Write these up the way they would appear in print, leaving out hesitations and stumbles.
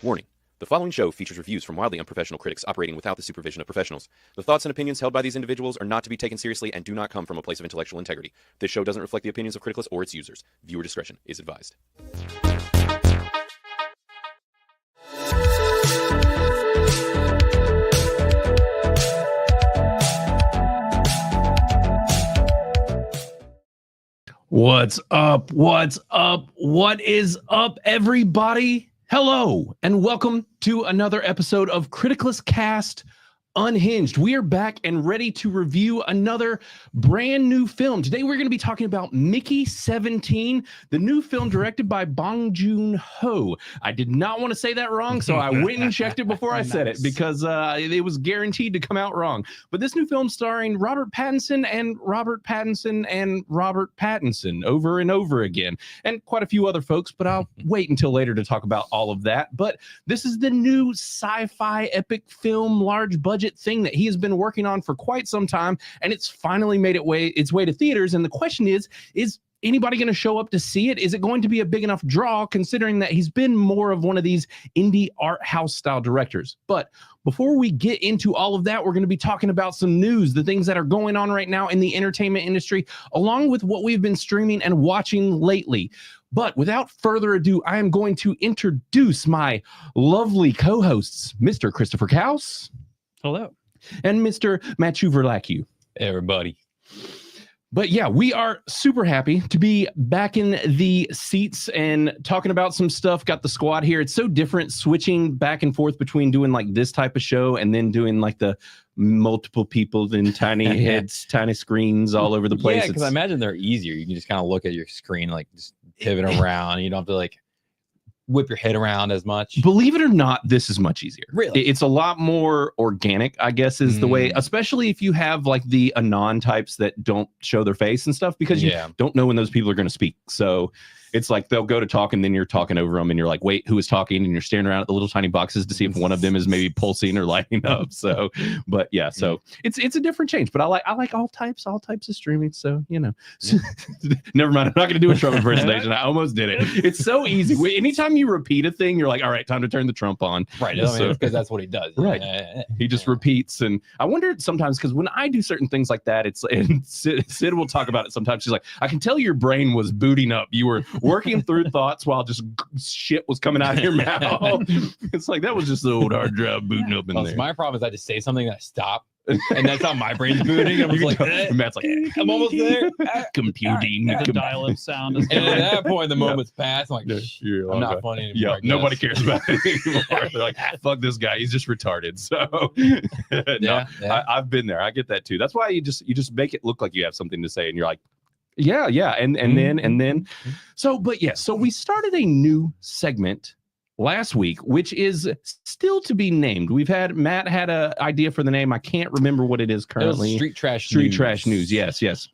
Warning. The following show features reviews from wildly unprofessional critics operating without the supervision of professionals. The thoughts and opinions held by these individuals are not to be taken seriously and do not come from a place of intellectual integrity. This show doesn't reflect the opinions of Criticalist or its users. Viewer discretion is advised. What's up? What's up? What is up, everybody? Hello, and welcome to another episode of Criticalist Cast Unhinged. We are back and ready to review another brand new film. Today, we're going to be talking about Mickey 17, the new film directed by Joon-ho. I did not want to say that wrong, so I went and checked it before I said it because it was guaranteed to come out wrong. But this new film starring Robert Pattinson and Robert Pattinson and Robert Pattinson over and over again, and quite a few other folks, but I'll wait until later to talk about all of that. But this is the new sci-fi epic film, large budget thing that he has been working on for quite some time, and it's finally made its way to theaters. And the question is anybody going to show up to see it? Is it going to be a big enough draw, considering that he's been more of one of these indie art house style directors? But before we get into all of that, we're going to be talking about some news, the things that are going on right now in the entertainment industry, along with what we've been streaming and watching lately. But without further ado, I am going to introduce my lovely co-hosts, Mr. Christopher Kaus. Hello. And Mr. Matthew Verlacu. Hey, everybody. But yeah, we are super happy to be back in the seats and talking about some stuff. Got the squad here. It's so different switching back and forth between doing like this type of show and then doing like the multiple people in tiny heads, tiny screens all over the place. Yeah, because I imagine they're easier. You can just kind of look at your screen, like just pivot around. You don't have to like whip your head around as much. Believe it or not, this is much easier. Really? It's a lot more organic, I guess, is the way, especially if you have like the anon types that don't show their face and stuff, because you don't know when those people are going to speak. So it's like they'll go to talk and then you're talking over them and you're like, wait, who is talking? And you're staring around at the little tiny boxes to see if one of them is maybe pulsing or lighting up. So, but yeah, so it's a different change. But I like all types of streaming. So, you know, never mind. I'm not going to do a Trump impersonation. I almost did it. It's so easy. Anytime you repeat a thing, you're like, all right, time to turn the Trump on. Right. Because that's what he does. Right. He just repeats. And I wonder sometimes, because when I do certain things like that, and Sid will talk about it sometimes. She's like, I can tell your brain was booting up. You were working through thoughts while just shit was coming out of your mouth. It's like that was just the old hard drive booting up in there. My problem is I just say something that I stop, and that's how my brain's booting. I'm like, Matt's like, I'm almost there. Computing. The dial-up sound. And at that point, the moment's passed. I'm like, I'm not funny anymore. Yeah, nobody cares about it anymore. They're like, fuck this guy. He's just retarded. So I've been there. I get that too. That's why you just make it look like you have something to say, and you're like, yeah, and then. So we started a new segment last week, which is still to be named. Matt had an idea for the name. I can't remember what it is currently. Street Trash News. Yes.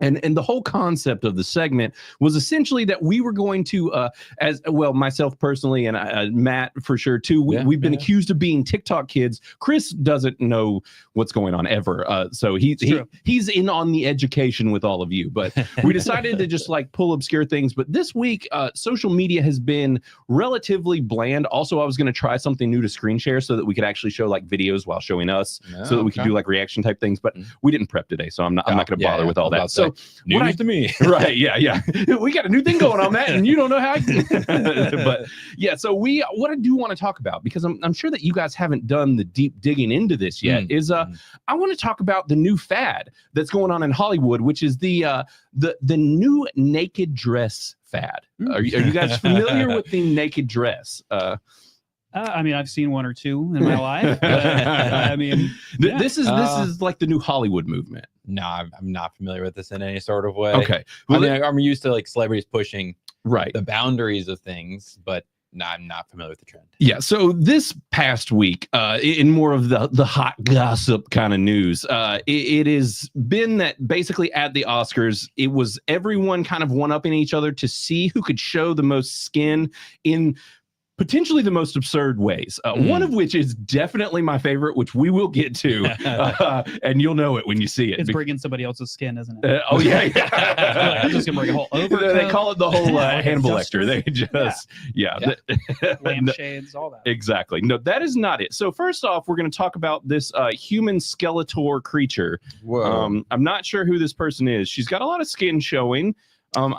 And the whole concept of the segment was essentially that we were going to, as well, myself personally, and Matt for sure too. We've been accused of being TikTok kids. Chris doesn't know what's going on ever, so he's in on the education with all of you. But we decided to just like pull obscure things. But this week, social media has been relatively bland. Also, I was going to try something new to screen share so that we could actually show like videos while showing us, so that we could do like reaction type things. But we didn't prep today, so I'm not going to bother with all that. So. News to me. Right, yeah. We got a new thing going on, Matt, and you don't know how but yeah, so what I do want to talk about, because I'm sure that you guys haven't done the deep digging into this yet, is I want to talk about the new fad that's going on in Hollywood, which is the new naked dress fad. Are you guys familiar with the naked dress? I mean, I've seen one or two in my life. But, I mean, this is like the new Hollywood movement. No, I'm not familiar with this in any sort of way. Okay. Well, I'm used to like celebrities pushing the boundaries of things, but no, I'm not familiar with the trend. Yeah. So this past week, in more of the hot gossip kind of news, it has been that basically at the Oscars, it was everyone kind of one-upping each other to see who could show the most skin in potentially the most absurd ways. One of which is definitely my favorite, which we will get to, and you'll know it when you see it. It's bringing somebody else's skin, isn't it? Oh yeah, I'm just gonna bring a whole overcoat. They call it the whole Hannibal duster. Lecter. They just Lampshades, all that. Exactly. No, that is not it. So first off, we're going to talk about this human Skeletor creature. Whoa. I'm not sure who this person is. She's got a lot of skin showing. But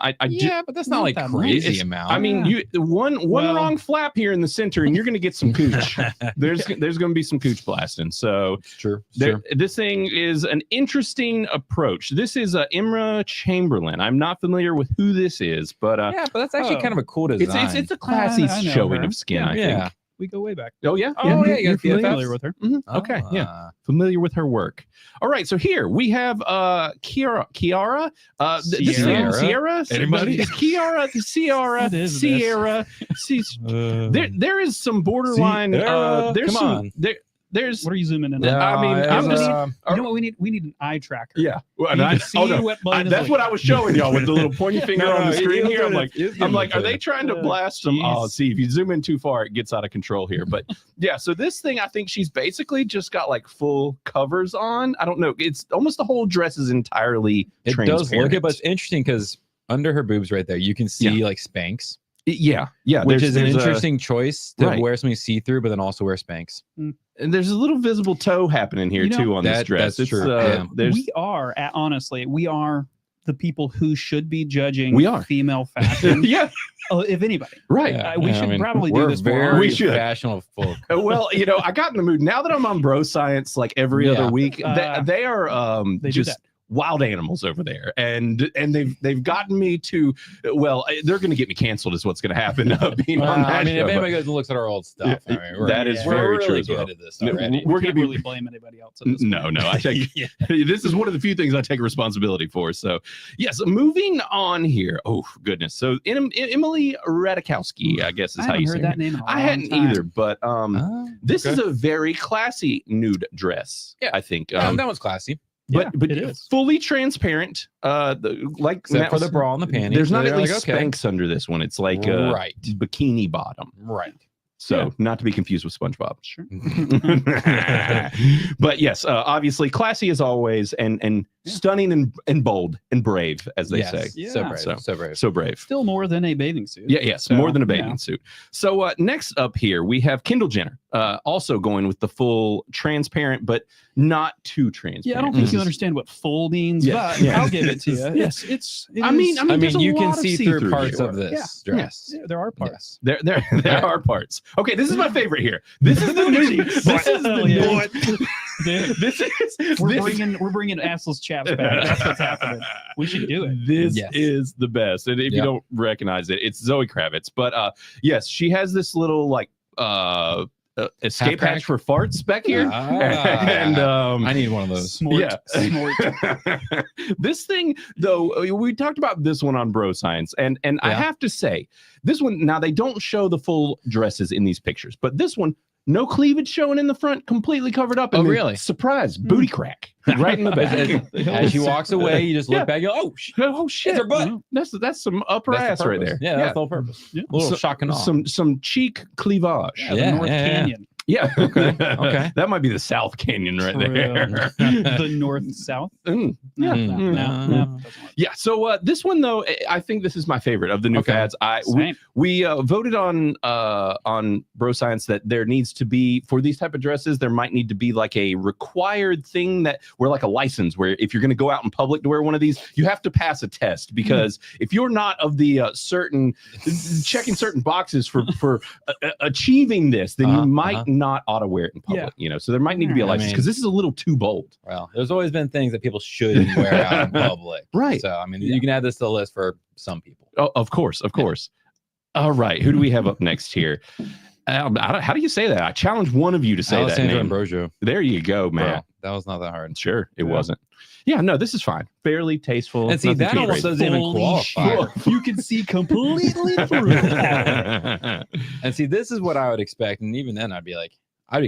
that's not Not like that crazy much. amount. I mean, one wrong flap here in the center, and you're going to get some cooch. There's going to be some cooch blasting. So sure. this thing is an interesting approach. This is Imra Chamberlain. I'm not familiar with who this is, but Yeah, but that's actually kind of a cool design. it's a classy I know showing her. of skin. I Yeah. think. We go way back. Oh yeah. Oh, yeah, you You're got BFFs. Familiar with her. Mhm. Okay. Yeah. Familiar with her work. All right, so here we have Kiara. This is Sierra. Sierra. Anybody? Kiara, Sierra, It is Sierra. There is some borderline. Sierra, There's come some. on. There's. What are you zooming in? Yeah, on? I mean, I'm just. You know what we need? We need an eye tracker. Yeah. Well, You and can see what Blaine is that's looking what at. I was showing y'all with the little pointy finger No, on the no, screen it- here. it- I'm like, are they trying to blast some? Oh, Jeez. see, if you zoom in too far, it gets out of control here. But yeah, so this thing, I think she's basically just got like full covers on. I don't know. It's almost the whole dress is entirely It does look transparent. it, but it's interesting because under her boobs right there, you can see like Spanx, Yeah, which is an there's a- interesting choice to Right. wear something see-through, but then also wear Spanx. and there's a little visible toe happening here You know, too on this that- dress. that's It's, true, yeah. There's We are honestly, we are the people who should be judging We are. female fashion. yeah, if anybody. right. We should probably do we're this more very often. We should. fashionable folk. Well, I got in the mood now that I'm on Bro Science like every Yeah. other week. Uh, they are They do just that. wild animals over there, and they've gotten me to. Well, they're going to get me canceled. Is what's going to happen. Being on that I mean, show, if but- anybody goes and looks at our old stuff, Yeah, I mean, that is we're very really true as good well. at this No, already. we're Can't gonna be- really blame anybody else. At this No, point. no, I take this is one of the few things I take responsibility for. So, yes, moving on here. Oh goodness. So, Emily Radikowski, I guess is I how haven't you heard say that it. name in a long I hadn't time. either, but Oh, this okay. is a very classy nude dress. Yeah. I think. Yeah, that one's classy, but it is. fully transparent. Like except now- for the bra and the panties. There's not They're at least like, okay. Spanx under this one. It's like Right. bikini bottom. Right. So Yeah. not to be confused with SpongeBob. Sure. But yes, obviously classy as always, and Yeah. stunning and bold and brave, as they Yes. say. Yeah. So brave. So- So brave. So brave. Still more than a bathing suit. Yeah, yes, So, more than a bathing yeah. suit. So next up here, we have Kendall Jenner, also going with the full transparent, but not too transparent. Yeah, I don't think This you is- understand what full means, Yeah, but yeah. I'll give it to you. Yes. it I mean, is- I there's mean, a you can lot of see through see-through parts here. of this Yeah. dress. yeah, there are parts. There are parts. Okay, this is my favorite here. This is the new. This is the Hell new. yeah. Dude, This is we're this- bringing assless chaps back. That's what's happening. We should do it. This Yes. is the best. And if you Yep. don't recognize it, it's Zoe Kravitz. But yes, she has this little like escape Half-crack? hatch for farts back here. Ah. And I need one of those. Smort, Yeah. smort. This thing though, we talked about this one on Bro Science, and I Yeah. have to say, this one, now they don't show the full dresses in these pictures, but this one, no cleavage showing in the front, completely covered up. And Oh, then, really? surprise, booty crack right in the back. As she walks away, you just look Yeah. back. You go, oh, Oh shit! her butt. That's some upper that's ass the right purpose. there. Yeah, that's the whole purpose. Yeah. A little So- shock and awe. Some cheek cleavage. Yeah, Yeah, the North yeah, yeah. Canyon. Yeah. Okay. That might be the South Canyon right For there. the North South. Mm. No, Mm. no, Mm. no, no, doesn't work. Yeah. So this one though, I think this is my favorite of the new Okay. fads. Same. We voted on Bro Science that there needs to be, for these type of dresses, there might need to be like a required thing that where like a license where if you're going to go out in public to wear one of these, you have to pass a test, because if you're not of the certain checking certain boxes for achieving this, then you might not ought to wear it in public. Yeah. So there might need to be a I license, mean- because this is a little too bold. Well, there's always been things that people shouldn't wear out in public. Right. So, I mean, you can add this to the list for some people. Oh, of course. All right, who do we have up next here? How do you say that? I challenge one of you to say that Alessandro name. Ambrosio. There you go, man. Bro, that was not that hard. Sure, it Yeah. wasn't. Yeah, no, this is fine. Fairly tasteful. And see, nothing that too almost crazy. doesn't even Holy qualify. shit. You can see completely through it. And see, this is what I would expect. And even then, I'd be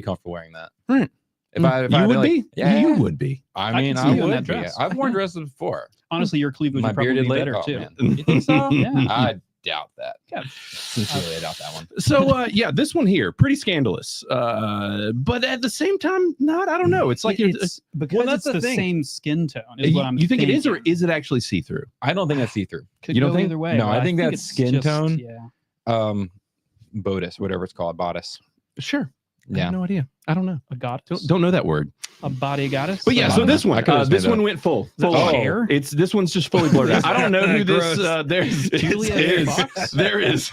comfortable wearing that. Right. If I you would be? Yeah, You would be. I can mean, see I you in that would be. dress. I've worn dresses before. Honestly, your cleavage My would probably bearded be lady. better Oh, too. man. You think so? Yeah. doubt that. Yeah. Sincerely, I doubt that one. So yeah, this one here, pretty scandalous. But at the same time, not. I don't know. It's like it's because that's it's the the thing. same skin tone. Is what I'm you think it is, or thinking. is it actually see-through? I don't think that's see-through. Could You don't go think? either way. No, but I think that's it's skin just- tone. Yeah, Bodice, whatever it's called, bodice. Sure. I Yeah. have no idea. I don't know. a goddess, Don't know that word. a body goddess. But yeah, so this one, I could've this made one that. went full. that Full on. hair? This one's just fully blurred out. I don't know who this. Gross. There's Julia is. Fox? There is.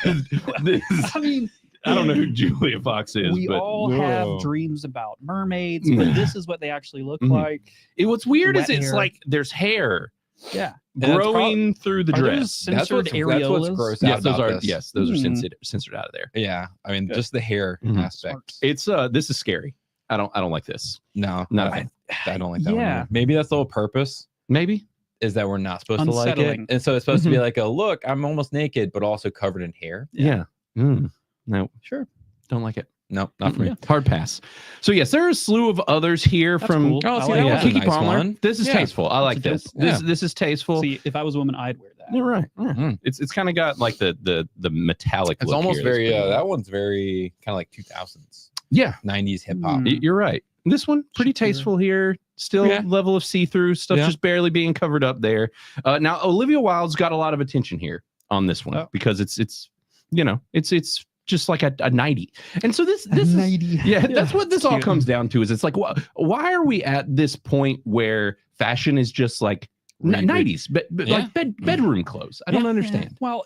This, I mean, I don't know who Julia Fox is. we but all Whoa. have dreams about mermaids, but this is what they actually look Mhm. like. what's weird Wet is it's hair. like there's hair Yeah, that's growing through the are those dress. censored what's areolas? gross Yes, out those about are. this. Yes, those are Hmm. censored out of there. Yeah, I mean, Good. just the hair Mhm. aspect. It's this is scary. I don't like this. No, Not a I, fan. I don't like that one. Yeah. either. Maybe that's the whole purpose. Maybe. Is that we're not supposed to like it, Unsettling. and so it's supposed to be like a look. I'm almost naked, but also covered in hair. Yeah. No, Sure. don't like it. No, not for me. Yeah. Hard pass. So yes, there are a slew of others here That's from cool. Oh, I see, like that that. was a Kiki nice Palmer. one. This is Yeah. tasteful. I like That's this. a dope- This is tasteful. See, if I was a woman, I'd wear that. You're right. Yeah. Mm. It's kind of got like the metallic. It's look almost here that's very. pretty- That one's very kind of like 2000s, Yeah, 90s hip hop. Mm. you're right. This one pretty Shakira. tasteful here. Still Yeah. level of see-through stuff, Yeah. just barely being covered up there. Now Olivia Wilde's got a lot of attention here on this one Oh. because it's it's just like a 90. And so this is yeah, that's what this all cute. comes down to. Is it's like why are we at this point where fashion is just like Re- 90s, but Yeah. like bedroom clothes? I don't understand. Well,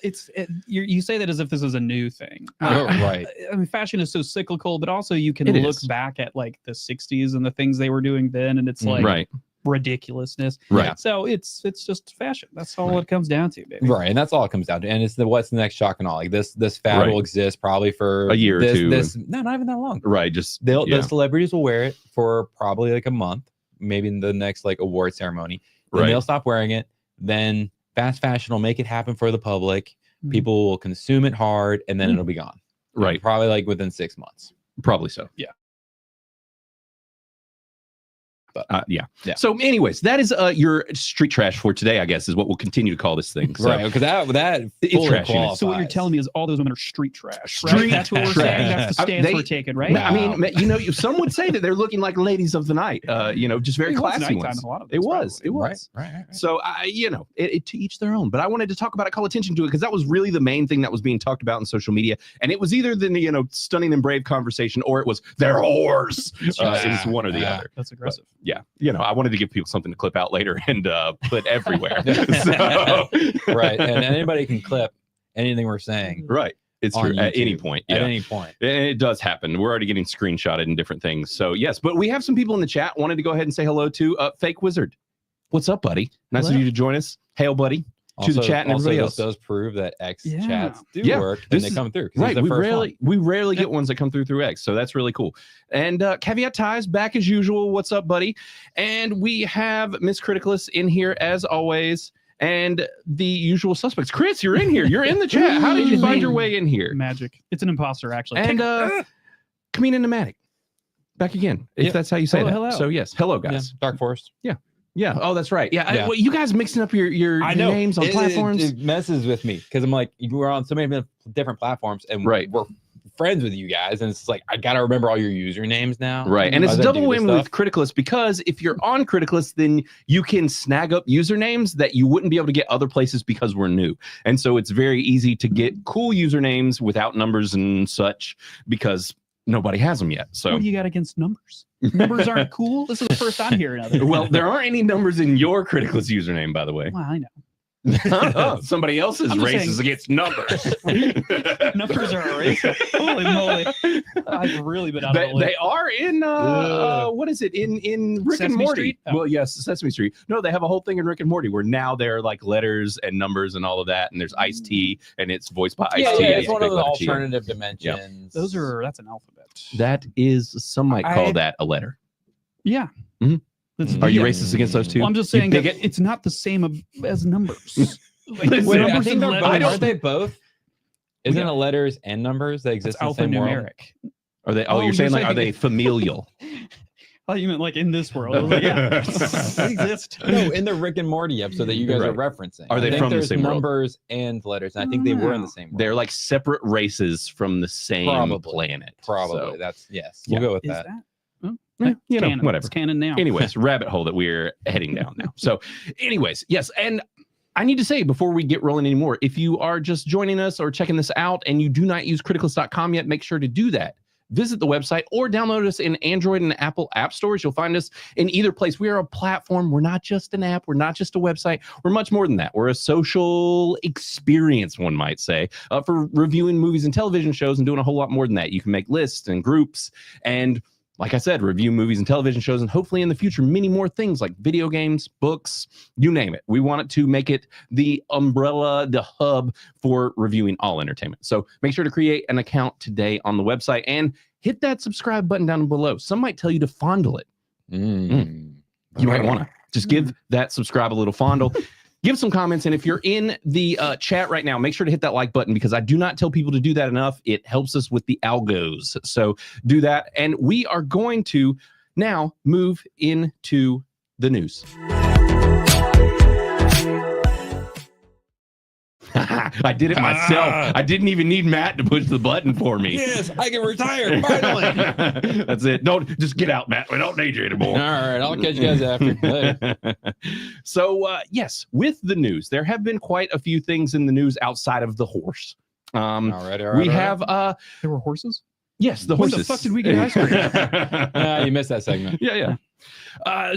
you say that as if this is a new thing. Oh, right. I mean, fashion is so cyclical, but also you can It look is. back at like the 60s and the things they were doing then, and it's like Right. ridiculousness. Right. So it's just fashion. That's all it comes down to, baby. Right, and that's all it comes down to. And it's what's the next shock and awe. Like this fad Right. will exist probably for A year or this, two. No, not even that long. Right. Just The celebrities will wear it for probably like a month, maybe in the next like award ceremony. Then Right. they'll stop wearing it. Then fast fashion will make it happen for the public. Mhm. People will consume it hard, and then Mhm. it'll be gone. Right. Probably like within 6 months. Probably so. Yeah. But yeah. Yeah. So, anyways, that is your street trash for today, I guess, is what we'll continue to call this thing. So, Right, because that It's fully trash, isn't it? qualifies. So what you're telling me is all those women are street trash, Street right? That's what we're trash. saying. That's the stance They- we're taking, right? I mean, some would say that they're looking like ladies of the night. Just very It was classy nighttime ones. in a lot of It those, was. probably. It Right, was. right. So, it to each their own. But I wanted to talk about it, call attention to it, because that was really the main thing that was being talked about in social media. And it was either the stunning and brave conversation, or it was they're whores. It was one or the Yeah. other. That's aggressive. Yeah, I wanted to give people something to clip out later and put everywhere. So, Right, and anybody can clip anything we're saying right. It's on true at any YouTube, point. At Yeah. any point. And it does happen. We're already getting screenshotted and different things. So yes, but we have some people in the chat wanted to go ahead and say hello to Fake Wizard. What's up, buddy? Nice of Hello. you to join us. Hail, buddy. To the chat and everybody else. This does prove that X Yeah. chats do Yeah, work and this they is- come through. 'Cause Right, it's the first we rarely get ones that come through X, so that's really cool. And Caveat Ties back as usual. What's up, buddy? And we have Miss Criticalist in here as always, and the usual suspects. Chris, you're in here. You're in the chat. How did you find your way in here? Magic. It's an imposter, actually. And Kamina Nomadic, back again, if Yep. that's how you say Oh, that. hello. So yes, hello one. Yeah, guys. Dark Forest. Yeah. Oh, that's right. Yeah. Yeah. Well, you guys mixing up your names on platforms. It messes with me because I'm like, we're on so many different platforms and Right. we're friends with you guys. And it's like, I got to remember all your usernames now. Right. And it's As I double do this win with stuff. Criticalist, because if you're on Criticalist, then you can snag up usernames that you wouldn't be able to get other places because we're new. And so it's very easy to get cool usernames without numbers and such because nobody has them yet. So What do you got against numbers? Numbers aren't cool. This is the first I'm hearing of it. well, there aren't any numbers in your Criticalist username, by the way. Well, I know. Somebody else's I'm just race is saying- against numbers. Numbers are a race. Holy moly. I've really been out of the They loop. are in what is it in Rick and Sesame Morty? Street? Oh. Well, yes, Sesame Street. No, they have a whole thing in Rick and Morty where now they're like letters and numbers and all of that, and there's Ice T, and it's voiced by Ice Yeah, T. yeah, it's one of the alternative Yeah. dimensions. That's an alphabet. That is, some might call I- that a letter. Yeah. Mhm. That's- Are you yeah. racist against those two? Well, I'm just You saying that bigot? it's not the same as numbers. Like, Listen, Wait, I numbers think and they're letters- both, aren't they both? Isn't Yeah. it letters and numbers that It's exist in the same world? alphanumeric. Are they? Oh, Oh, you're saying you're like, are saying- they familial? Oh, you meant like in this world? I was like, yeah, they exist. No, in the Rick and Morty episode that you guys are referencing. Are they I think from the there's same world? numbers and letters, and I think they were in the same world. They're like separate races from the same planet. Probably. So, That's We'll go with Is that. that? Well, you know, canon. whatever. It's canon now. anyways, rabbit hole that we're heading down now. So, anyways, yes, and I need to say before we get rolling anymore, if you are just joining us or checking this out and you do not use criticalist.com yet, make sure to do that. Visit the website or download us in Android and Apple app stores. You'll find us in either place. We are a platform. We're not just an app. We're not just a website. We're much more than that. We're a social experience, one might say, for reviewing movies and television shows and doing a whole lot more than that. You can make lists and groups and, like I said, review movies and television shows, and hopefully in the future, many more things like video games, books, you name it. We want it to make it the umbrella, the hub for reviewing all entertainment. So make sure to create an account today on the website and hit that subscribe button down below. Some might tell you to fondle it. You might want to just give that subscribe a little fondle. Give some comments, and if you're in the chat right now, make sure to hit that like button because I do not tell people to do that enough. It helps us with the algos. So do that, and we are going to now move into the news. I did it myself. I didn't even need Matt to push the button for me. Yes, I can retire finally. That's it. Don't just get out, Matt. We don't need you anymore. All right, I'll catch you guys after. Later. So, yes, with the news, there have been quite a few things in the news outside of the horse. All right. We have There were horses? yes, the When horses. the fuck did we get ice cream? You missed that segment. Yeah.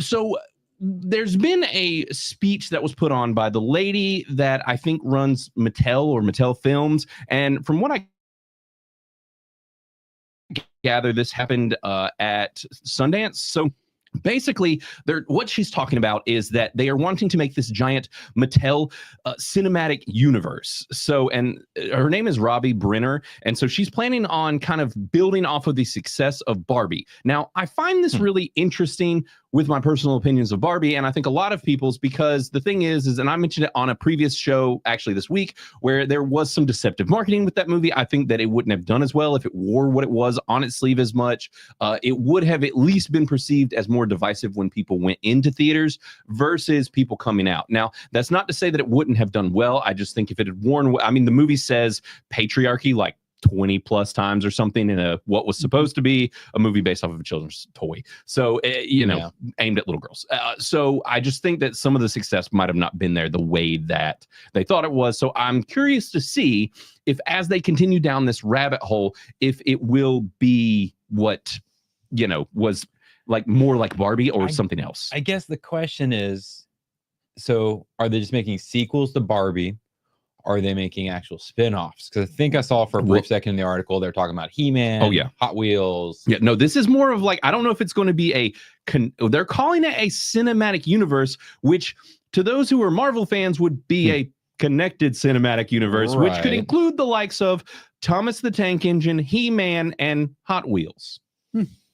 So there's been a speech that was put on by the lady that I think runs Mattel or Mattel Films. And from what I gather, this happened at Sundance. So basically, what she's talking about is that they are wanting to make this giant Mattel cinematic universe. So, and her name is Robbie Brenner. And so she's planning on kind of building off of the success of Barbie. Now, I find this really interesting with my personal opinions of Barbie, and I think a lot of people's, because the thing is, and I mentioned it on a previous show, actually this week, where there was some deceptive marketing with that movie. I think that it wouldn't have done as well if it wore what it was on its sleeve as much. It would have at least been perceived as more divisive when people went into theaters versus people coming out. Now, that's not to say that it wouldn't have done well. I just think if it had worn, I mean, the movie says patriarchy like 20 plus times or something in what was supposed to be a movie based off of a children's toy. So, aimed at little girls. So I just think that some of the success might have not been there the way that they thought it was. So I'm curious to see if, as they continue down this rabbit hole, if it will be what, was like more like Barbie or something else. I guess the question is, so are they just making sequels to Barbie? Are they making actual spin-offs? Because I think I saw for a brief second in the article, they're talking about He-Man, Hot Wheels. Yeah, no, this is more of like, I don't know if it's going to be they're calling it a cinematic universe, which to those who are Marvel fans would be a connected cinematic universe, which could include the likes of Thomas the Tank Engine, He-Man, and Hot Wheels.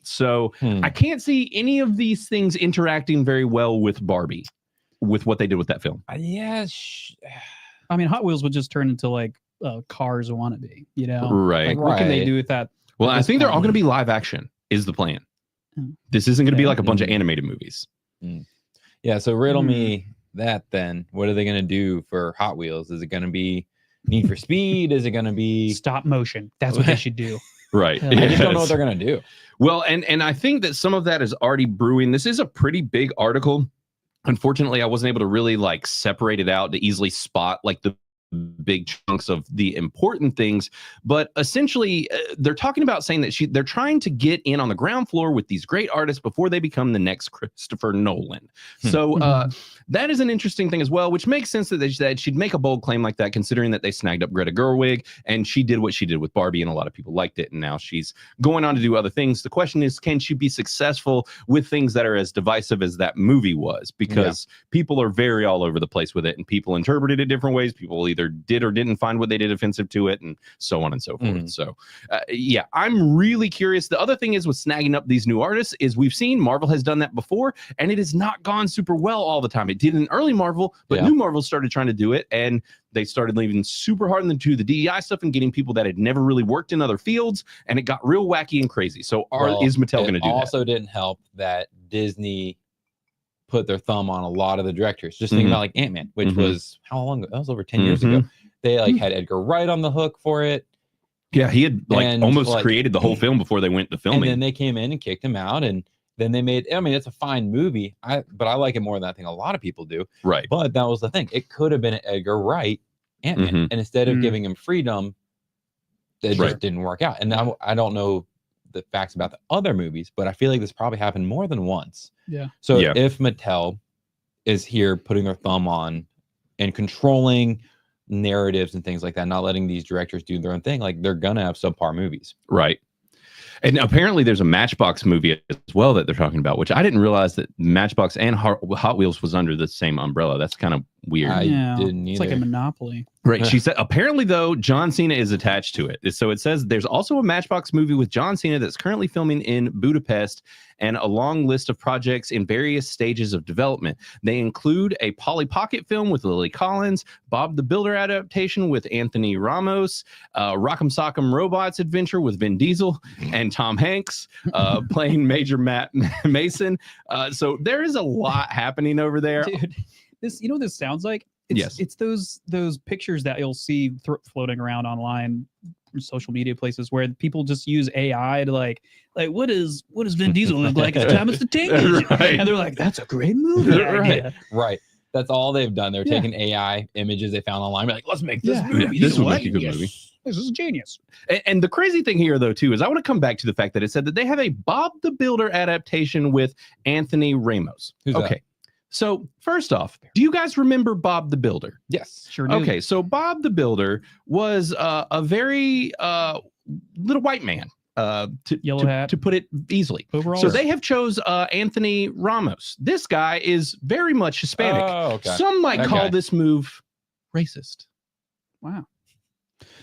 So I can't see any of these things interacting very well with Barbie, with what they did with that film. I mean, Hot Wheels would just turn into like Cars wannabe, Right. Like, what can they do with that? Well, I think they're all going to be live action is the plan. This isn't going to be like a bunch of animated movies. Yeah, so riddle me that then. What are they going to do for Hot Wheels? Is it going to be Need for Speed? Is it going to be stop motion? That's what they should do. Right. I just don't know what they're going to do. Well, and I think that some of that is already brewing. This is a pretty big article. Unfortunately, I wasn't able to really like separate it out to easily spot like the big chunks of the important things, but essentially they're talking about saying that they're trying to get in on the ground floor with these great artists before they become the next Christopher Nolan. So that is an interesting thing as well, which makes sense that she'd make a bold claim like that, considering that they snagged up Greta Gerwig and she did what she did with Barbie and a lot of people liked it, and now she's going on to do other things. The question is, can she be successful with things that are as divisive as that movie was? Because people are very all over the place with it, and people interpret it in different ways. People either either did or didn't find what they did offensive to it, and so on and so forth. So, yeah, I'm really curious. The other thing is with snagging up these new artists is we've seen Marvel has done that before, and it has not gone super well all the time. It did in early Marvel, but new Marvel started trying to do it, and they started leaving super hard into the DEI stuff and getting people that had never really worked in other fields, and it got real wacky and crazy. So is Mattel going to do that? Also didn't help that Disney put their thumb on a lot of the directors. Just think about like Ant-Man, which was how long ago? That was over 10 years ago. They like had Edgar Wright on the hook for it. Yeah, he had almost created the whole film before they went to filming. And then they came in and kicked him out, and then they made, I mean, it's a fine movie, but I like it more than I think a lot of people do. Right. But that was the thing. It could have been an Edgar Wright Ant-Man. And instead of giving him freedom, it just didn't work out. And now I don't know the facts about the other movies, but I feel like this probably happened more than once. Yeah. So if Mattel is here putting their thumb on and controlling narratives and things like that, not letting these directors do their own thing, like they're gonna have subpar movies. Right. And apparently there's a Matchbox movie as well that they're talking about, which I didn't realize that Matchbox and Hot Wheels was under the same umbrella. That's kind of weird. I didn't either. It's like a monopoly. Right. She said, apparently, though, John Cena is attached to it. So it says there's also a Matchbox movie with John Cena that's currently filming in Budapest, and a long list of projects in various stages of development. They include a Polly Pocket film with Lily Collins, Bob the Builder adaptation with Anthony Ramos, Rock'em Sock'em Robots adventure with Vin Diesel and Tom Hanks playing Major Matt Mason. So there is a lot happening over there. Dude, this, you know what this sounds like? It's those pictures that you'll see floating around online, social media places, where people just use AI to like what does Vin Diesel look like as Thomas the Tank Engine? Right. And they're like, that's a great movie. Right. That's all they've done. They're taking AI images they found online, like, let's make this movie. This would make a good movie. This is genius. And the crazy thing here, though, too, is I want to come back to the fact that it said that they have a Bob the Builder adaptation with Anthony Ramos. Who's that? So first off, do you guys remember Bob the Builder? Yes. Sure do. Okay, so Bob the Builder was a very little white man, Yellow hat. to put it easily. Overall. So they have chose Anthony Ramos. This guy is very much Hispanic. Oh, okay. Some might call this move racist. Wow.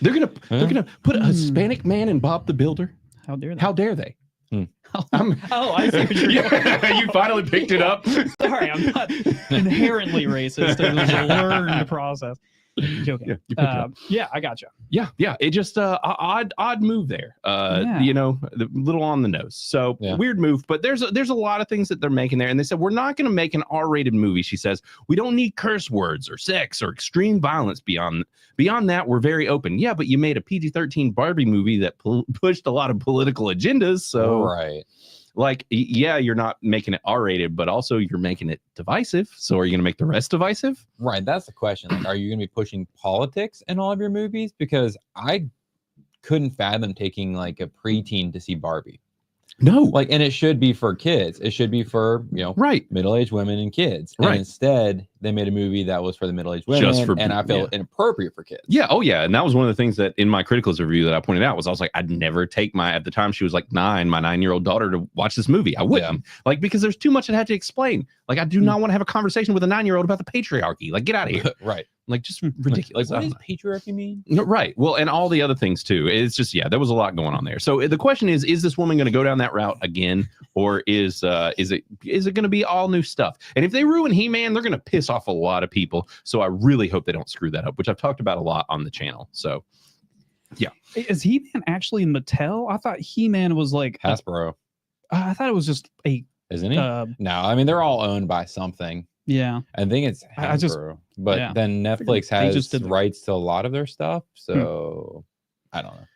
They're gonna put a Hispanic man in Bob the Builder. How dare they? How dare they? Oh, I see what you're doing. You finally picked it up. Sorry, I'm not inherently racist. It was a learned process. Joking. Yeah, I gotcha. Yeah. It just odd move there. You know, a little on the nose. So weird move, but there's a lot of things that they're making there. And they said, we're not going to make an R-rated movie. She says, we don't need curse words or sex or extreme violence. Beyond that, we're very open. Yeah, but you made a PG-13 Barbie movie that pushed a lot of political agendas. So like, yeah, you're not making it R-rated, but also you're making it divisive. So are you going to make the rest divisive? Right. That's the question. Like, are you going to be pushing politics in all of your movies? Because I couldn't fathom taking like a preteen to see Barbie. No. Like, and it should be for kids. It should be for, you know, middle-aged women and kids. And instead, they made a movie that was for the middle-aged women, and I felt inappropriate for kids. Yeah. Oh, yeah. And that was one of the things that in my criticals review that I pointed out was I was like, I'd never take at the time she was like 9, my 9-year-old daughter to watch this movie. I wouldn't. Like, because there's too much it had to explain. Like, I do not want to have a conversation with a 9-year-old about the patriarchy. Like, get out of here. Like, just ridiculous. Like, what does patriarchy mean? Right. Well, and all the other things too. It's just, there was a lot going on there. So the question is this woman going to go down that route again, or is it going to be all new stuff? And if they ruin He-Man, they're going to piss off a lot of people. So I really hope they don't screw that up, which I've talked about a lot on the channel. So yeah. Is He-Man actually Mattel? I thought He-Man was like Hasbro. I thought it was just isn't he? No, I mean, they're all owned by something. Yeah, I think it's Hasbro, but then Netflix has rights to a lot of their stuff, so I don't know.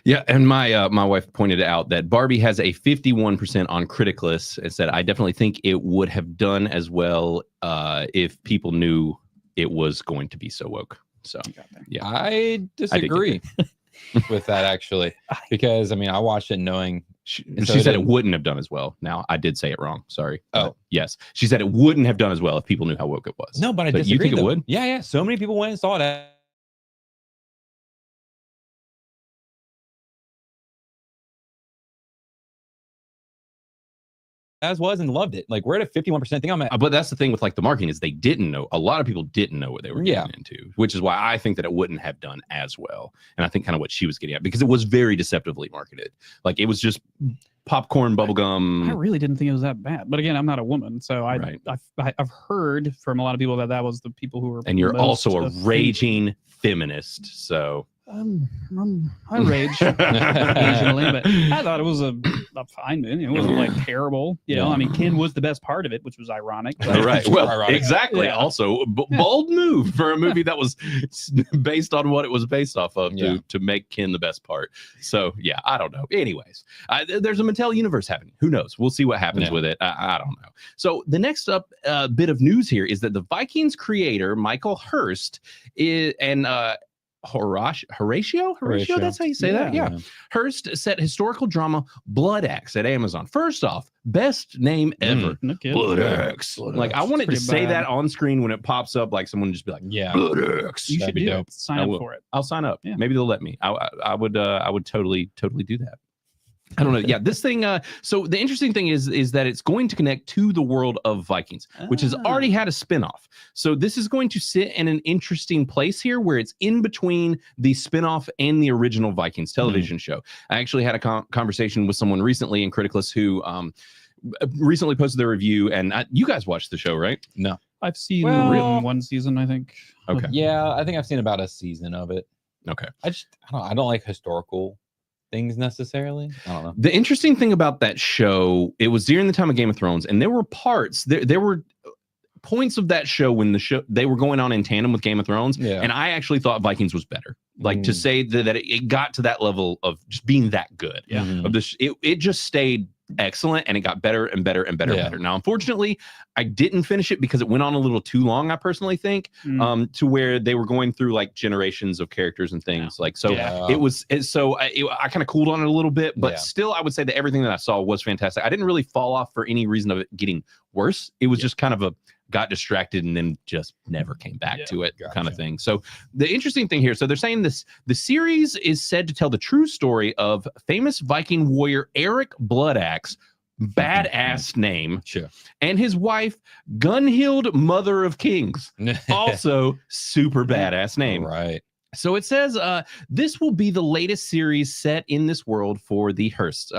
Yeah, and my wife pointed out that Barbie has a 51% on Criticless and said, I definitely think it would have done as well if people knew it was going to be so woke. So yeah, I disagree with that actually, because I mean, I watched it knowing. She said it wouldn't have done as well. Now, I did say it wrong. Sorry. Oh, yes. She said it wouldn't have done as well if people knew how woke it was. No, but I disagree. You think it would? Yeah. So many people went and saw it. as was and loved it. Like we're at a 51% thing. I'm at, but that's the thing with like the marketing is they didn't know. A lot of people didn't know what they were getting into, which is why I think that it wouldn't have done as well. And I think kind of what she was getting at, because it was very deceptively marketed. Like it was just popcorn, bubblegum. I really didn't think it was that bad. But again, I'm not a woman, so I've heard from a lot of people that was the people who were. And you're also a raging feminist, so. I rage occasionally, but I thought it was a fine movie. It wasn't like terrible, you know. I mean, Ken was the best part of it, which was ironic. Right. Well, exactly. Yeah. Also, bold move for a movie that was based on what it was based off of to make Ken the best part. So yeah, I don't know. Anyways, there's a Mattel universe happening. Who knows? We'll see what happens with it. I don't know. So the next up bit of news here is that the Vikings creator Michael Hurst Horatio, that's how you say that. Yeah. Hurst set historical drama Blood Axe at Amazon. First off, best name ever. Blood Axe. Like I wanted to say that on screen when it pops up, like someone just be like, Blood Axe. You should be dope. Sign up for it. I'll sign up. Yeah. Maybe they'll let me. I would totally do that. I don't know. Yeah, this thing. So the interesting thing is that it's going to connect to the world of Vikings, which has already had a spinoff. So this is going to sit in an interesting place here, where it's in between the spinoff and the original Vikings television show. I actually had a conversation with someone recently in Criticalist who recently posted their review, and you guys watched the show, right? No, I've seen one season, I think. Okay. Yeah, I think I've seen about a season of it. Okay. I don't like historical things necessarily. I don't know. The interesting thing about that show, it was during the time of Game of Thrones, and there were parts, there were points of that show when they were going on in tandem with Game of Thrones, and I actually thought Vikings was better. Like to say that it got to that level of just being that good. Of this, it just stayed excellent, and it got better and better and better and better. Now, unfortunately, I didn't finish it because it went on a little too long, I personally think, to where they were going through like generations of characters and things. Like, so I kind of cooled on it a little bit, but still I would say that everything that I saw was fantastic. I didn't really fall off for any reason of it getting worse. It was just kind of got distracted and then just never came back to it kind of thing. So the interesting thing here, so they're saying the series is said to tell the true story of famous Viking warrior Eric Bloodaxe, badass name, and his wife Gunhild, Mother of Kings, also super badass name. Right. So it says this will be the latest series set in this world for the Hearst.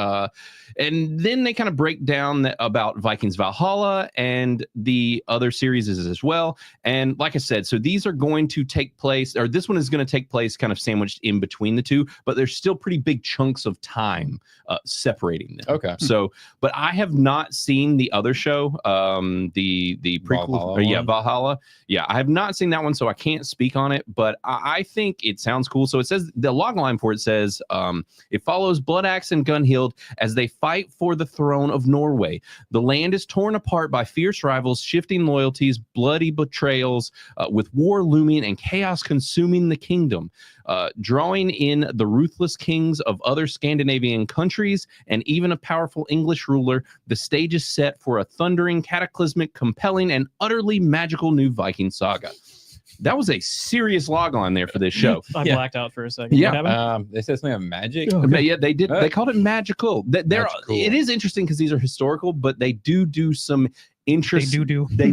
And then they kind of break down about Vikings Valhalla and the other series as well. And like I said, so these are going to take place, or this one is going to take place kind of sandwiched in between the two, but there's still pretty big chunks of time separating them. Okay. So, but I have not seen the other show, the prequel, Valhalla. Yeah, I have not seen that one, so I can't speak on it, but I think it sounds cool. So it says, the log line for it says, it follows Bloodaxe and Gunhild as they fight for the throne of Norway. The land is torn apart by fierce rivals, shifting loyalties, bloody betrayals, with war looming and chaos consuming the kingdom. Drawing in the ruthless kings of other Scandinavian countries and even a powerful English ruler, the stage is set for a thundering, cataclysmic, compelling, and utterly magical new Viking saga. That was a serious log line there for this show. I blacked out for a second. Yeah, they said something about magic. Yeah, they did. They called it magical. It is interesting because these are historical, but they do some interesting. They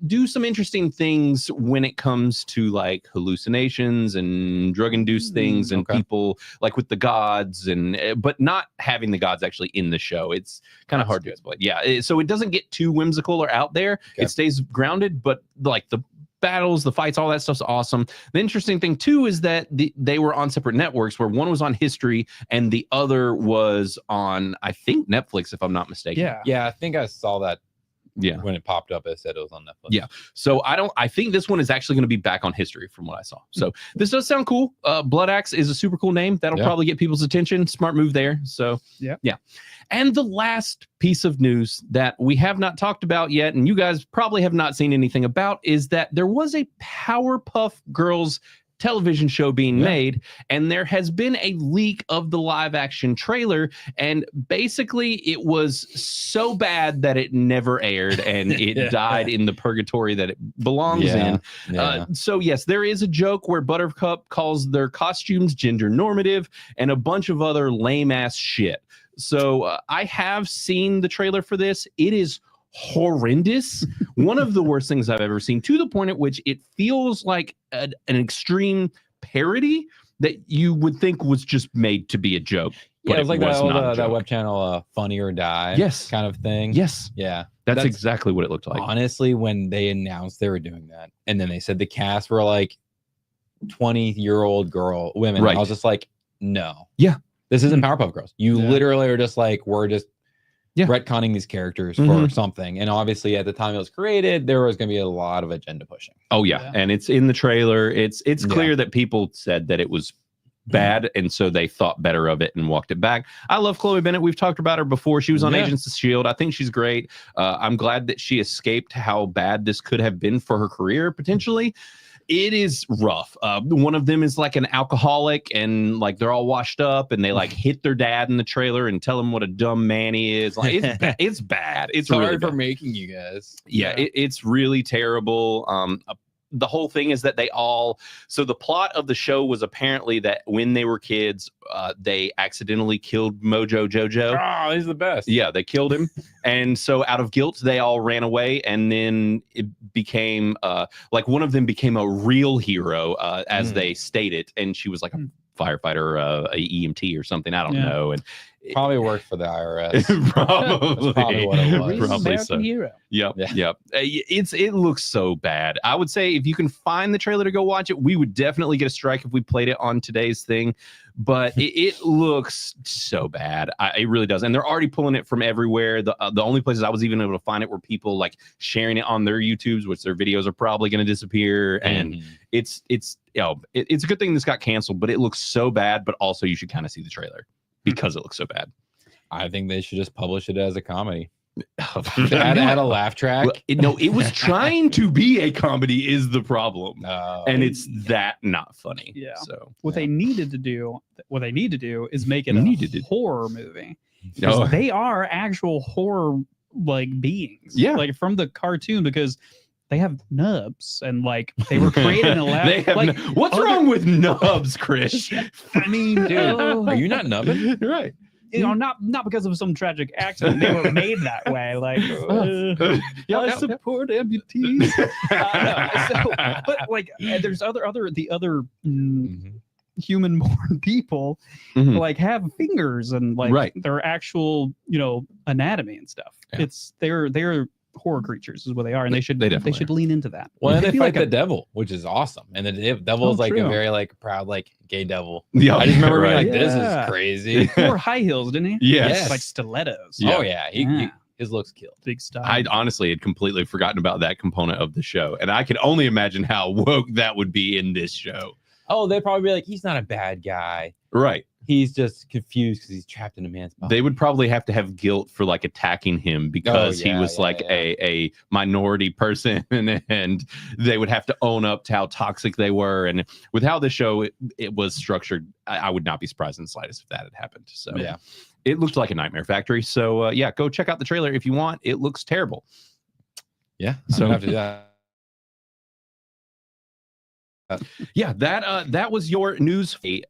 do some interesting things when it comes to like hallucinations and drug-induced things and people like with the gods but not having the gods actually in the show. It's kind of hard to explain. Yeah, so it doesn't get too whimsical or out there. It stays grounded, but like the battles, the fights, all that stuff's awesome. The interesting thing too is that they were on separate networks, where one was on History and the other was on, I think, Netflix, if I'm not mistaken. Yeah, I think I saw that. Yeah, when it popped up, it said it was on Netflix. Yeah, so I think this one is actually going to be back on History from what I saw. So this does sound cool. Bloodaxe is a super cool name. That'll probably get people's attention. Smart move there. So yeah. And the last piece of news that we have not talked about yet, and you guys probably have not seen anything about, is that there was a Powerpuff Girls television show being made, and there has been a leak of the live action trailer, and basically it was so bad that it never aired, and it died in the purgatory that it belongs in. So yes, there is a joke where Buttercup calls their costumes gender normative and a bunch of other lame ass shit. So I have seen the trailer for this. It is horrendous. One of the worst things I've ever seen, to the point at which it feels like an extreme parody that you would think was just made to be a joke. Yeah, it was like that web channel Funny or Die kind of thing. Yes. Yeah. That's exactly what it looked like. Honestly, when they announced they were doing that, and then they said the cast were like 20-year-old women, I was just like, no. Yeah. This isn't Powerpuff Girls. You literally are just like, we're just retconning these characters for something. And obviously at the time it was created, there was going to be a lot of agenda pushing. Oh yeah. And it's in the trailer. It's clear that people said that it was bad, and so they thought better of it and walked it back. I love Chloe Bennett. We've talked about her before. She was on Agents of S.H.I.E.L.D. I think she's great. I'm glad that she escaped how bad this could have been for her career, potentially. It is rough. One of them is like an alcoholic, and like they're all washed up, and they like hit their dad in the trailer and tell him what a dumb man he is. Like it's bad. It's sorry really for bad. making you guys. Yeah, it's really terrible. The whole thing is that so the plot of the show was apparently that when they were kids, they accidentally killed Mojo Jojo. Oh, he's the best. Yeah, they killed him. And so out of guilt, they all ran away. And then it became like one of them became a real hero, as they stated. And she was like a firefighter, a EMT or something. I don't know. And probably worked for the IRS. probably what it was. Probably so. Hero. Yep. It looks so bad. I would say if you can find the trailer to go watch it, we would definitely get a strike if we played it on today's thing. But it looks so bad. It really does. And they're already pulling it from everywhere. The only places I was even able to find it were people like sharing it on their YouTubes, which their videos are probably going to disappear. And it's a good thing this got canceled, but it looks so bad. But also you should kind of see the trailer because it looks so bad. I think they should just publish it as a comedy. add a laugh track. Well, it was trying to be a comedy is the problem, and it's that not funny. Yeah. So what they needed to do is make it a horror movie. They are actual horror like beings. Yeah. Like from the cartoon, because they have nubs, and like they were created in a lab. What's wrong with nubs, Chris? I mean, dude, are you not nubbing? Right. Not because of some tragic accident. They were made that way. Like, I support amputees. But like, there's the other human-born people like have fingers and like their actual anatomy and stuff. They're horror creatures is what they are, and they should lean into that. Well, and they fight the devil, which is awesome, and the devil is like a very like proud like gay devil. Yeah, I just remember being like, this is crazy. He wore high heels, didn't he? Yes. Like stilettos. Oh yeah, his looks killed. Big style. I honestly had completely forgotten about that component of the show, and I could only imagine how woke that would be in this show. Oh, they'd probably be like, he's not a bad guy, right? He's just confused because he's trapped in a man's body. They would probably have to have guilt for like attacking him because he was a minority person, and they would have to own up to how toxic they were. And with how the show it was structured, I would not be surprised in the slightest if that had happened. So it looked like a nightmare factory. So go check out the trailer if you want. It looks terrible. Yeah, so have to do that. That was your news. It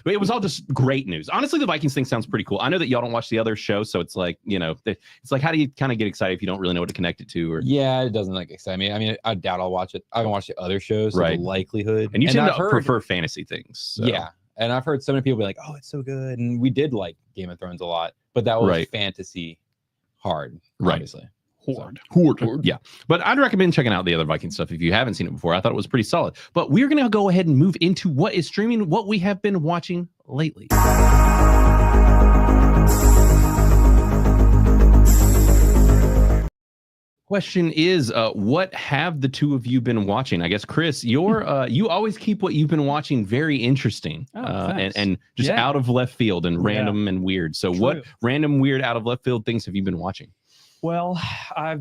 was all just great news. Honestly, the Vikings thing sounds pretty cool. I know that y'all don't watch the other show, so it's like, it's like, how do you kind of get excited if you don't really know what to connect it to? Or it doesn't like excite me. I mean, I doubt I'll watch it. I haven't watched the other shows, so the likelihood. And you tend to prefer fantasy things. So. Yeah, and I've heard so many people be like, "Oh, it's so good," and we did like Game of Thrones a lot, but that was fantasy hard, obviously. Horde. Yeah. But I'd recommend checking out the other Viking stuff if you haven't seen it before. I thought it was pretty solid. But we're going to go ahead and move into what is streaming, what we have been watching lately. Question is, what have the two of you been watching? I guess, Chris, you always keep what you've been watching very interesting and just out of left field and random and weird. So what random, weird, out of left field things have you been watching? Well, I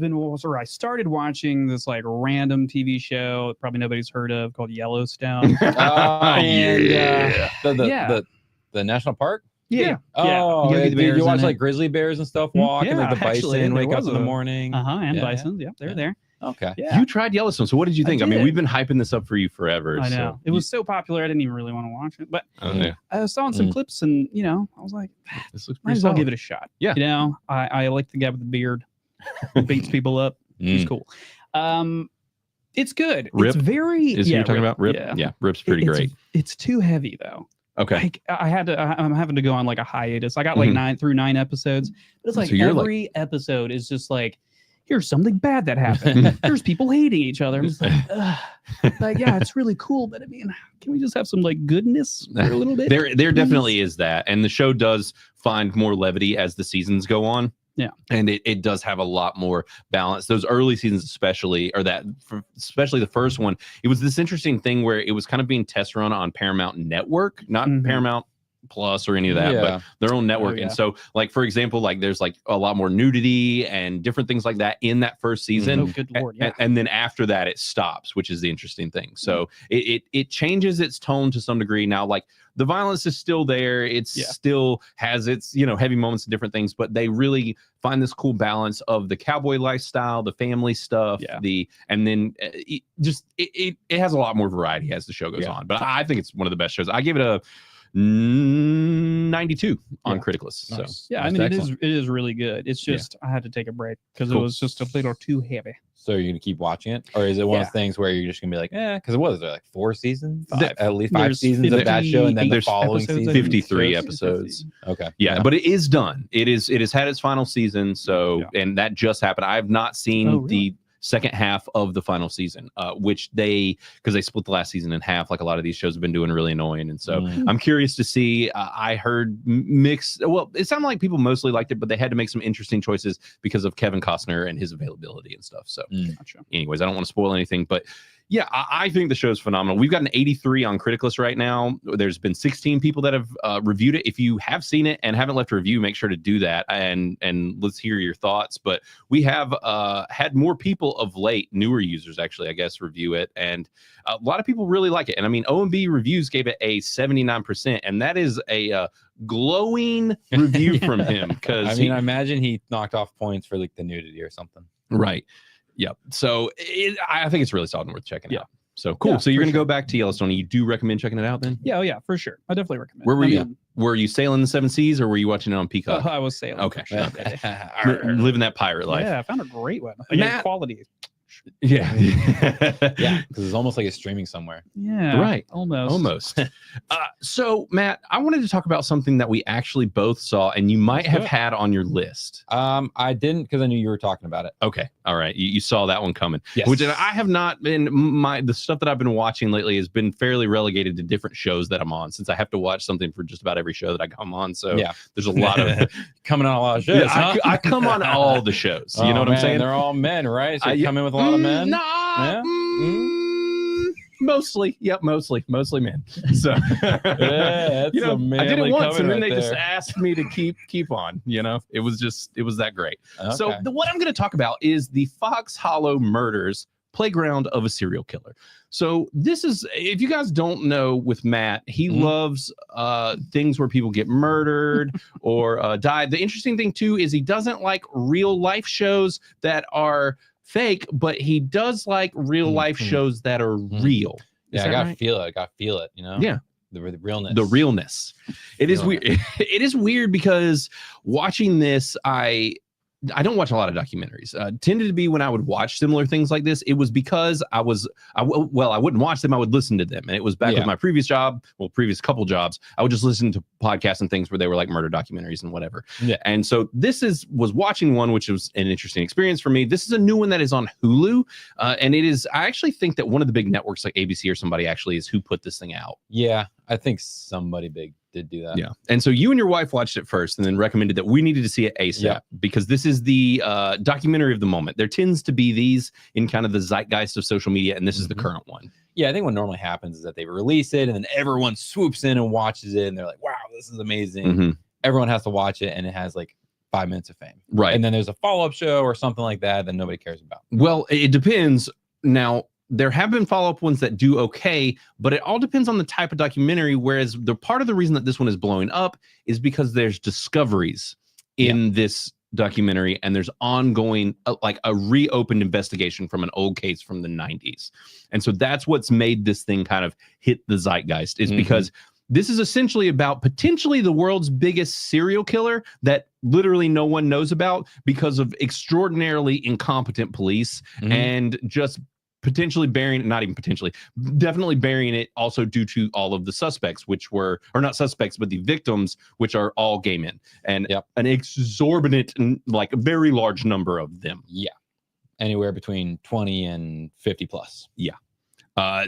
started watching this like random TV show probably nobody's heard of called Yellowstone. The national park. Yeah. Oh, Yogi did you Bears watch in like it. grizzly bears and stuff walk and like the bison wake up in the morning? And Yeah, bison. Yeah, they're there. Okay. Yeah. You tried Yellowstone, so what did you think? I mean, did. we've been hyping this up for you forever. I know. So It was so popular I didn't even really want to watch it. But yeah. I saw some clips and I was like, This looks might pretty as well solid. give it a shot. Yeah. I like the guy with the beard who beats people up. He's cool. It's good. Rip It's very is who you're talking about? Rip? Yeah. Rip's pretty great. It's too heavy though. Okay. Like I'm having to go on like a hiatus. I got like 9 episodes. But it's like So you're every episode is just like, here's something bad that happened. There's people hating each other. I'm just like, yeah, it's really cool. But I mean, can we just have some like goodness for a little bit? There definitely is that. And the show does find more levity as the seasons go on. Yeah. And it does have a lot more balance. Those early seasons, especially the first one, it was this interesting thing where it was kind of being test run on Paramount Network, not Paramount Plus or any of that, but their own network. And so, like, for example, like there's like a lot more nudity and different things like that in that first season. Oh, good Lord. Yeah. And then after that, it stops, which is the interesting thing. So it changes its tone to some degree. Now, like, the violence is still there. It's still has its, heavy moments and different things, but they really find this cool balance of the cowboy lifestyle, the family stuff, and then it has a lot more variety as the show goes on. But I think it's one of the best shows. I give it a 92 on Criticalist. Nice. So I mean, it is really good. It's just I had to take a break because it was just a little too heavy. So you're gonna keep watching it, or is it one of those things where you're just gonna be like, because what is there, like 4 seasons, at least 5 seasons of that show, and then the following season 53 episodes. Okay, but it is done. It has had its final season. So and that just happened. I have not seen the second half of the final season, which because they split the last season in half, like a lot of these shows have been doing, really annoying. And so I'm curious to see. I heard mixed. Well, it sounded like people mostly liked it, but they had to make some interesting choices because of Kevin Costner and his availability and stuff. So, anyways, I don't want to spoil anything, but yeah, I think the show's phenomenal. We've got an 83 on Criticalist right now. There's been 16 people that have reviewed it. If you have seen it and haven't left a review, make sure to do that, and let's hear your thoughts. But we have had more people of late, newer users actually, I guess, review it, and a lot of people really like it. And I mean, OMB Reviews gave it a 79%, and that is a glowing review from him. Because I mean, I imagine he knocked off points for like the nudity or something. Right. Yep. So I think it's really solid and worth checking out. So cool. Yeah, so you're going to go back to Yellowstone. You do recommend checking it out then? Yeah, for sure. I definitely recommend. Where were you? Were you sailing the 7 seas or were you watching it on Peacock? I was sailing. Okay. Sure. Living that pirate life. Yeah, I found a great one. Again, quality. Yeah. Yeah, because it's almost like it's streaming somewhere. Yeah. Right. Almost. So, Matt, I wanted to talk about something that we actually both saw and you might have had on your list. I didn't, because I knew you were talking about it. Okay. All right. You saw that one coming. Yes. Which I have not been. The stuff that I've been watching lately has been fairly relegated to different shows that I'm on, since I have to watch something for just about every show that I come on. So there's a lot of coming on a lot of shows. Yeah, I come on all the shows. You know what I'm saying? They're all men, right? So you come in with a lot of men. Nah, mostly. Yep, mostly men. So I did it once, and then they just asked me to keep on. It was that great. Okay. So what I'm going to talk about is the Fox Hollow Murders: Playground of a Serial Killer. So this is, if you guys don't know, with Matt, he loves things where people get murdered or die. The interesting thing too is he doesn't like real life shows that are fake, but he does like real life shows that are real. I gotta feel it. Yeah. The realness. The realness. It is weird. It is weird because watching this, I don't watch a lot of documentaries. Tended to be when I would watch similar things like this, it was because I wouldn't watch them. I would listen to them. And it was back with my previous job, previous couple jobs. I would just listen to podcasts and things where they were like murder documentaries and whatever. Yeah. And so this was watching one, which was an interesting experience for me. This is a new one that is on Hulu. And it is, I actually think that one of the big networks like ABC or somebody actually is who put this thing out. Yeah. I think somebody big did do that. Yeah. And so you and your wife watched it first and then recommended that we needed to see it ASAP because this is the documentary of the moment. There tends to be these in kind of the zeitgeist of social media, and this is the current one. Yeah, I think what normally happens is that they release it and then everyone swoops in and watches it and they're like, wow, this is amazing. Everyone has to watch it, and it has like 5 minutes of fame. Right. And then there's a follow-up show or something like that that nobody cares about. Well, it depends. Now, there have been follow-up ones that do okay, but it all depends on the type of documentary. Whereas the part of the reason that this one is blowing up is because there's discoveries in this documentary, and there's ongoing like a reopened investigation from an old case from the 90s. And so that's what's made this thing kind of hit the zeitgeist, is because this is essentially about potentially the world's biggest serial killer that literally no one knows about because of extraordinarily incompetent police and just potentially burying, not even potentially, definitely burying it also due to all of the suspects, which were, or not suspects, but the victims, which are all gay men, and an exorbitant, like a very large number of them. Yeah. Anywhere between 20 and 50 plus. Yeah.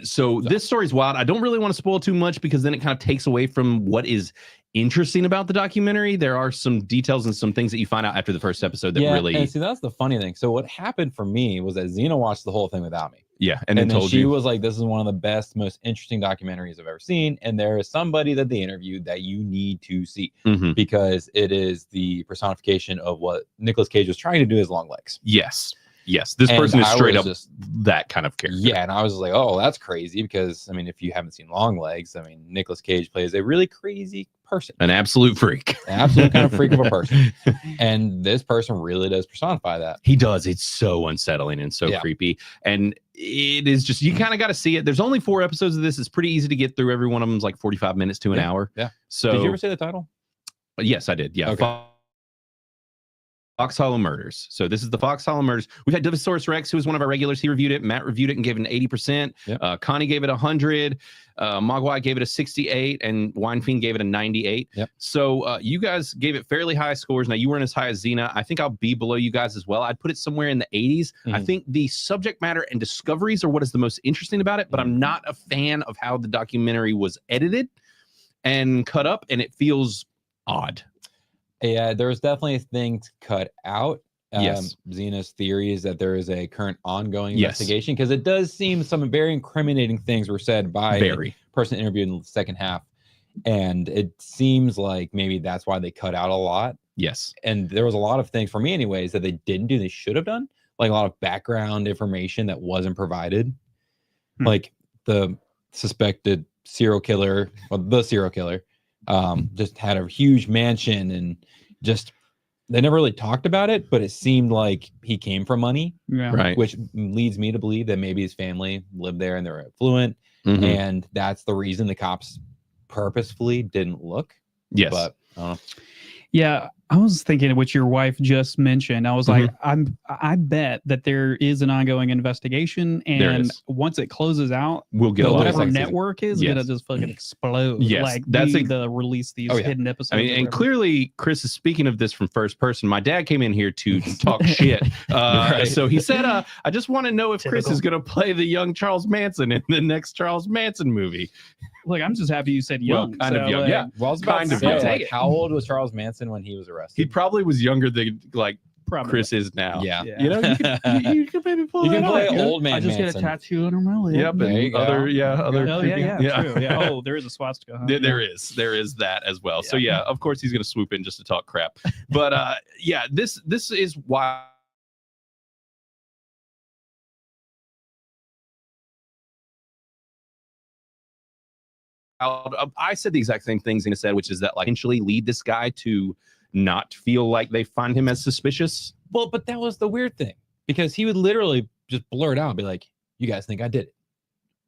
So this story's wild. I don't really want to spoil too much because then it kind of takes away from what is interesting about the documentary. There are some details and some things that you find out after the first episode that really. And see, that's the funny thing. So what happened for me was that Xena watched the whole thing without me. Yeah, and then she was like, "This is one of the best, most interesting documentaries I've ever seen." And there is somebody that they interviewed that you need to see because it is the personification of what Nicolas Cage was trying to do as Long Legs. Yes. Yes, this person is straight up just that kind of character. Yeah, and I was like, oh, that's crazy because, I mean, if you haven't seen Long Legs, I mean, Nicolas Cage plays a really crazy person. An absolute freak. An absolute kind of freak of a person. And this person really does personify that. He does. It's so unsettling and so creepy. And it is just, you kind of got to see it. There's only 4 episodes of this. It's pretty easy to get through. Every one of them is like 45 minutes to an hour. Yeah. So, did you ever say the title? Yes, I did. Yeah. Okay. Fox Hollow Murders. So this is the Fox Hollow Murders. We've had Divosaurus Rex, who was one of our regulars. He reviewed it. Matt reviewed it and gave it an 80%. Connie gave it 100. Mogwai gave it a 68, and Winefiend gave it a 98. So you guys gave it fairly high scores. Now you weren't as high as Xena. I think I'll be below you guys as well. I'd put it somewhere in the 80s. I think the subject matter and discoveries are what is the most interesting about it, but I'm not a fan of how the documentary was edited and cut up, and it feels odd. Yeah, there was definitely things cut out. Yes. Xena's theory is that there is a current ongoing investigation because it does seem some very incriminating things were said by a person interviewed in the second half. And it seems like maybe that's why they cut out a lot. Yes. And there was a lot of things, for me anyways, that they didn't do, they should have done. Like a lot of background information that wasn't provided. Like the suspected serial killer, or the serial killer, just had a huge mansion and just they never really talked about it, but it seemed like he came from money, which leads me to believe that maybe his family lived there and they're affluent, and that's the reason the cops purposefully didn't look. But yeah, I was thinking what your wife just mentioned. I was like, I bet that there is an ongoing investigation, and once it closes out, we'll get whatever network is gonna just fucking explode. Like that's the release these hidden episodes. I mean, and clearly Chris is speaking of this from first person. My dad came in here to talk shit. So he said, I just want to know if Chris is gonna play the young Charles Manson in the next Charles Manson movie. Look, I'm just happy you said young. Kind of young. Yeah. Well, I was about to say, like, how old was Charles Manson when he was arrested? He probably was younger than like Chris is now. Yeah. You know, you can maybe pull that play off. old man. I just Manson. get a tattoo under my lip. Yep. And other, other. Oh, yeah. True. Yeah. Oh, there is a swastika. Huh? There is that as well. So yeah, of course he's gonna swoop in just to talk crap. But this is why. I said the exact same thing Xena said, which is that like eventually lead this guy to not feel like they find him as suspicious. Well, but that was the weird thing because he would literally just blurt out and be like, "You guys think I did it?"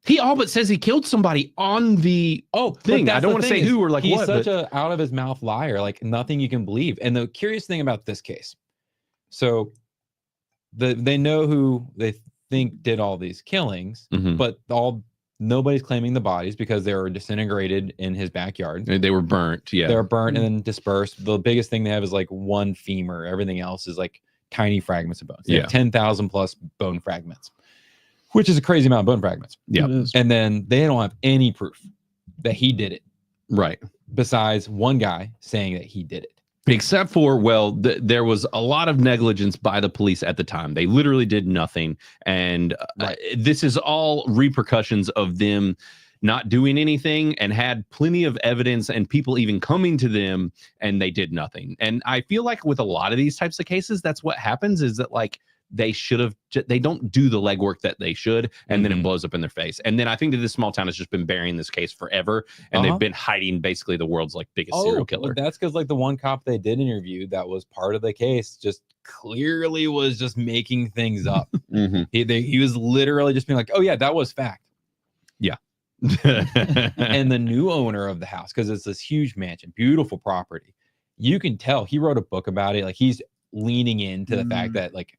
He all but says he killed somebody on the thing. I don't want to say who or like he's what. He's such a out of his mouth liar, like nothing you can believe. And the curious thing about this case, so they know who they think did all these killings, but nobody's claiming the bodies because they were disintegrated in his backyard. They were burnt. Yeah, they were burnt and then dispersed. The biggest thing they have is like one femur. Everything else is like tiny fragments of bones. They have 10,000 plus bone fragments, which is a crazy amount of bone fragments. Yeah, and then they don't have any proof that he did it. Right. Besides one guy saying that he did it. Except for, well, there was a lot of negligence by the police at the time. They literally did nothing. And this is all repercussions of them not doing anything and had plenty of evidence and people even coming to them, and they did nothing. And I feel like with a lot of these types of cases, that's what happens, is that like they don't do the legwork that they should, and then it blows up in their face. And then I think that this small town has just been burying this case forever, and they've been hiding basically the world's like biggest serial killer. That's because like the one cop they did interview that was part of the case just clearly was just making things up. He was literally just being like, oh yeah, that was fact. Yeah. And the new owner of the house, because it's this huge mansion, beautiful property, you can tell he wrote a book about it. Like he's leaning into the fact that like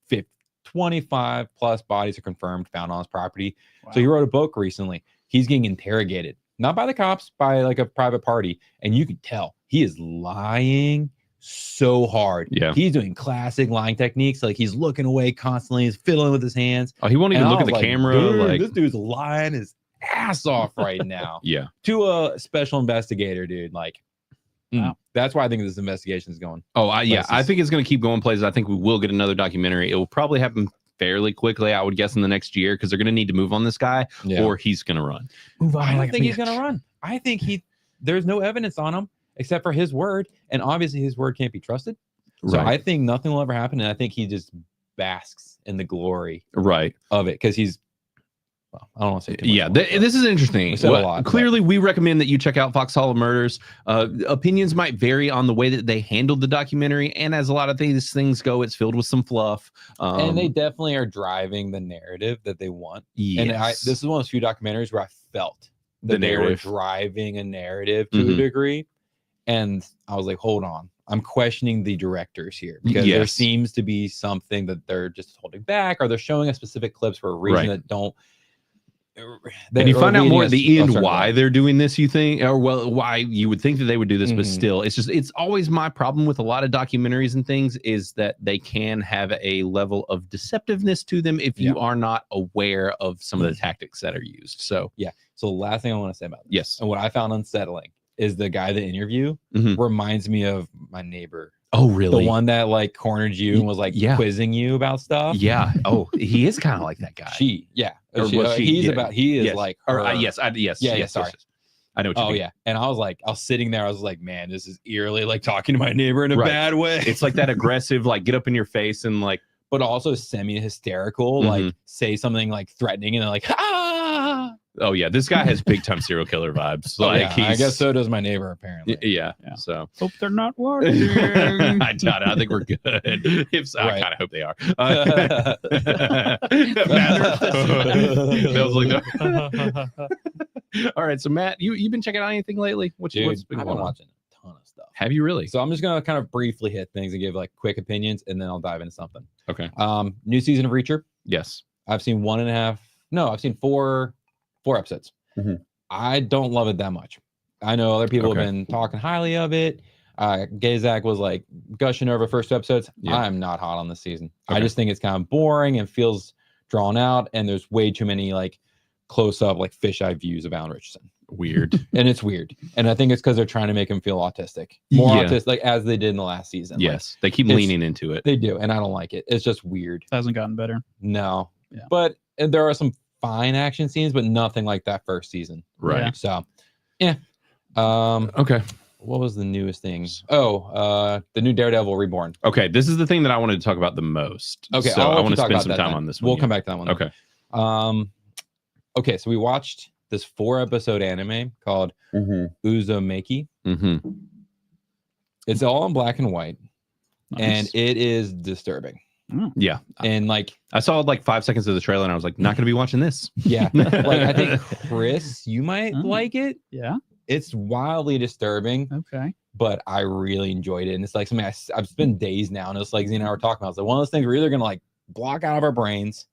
25 plus bodies are confirmed found on his property. Wow. So he wrote a book recently. He's getting interrogated, not by the cops, by like a private party. And you can tell he is lying so hard. Yeah. He's doing classic lying techniques. Like he's looking away constantly. He's fiddling with his hands. Oh, he won't even look at the camera. Dude, like this dude's lying his ass off right now. Yeah. To a special investigator, dude. Like, wow. That's why I think this investigation is going. Oh, I think it's going to keep going places. I think we will get another documentary. It will probably happen fairly quickly, I would guess, in the next year, because they're going to need to move on this guy, or he's going to run. I don't think he's going to run. I think there's no evidence on him except for his word, and obviously his word can't be trusted. So I think nothing will ever happen, and I think he just basks in the glory of it, because he's, I don't want to say too much. This is interesting. Clearly, we recommend that you check out Foxhole Murders. Opinions might vary on the way that they handled the documentary, and as a lot of these things go, it's filled with some fluff. And they definitely are driving the narrative that they want. Yes. And this is one of those few documentaries where I felt that they were driving a narrative to a degree. And I was like, hold on. I'm questioning the directors here, because there seems to be something that they're just holding back, or they're showing us specific clips for a reason that don't. And you find out more at the end why they're doing this, you think, or why you would think that they would do this, but still, it's always my problem with a lot of documentaries and things, is that they can have a level of deceptiveness to them if you are not aware of some of the tactics that are used. So So the last thing I want to say about this, and what I found unsettling, is the guy that interview reminds me of my neighbor. Oh, really? The one that like cornered you and was like quizzing you about stuff. Yeah. Oh, he is kind of like that guy. He is like her. Yes. Sorry. I know what you mean. Yeah. And I was sitting there. I was like, man, this is eerily like talking to my neighbor in a bad way. It's like that aggressive, like get up in your face and like, but also semi-hysterical, like say something like threatening and then like, ah. Oh yeah, this guy has big time serial killer vibes. Like I guess so does my neighbor apparently. Yeah. So hope they're not watching. I doubt it. I think we're good. If so, I kind of hope they are. All right, so Matt, you've been checking out anything lately? What's been I've been watching a ton of stuff. Have you really? So I'm just gonna kind of briefly hit things and give like quick opinions, and then I'll dive into something. Okay. New season of Reacher. Yes. I've seen 1.5. No, I've seen four episodes. I don't love it that much. I know other people have been talking highly of it. Gazak was like gushing over first 2 episodes. I'm not hot on this season. I just think it's kind of boring and feels drawn out, and there's way too many like close up like fisheye views of Alan Richardson. Weird. And it's weird. And I think it's because they're trying to make him feel autistic. More autistic, like as they did in the last season. Yes. They keep leaning into it. They do, and I don't like it. It's just weird. It hasn't gotten better. No. Yeah. But there are some fine action scenes, but nothing like that first season. Right. So okay. What was the newest thing? The new Daredevil Reborn. Okay, this is the thing that I wanted to talk about the most. Okay, so I want to spend some time on this one. We'll come back to that one. Okay. Okay, so we watched this 4-episode anime called Uzumaki. It's all in black and white, and it is disturbing. Yeah. And like I saw like 5 seconds of the trailer and I was like, not gonna be watching this. Yeah. Like I think Chris, you might like it. Yeah. It's wildly disturbing. Okay. But I really enjoyed it. And it's like something I've spent days now, and it's like Zena and I were talking about. It's like one of those things we're either gonna like block out of our brains,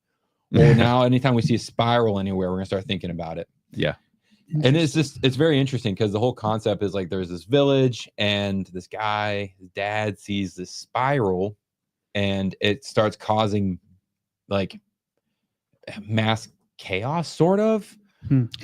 or now anytime we see a spiral anywhere, we're gonna start thinking about it. Yeah. And it's very interesting because the whole concept is like there's this village and this guy, his dad sees this spiral, and it starts causing like mass chaos, sort of.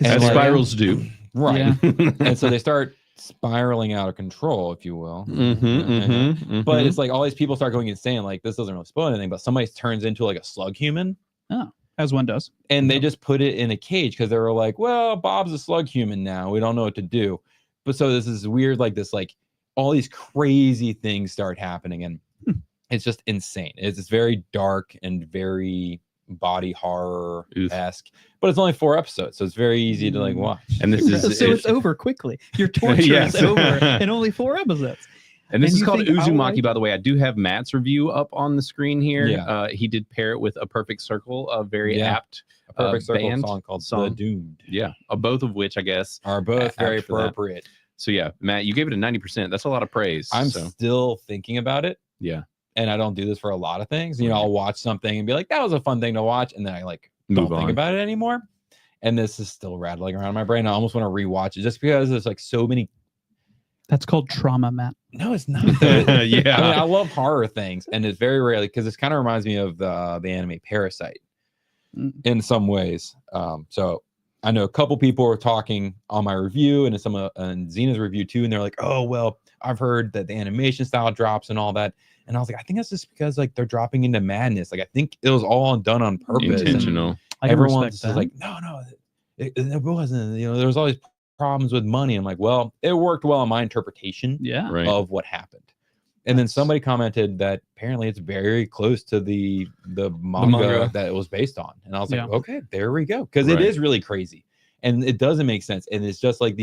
As spirals do. Right. Yeah. And so they start spiraling out of control, if you will. But it's like all these people start going insane. Like, this doesn't really spoil anything, but somebody turns into like a slug human. Oh. As one does. And they just put it in a cage because they were like, well, Bob's a slug human now. We don't know what to do. But so this is weird, like this, like all these crazy things start happening. And it's just insane. It's very dark and very body horror-esque. But it's only 4 episodes. So it's very easy to like watch. And this is so it's over quickly. Your torture is over in only 4 episodes. And this is called Uzumaki, by the way. I do have Matt's review up on the screen here. Yeah. He did pair it with A Perfect Circle, a very apt a Perfect Circle band song called The Doomed. Yeah, both of which I guess are both very appropriate. So yeah, Matt, you gave it a 90%. That's a lot of praise. I'm still thinking about it. Yeah. And I don't do this for a lot of things. You know, I'll watch something and be like, that was a fun thing to watch. And then I like don't think about it anymore. And this is still rattling around my brain. I almost want to rewatch it just because there's like so many. That's called trauma, Matt. No, it's not. Yeah. I mean, I love horror things. And it's very rarely because this kind of reminds me of the anime Parasite in some ways. So I know a couple people were talking on my review and some and Zena's review too. And they're like, oh, well, I've heard that the animation style drops and all that. And I was like, I think that's just because like they're dropping into madness. Like I think it was all done on purpose. Intentional. Everyone's just like, no, it wasn't. You know, there was always problems with money. I'm like, well, it worked well in my interpretation of what happened. And then somebody commented that apparently it's very close to the manga that it was based on. And I was like, okay, there we go. Because it is really crazy. And it doesn't make sense. And it's just like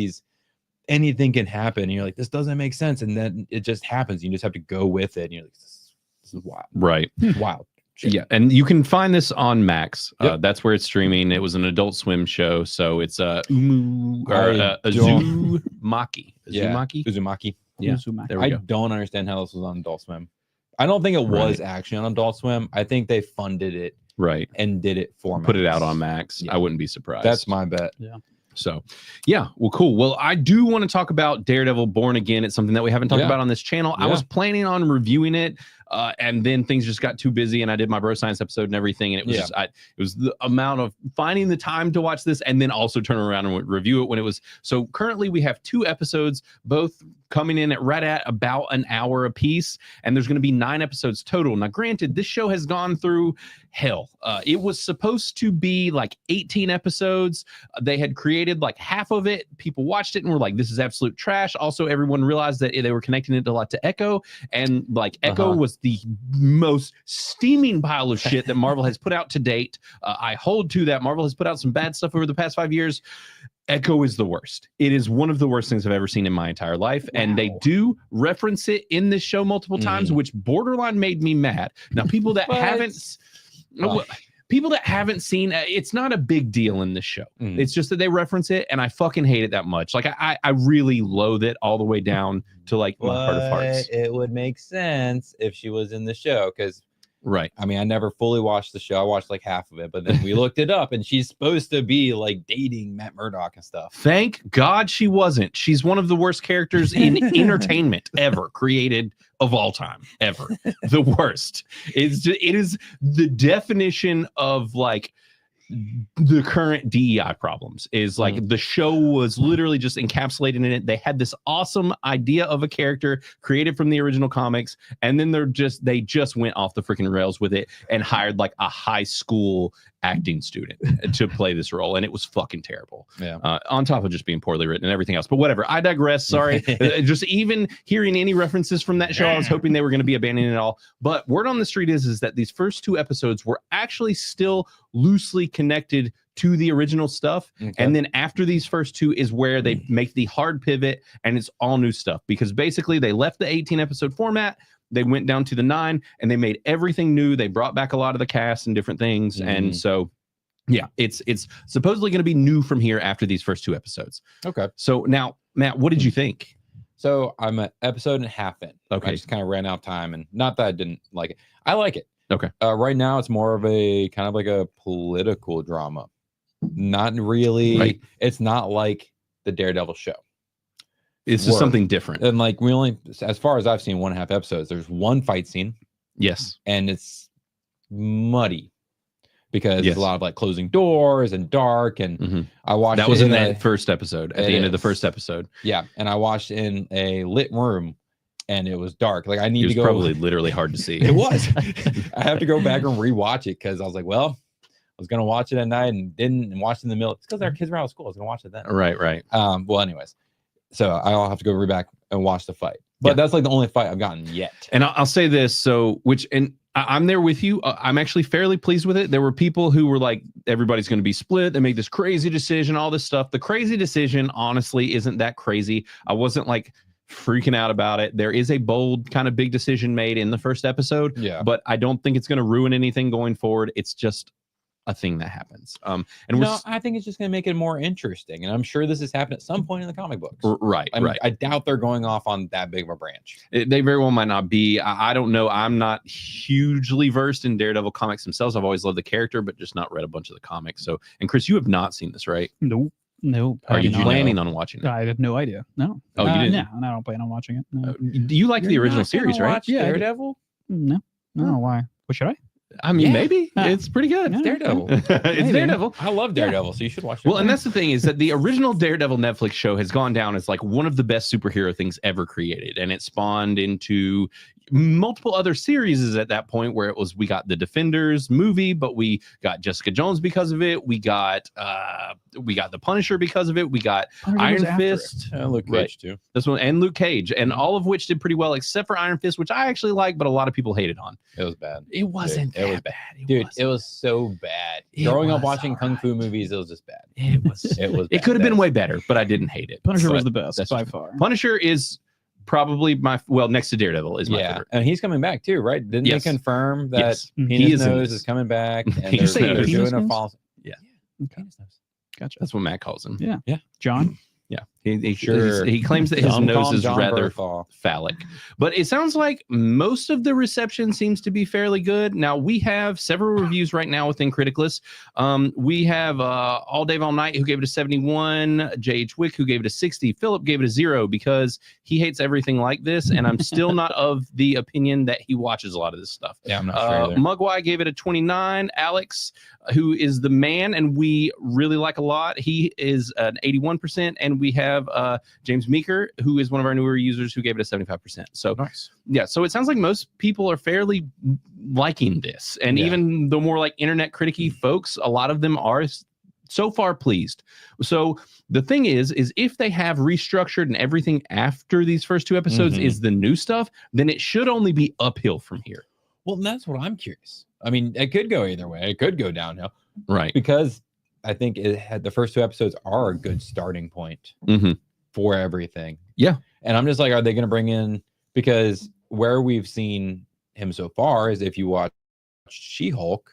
anything can happen. And you're like, this doesn't make sense. And then it just happens. You just have to go with it. And you're like, this is wild. Right. Wild. Shit. Yeah, and you can find this on Max. That's where it's streaming. It was an Adult Swim show, so it's Uzumaki. Uzumaki. Yeah, Uzumaki. there we go. I don't understand how this was on Adult Swim. I don't think it was actually on Adult Swim. I think they funded it and did it for Max. Put it out on Max. I wouldn't be surprised. That's my bet. Yeah. So, yeah, well, cool. Well, I do want to talk about Daredevil Born Again. It's something that we haven't talked about on this channel. I was planning on reviewing it, and then things just got too busy, and I did my Bro Science episode and everything, and it was just, it was the amount of finding the time to watch this and then also turn around and review it when it was. So currently we have 2 episodes, both coming in at about an hour a piece, and there's going to be 9 episodes total. Now, granted, this show has gone through hell. It was supposed to be like 18 episodes. They had created like half of it. People watched it and were like, this is absolute trash. Also, everyone realized that they were connecting it a lot to Echo, and like Echo was the most steaming pile of shit that Marvel has put out to date. I hold to that. Marvel has put out some bad stuff over the past 5 years. Echo is the worst. It is one of the worst things I've ever seen in my entire life. And they do reference it in this show multiple times, which borderline made me mad. Now, people that haven't seen, it's not a big deal in this show. It's just that they reference it, and I fucking hate it that much. Like I really loathe it all the way down to like my heart of hearts. It would make sense if she was in the show, because I mean, I never fully watched the show. I watched like half of it, but then we looked it up, and she's supposed to be like dating Matt Murdock and stuff. Thank God she wasn't. She's one of the worst characters in entertainment ever created of all time, ever. The worst. It is the definition of like the current DEI problems. Is like the show was literally just encapsulated in it. They had this awesome idea of a character created from the original comics, and then they just went off the freaking rails with it and hired like a high school acting student to play this role, and it was fucking terrible. On top of just being poorly written and everything else. But whatever, I digress. Sorry. Just even hearing any references from that show, I was hoping they were going to be abandoning it all. But word on the street is that these first 2 episodes were actually still loosely connected to the original stuff. And then after these first 2 is where they make the hard pivot, and it's all new stuff, because basically they left the 18 episode format. They went down to the 9, and they made everything new. They brought back a lot of the cast and different things. And so, yeah, it's supposedly going to be new from here after these first 2 episodes. Okay. So now, Matt, what did you think? So I'm an episode and a half in. Okay. I just kind of ran out of time, and not that I didn't like it. I like it. Okay. Right now it's more of a kind of like a political drama. Not really. Right. It's not like the Daredevil show. It's just something different. And like we only, as far as I've seen, 1.5 episodes, there's one fight scene. Yes. And it's muddy because there's a lot of like closing doors and dark. And I watched that was in that first episode, at the end of the first episode. Yeah. And I watched in a lit room, and it was dark. Like I need to go. Probably literally hard to see. It was. I have to go back and rewatch it, because I was like, well, was gonna watch it at night and didn't watch it in the middle. It's because our kids were out of school. I was gonna watch it then. Right. Well, anyways, so I'll have to go back and watch the fight. But that's like the only fight I've gotten yet. And I'll say this, I'm there with you. I'm actually fairly pleased with it. There were people who were like, everybody's going to be split. They make this crazy decision, all this stuff. The crazy decision, honestly, isn't that crazy. I wasn't like freaking out about it. There is a bold kind of big decision made in the first episode, but I don't think it's going to ruin anything going forward. It's just a thing that happens. I think it's just going to make it more interesting. And I'm sure this has happened at some point in the comic books. Right. I doubt they're going off on that big of a branch. They very well might not be. I don't know. I'm not hugely versed in Daredevil comics themselves. I've always loved the character, but just not read a bunch of the comics. So, and Chris, you have not seen this, right? No. Are you planning on watching it? I have no idea. No. Oh, you didn't? No, I don't plan on watching it. No. You like the original series, right? Watch Daredevil? No. Why? What should I? I mean, maybe it's pretty good. Yeah, Daredevil. It's Daredevil. I love Daredevil, so you should watch it. Well, and that's the thing is that the original Daredevil Netflix show has gone down as like one of the best superhero things ever created, and it spawned into multiple other series at that point where we got the Defenders movie, but we got Jessica Jones because of it. We got the Punisher because of it. We got Iron Fist, Luke Cage too. This one, and Luke Cage, and all of which did pretty well except for Iron Fist, which I actually like, but a lot of people hated on. It was bad. It wasn't that bad. It was so bad. Growing up watching kung fu movies, it was just bad. It was. It could have been way better, but I didn't hate it. Punisher was the best by far. Punisher is probably next to Daredevil is my favorite. And he's coming back too, right? Didn't they confirm that Penis Nose is coming back? And they're doing a false. Yeah. Okay. Gotcha. That's what Matt calls him. Yeah. John. Yeah, he claims that his nose is rather phallic, but it sounds like most of the reception seems to be fairly good. Now we have several reviews right now within Criticlist. We have All Day All Night who gave it a 71, J.H. Wick who gave it a 60, Philip gave it a 0 because he hates everything like this, and I'm still not of the opinion that he watches a lot of this stuff. Yeah, I'm not sure either. Mugwai gave it a 29. Alex, who is the man and we really like a lot, he is an 81%, and we have James Meeker, who is one of our newer users, who gave it a 75%. So nice. Yeah, so it sounds like most people are fairly liking this, and even the more like internet criticky folks, a lot of them are so far pleased. So the thing is if they have restructured and everything after these first two episodes is the new stuff, then it should only be uphill from here. Well, that's what I'm curious. I mean, it could go either way. It could go downhill, right? Because I think the first two episodes are a good starting point for everything. Yeah. And I'm just like, are they going to bring in, because where we've seen him so far is if you watch She-Hulk,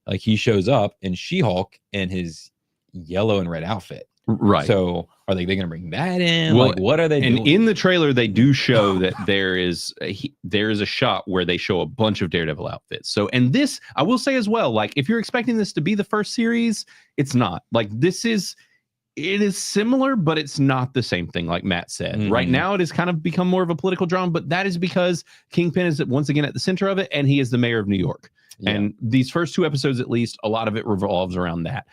like he shows up in She-Hulk in his yellow and red outfit. Right. So are they going to bring that in? Well, like, what are they doing? And in the trailer, they do show that there is a shot where they show a bunch of Daredevil outfits. So, and this, I will say as well, like if you're expecting this to be the first series, it's not. Like it is similar, but it's not the same thing, like Matt said. Right now, it has kind of become more of a political drama, but that is because Kingpin is once again at the center of it, and he is the mayor of New York. Yeah. And these first two episodes, at least, a lot of it revolves around that.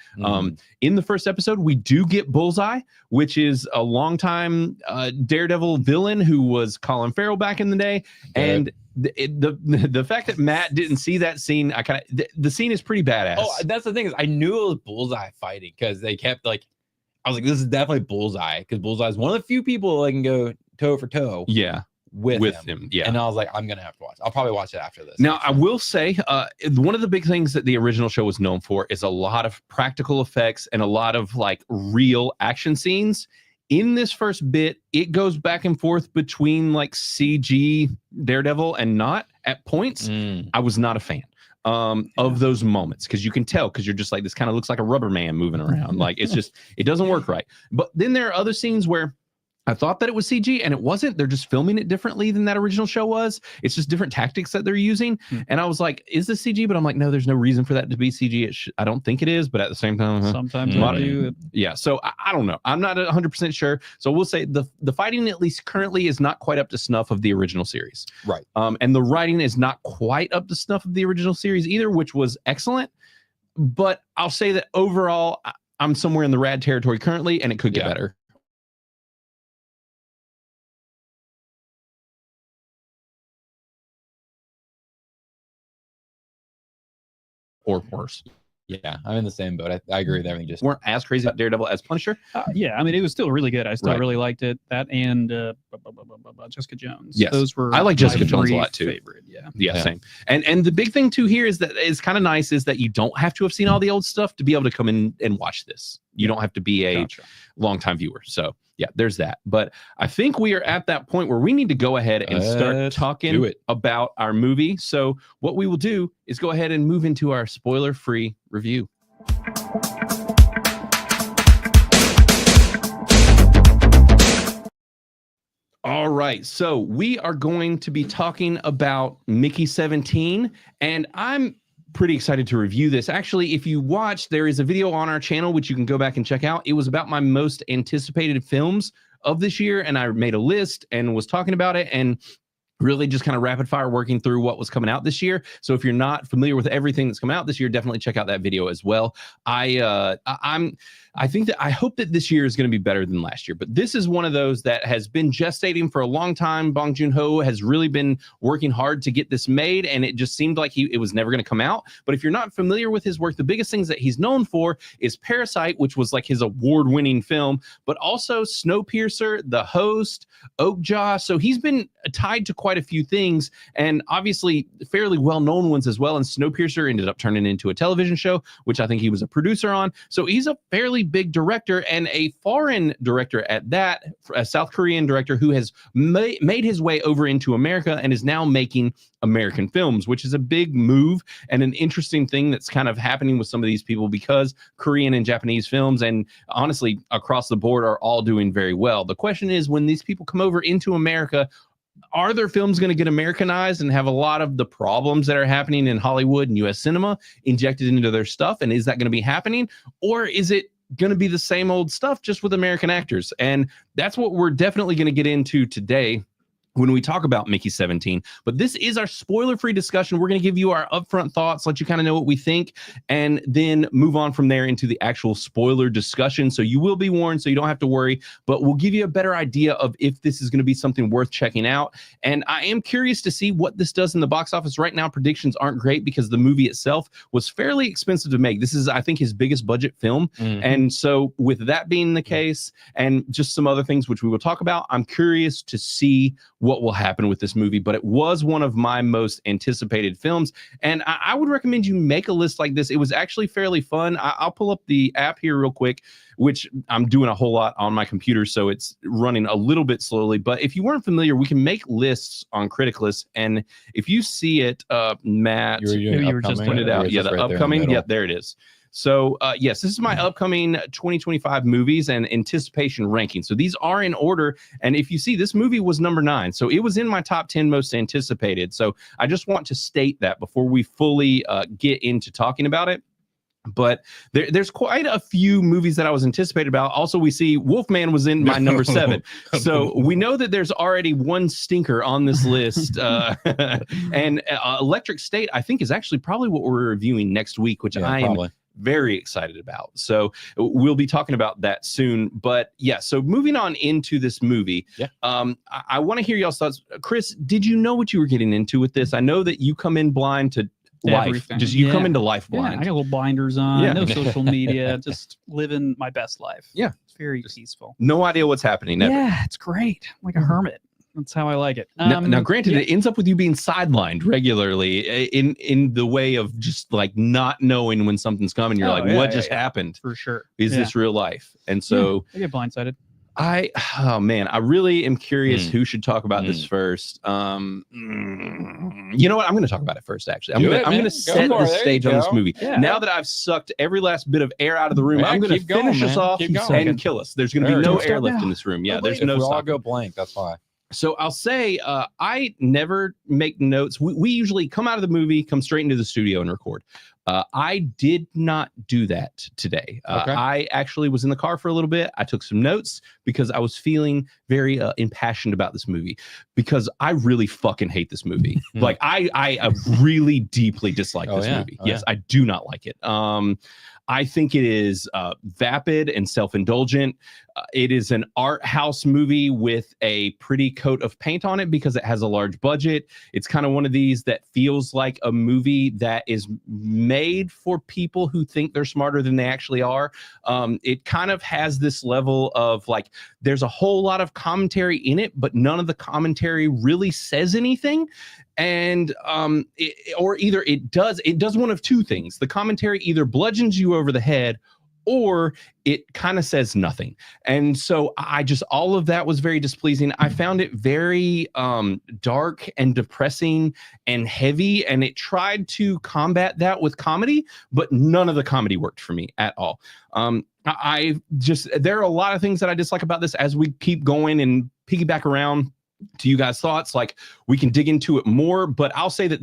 In the first episode, we do get Bullseye, which is a longtime Daredevil villain who was Colin Farrell back in the day. And the fact that Matt didn't see that scene, the scene is pretty badass. Oh, that's the thing, is I knew it was Bullseye fighting because they kept like, I was like, this is definitely Bullseye, because Bullseye is one of the few people that can go toe for toe. Yeah. With him. Yeah. And I was like, I'm gonna have to watch. I'll probably watch it after this. Now, I will say, one of the big things that the original show was known for is a lot of practical effects and a lot of like real action scenes. In this first bit, it goes back and forth between like CG Daredevil and not at points. I was not a fan of those moments, because you can tell, because you're just like, this kind of looks like a rubber man moving around. Like it's just, it doesn't work right. But then there are other scenes where I thought that it was CG, and it wasn't. They're just filming it differently than that original show was. It's just different tactics that they're using. And I was like, is this CG? But I'm like, no, there's no reason for that to be CG. I don't think it is, but at the same time, sometimes I do. Yeah, so I don't know. I'm not 100% sure. So we'll say the fighting, at least currently, is not quite up to snuff of the original series. Right. And the writing is not quite up to snuff of the original series either, which was excellent. But I'll say that overall, I'm somewhere in the rad territory currently, and it could get better. Or worse. Yeah, I'm in the same boat. I agree with everything. Just weren't as crazy about Daredevil as Punisher. Yeah, I mean, it was still really good. I still Right. really liked it. That and Jessica Jones. Yes. Those were I like my Jessica Jones a three lot, too. Favorite. Yeah. Yeah, same. And the big thing too here is that it's kind of nice is that you don't have to have seen all the old stuff to be able to come in and watch this. You don't have to be a longtime viewer. So yeah, there's that. But I think we are at that point where we need to go ahead and start talking about our movie. So what we will do is go ahead and move into our spoiler-free review. All right, so we are going to be talking about Mickey 17, and I'm pretty excited to review this. Actually, if you watch, there is a video on our channel which you can go back and check out. It was about my most anticipated films of this year, and I made a list and was talking about it and really just kind of rapid fire working through what was coming out this year. So if you're not familiar with everything that's coming out this year, definitely check out that video as well. I think that I hope that this year is going to be better than last year, but this is one of those that has been gestating for a long time. Bong Joon-ho has really been working hard to get this made, and it just seemed like it was never going to come out. But if you're not familiar with his work, the biggest things that he's known for is Parasite, which was like his award-winning film, but also Snowpiercer, The Host, Oakjaw. So he's been tied to quite a few things, and obviously fairly well-known ones as well. And Snowpiercer ended up turning into a television show, which I think he was a producer on. So he's a fairly big director, and a foreign director at that, a South Korean director who has made his way over into America and is now making American films, which is a big move and an interesting thing that's kind of happening with some of these people, because Korean and Japanese films, and honestly across the board, are all doing very well. The question is, when these people come over into America, are their films going to get Americanized and have a lot of the problems that are happening in Hollywood and US cinema injected into their stuff? And is that going to be happening? Or is it going to be the same old stuff just with American actors? And that's what we're definitely going to get into today when we talk about Mickey 17. But this is our spoiler-free discussion. We're going to give you our upfront thoughts, let you kind of know what we think, and then move on from there into the actual spoiler discussion. So you will be warned, so you don't have to worry, but we'll give you a better idea of if this is going to be something worth checking out. And I am curious to see what this does in the box office. Right now, predictions aren't great because the movie itself was fairly expensive to make. This is, I think, his biggest budget film. And so with that being the case, and just some other things which we will talk about, I'm curious to see what will happen with this movie. But it was one of my most anticipated films, and I would recommend you make a list like this. It was actually fairly fun. I'll pull up the app here real quick, which I'm doing a whole lot on my computer, so it's running a little bit slowly. But if you weren't familiar, we can make lists on Criticless, and if you see it, Matt, you were just pointed out, yeah, the upcoming, yeah, there it is. So yes, this is my upcoming 2025 movies and anticipation ranking. So these are in order. And if you see, this movie was number 9. So it was in my top 10 most anticipated. So I just want to state that before we fully get into talking about it. But there's quite a few movies that I was anticipated about. Also, we see Wolfman was in my number 7. So we know that there's already one stinker on this list. And Electric State, I think, is actually probably what we're reviewing next week, which I am very excited about. So we'll be talking about that soon. But yeah, so moving on into this movie, I want to hear y'all's thoughts. Chris, did you know what you were getting into with this? I know that you come in blind to life. Everything. Just you come into life blind. I got little blinders on, no social media, just living my best life. Yeah. It's very peaceful. No idea what's happening. Never. Yeah, it's great. I'm like a hermit. That's how I like it. Now, granted, it ends up with you being sidelined regularly in the way of just like not knowing when something's coming. You're like, what just happened? For sure. Is this real life? And so I get blindsided. Oh man, I really am curious who should talk about this first. You know what? I'm going to talk about it first. Actually, I'm going to set the stage on this movie. Yeah. Now that I've sucked every last bit of air out of the room, I'm going to finish us off and kill us. There's going to be no air left in this room. Yeah, there's no. We'll all go blank. That's why. So I'll say I never make notes. We usually come out of the movie, come straight into the studio and record. I did not do that today. I actually was in the car for a little bit. I took some notes because I was feeling very impassioned about this movie, because I really fucking hate this movie. Like I really deeply dislike this movie. Yes, I do not like it. I think it is vapid and self-indulgent. It is an art house movie with a pretty coat of paint on it because it has a large budget. It's kind of one of these that feels like a movie that is made for people who think they're smarter than they actually are. It kind of has this level of like, there's a whole lot of commentary in it, but none of the commentary really says anything. And or either it does one of two things. The commentary either bludgeons you over the head, or it kind of says nothing. And so all of that was very displeasing. I found it very dark and depressing and heavy, and it tried to combat that with comedy, but none of the comedy worked for me at all. There are a lot of things that I dislike about this. As we keep going and piggyback around to you guys' thoughts, like we can dig into it more, but I'll say that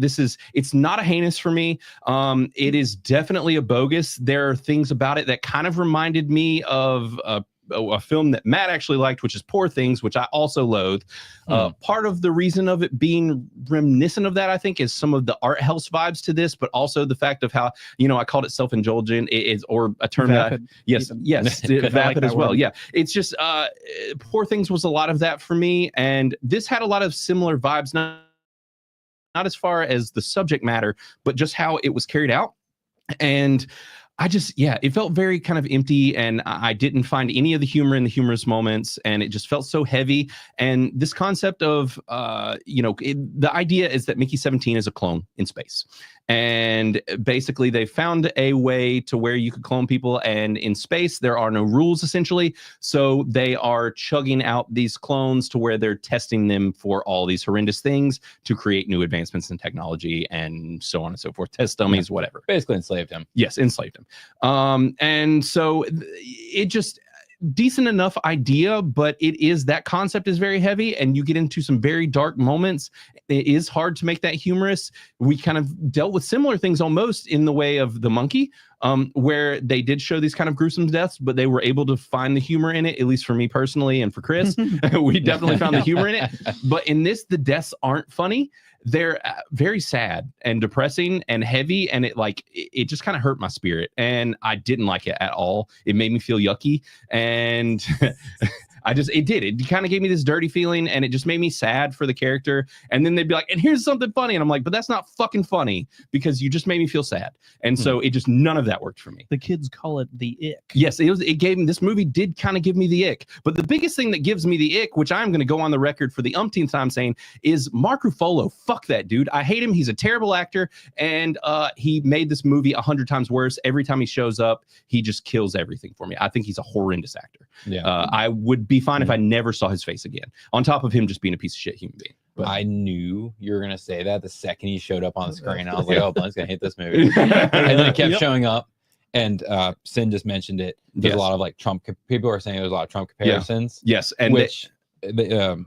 it's not a heinous for me. It is definitely a bogus. There are things about it that kind of reminded me of a film that Matt actually liked, which is Poor Things, which I also loathe. Part of the reason of it being reminiscent of that, I think, is some of the art house vibes to this, but also the fact of how, I called it self-indulgent, or a term vapid, yes, vapid like as well. Word. Yeah, it's just Poor Things was a lot of that for me, and this had a lot of similar vibes, not as far as the subject matter, but just how it was carried out. And it felt very kind of empty, and I didn't find any of the humor in the humorous moments, and it just felt so heavy. And this concept of, the idea is that Mickey 17 is a clone in space. And basically they found a way to where you could clone people, and in space there are no rules essentially. So they are chugging out these clones to where they're testing them for all these horrendous things to create new advancements in technology and so on and so forth. Test dummies, whatever. Basically enslaved him. Yes, enslaved him. And so it just decent enough idea, but that concept is very heavy, and you get into some very dark moments. It is hard to make that humorous. We kind of dealt with similar things almost in the way of The Monkey, where they did show these kind of gruesome deaths, but they were able to find the humor in it, at least for me personally and for Chris. We definitely found the humor in it. But in this, the deaths aren't funny. They're very sad and depressing and heavy, and it just kind of hurt my spirit, and I didn't like it at all. It made me feel yucky, and it kind of gave me this dirty feeling, and it just made me sad for the character. And then they'd be like, and here's something funny, and I'm like, but that's not fucking funny, because you just made me feel sad. And so none of that worked for me. The kids call it the ick. Yes, this movie did kind of give me the ick. But the biggest thing that gives me the ick, which I'm going to go on the record for the umpteenth time saying, is Mark Ruffalo. Fuck that dude. I hate him. He's a terrible actor, and he made this movie 100 times worse. Every time he shows up, he just kills everything for me. I think he's a horrendous actor. Yeah. I would be fine if I never saw his face again, on top of him just being a piece of shit human being. But I knew you were going to say that the second he showed up on the screen. I was like, oh, Blint's going to hate this movie. And then it kept showing up. And Sin just mentioned it. There's a lot of Trump. People are saying there's a lot of Trump comparisons. Yeah. Yes. And which the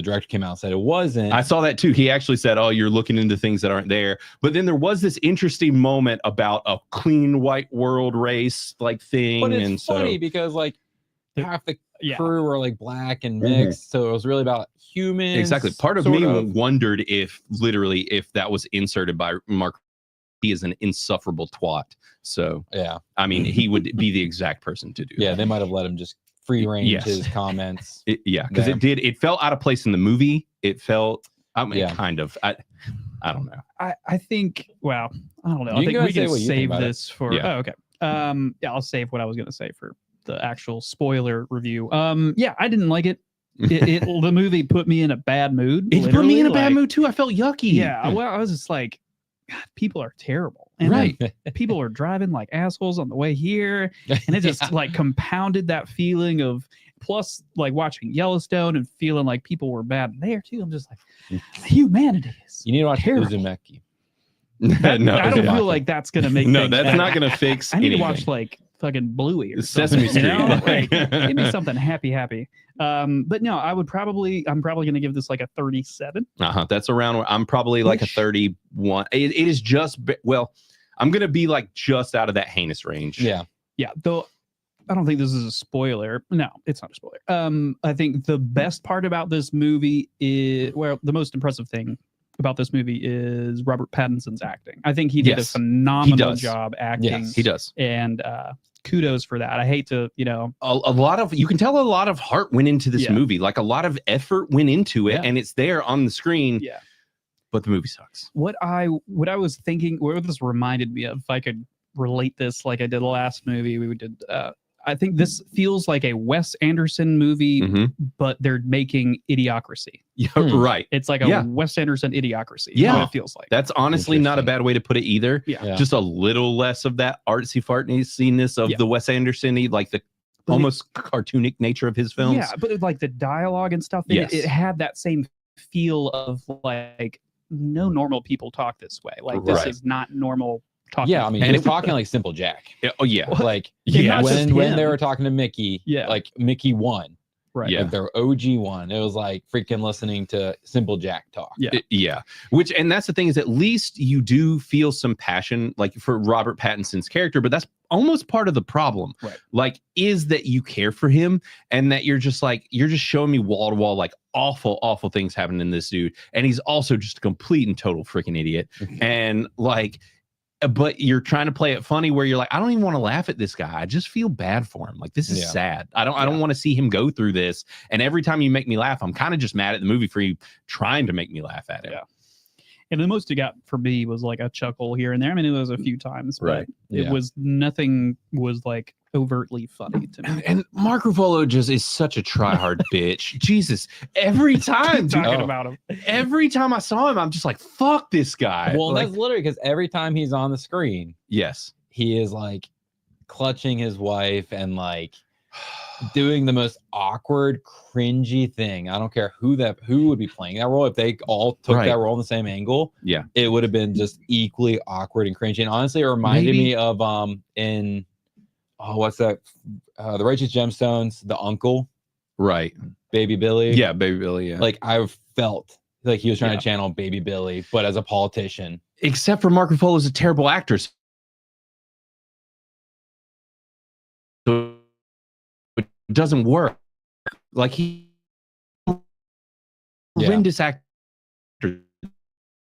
director came out and said it wasn't. I saw that too. He actually said, oh, you're looking into things that aren't there. But then there was this interesting moment about a clean white world race thing. But it's funny because half the crew were black and mixed, so it was really about humans. Exactly. Part of me wondered if that was inserted by Mark. He is an insufferable twat. So I mean, he would be the exact person to do that. They might have let him just free range his comments. Because it felt out of place in the movie. It felt kind of. I don't know. I think. Well, I don't know. I think we can save this for. Oh, okay. I'll save what I was going to say for the actual spoiler review. I didn't like it. The movie put me in a bad mood. It put me in a bad mood too. I felt yucky. Yeah, well, I was just like, God, people are terrible. And people are driving like assholes on the way here, and it just compounded that feeling of. Plus, watching Yellowstone and feeling like people were bad there too. I'm just like, humanity is. You need to watch Uzumaki. I don't feel like that's gonna make. No, that's not gonna fix. I need anything. to watch fucking Bluey or Sesame Street. Give me something happy. But no, I'm probably gonna give this a 37. That's around where I'm probably a 31. It is just I'm gonna be just out of that heinous range. Yeah. Though I don't think this is a spoiler. No, it's not a spoiler. I think the best part about this movie is the most impressive thing about this movie is Robert Pattinson's acting. I think he did a phenomenal job acting. Yes, he does. And kudos for that. I hate to, a lot of, you can tell a lot of heart went into this movie. Like a lot of effort went into it, and it's there on the screen. Yeah. But the movie sucks. What I was thinking, what this reminded me of, if I could relate this like I did the last movie we did, I think this feels like a Wes Anderson movie, but they're making Idiocracy. Yeah, right. It's like a Wes Anderson Idiocracy. Yeah, what it feels like. That's honestly not a bad way to put it either. Yeah. Just a little less of that artsy fartness of the Wes Anderson-y, like the almost cartoonic nature of his films. Yeah, but like the dialogue and stuff, it had that same feel of like, no normal people talk this way. Like this is not normal talking. Yeah, I mean, he's talking like Simple Jack. Oh yeah, like when they were talking to Mickey, like Mickey won. Right. Like their OG one. It was like freaking listening to Simple Jack talk. Yeah. And that's the thing, is at least you do feel some passion like for Robert Pattinson's character, but that's almost part of the problem. Right. Like, is that you care for him, and that you're just showing me wall to wall, like awful things happening in this dude. And he's also just a complete and total freaking idiot. And like, but you're trying to play it funny where you're like, I don't even want to laugh at this guy. I just feel bad for him. Like, this is sad. I don't want to see him go through this. And every time you make me laugh, I'm kind of just mad at the movie for you trying to make me laugh at it. Yeah. And the most it got for me was like a chuckle here and there. I mean, it was a few times, but it was nothing was like overtly funny to me. And Mark Ruffalo just is such a try-hard bitch. Jesus, every time talking about him. Every time I saw him, I'm just like, fuck this guy. Well, like, that's literally because every time he's on the screen, he is like clutching his wife and like doing the most awkward, cringy thing. I don't care who would be playing that role. If they all took that role in the same angle, it would have been just equally awkward and cringy. And honestly, it reminded me of in what's that? The Righteous Gemstones, the uncle, Baby Billy. Yeah, Baby Billy. Yeah, like I felt like he was trying to channel Baby Billy, but as a politician. Except for Mark Ruffalo is a terrible actor. So it doesn't work. Like he horrendous actor.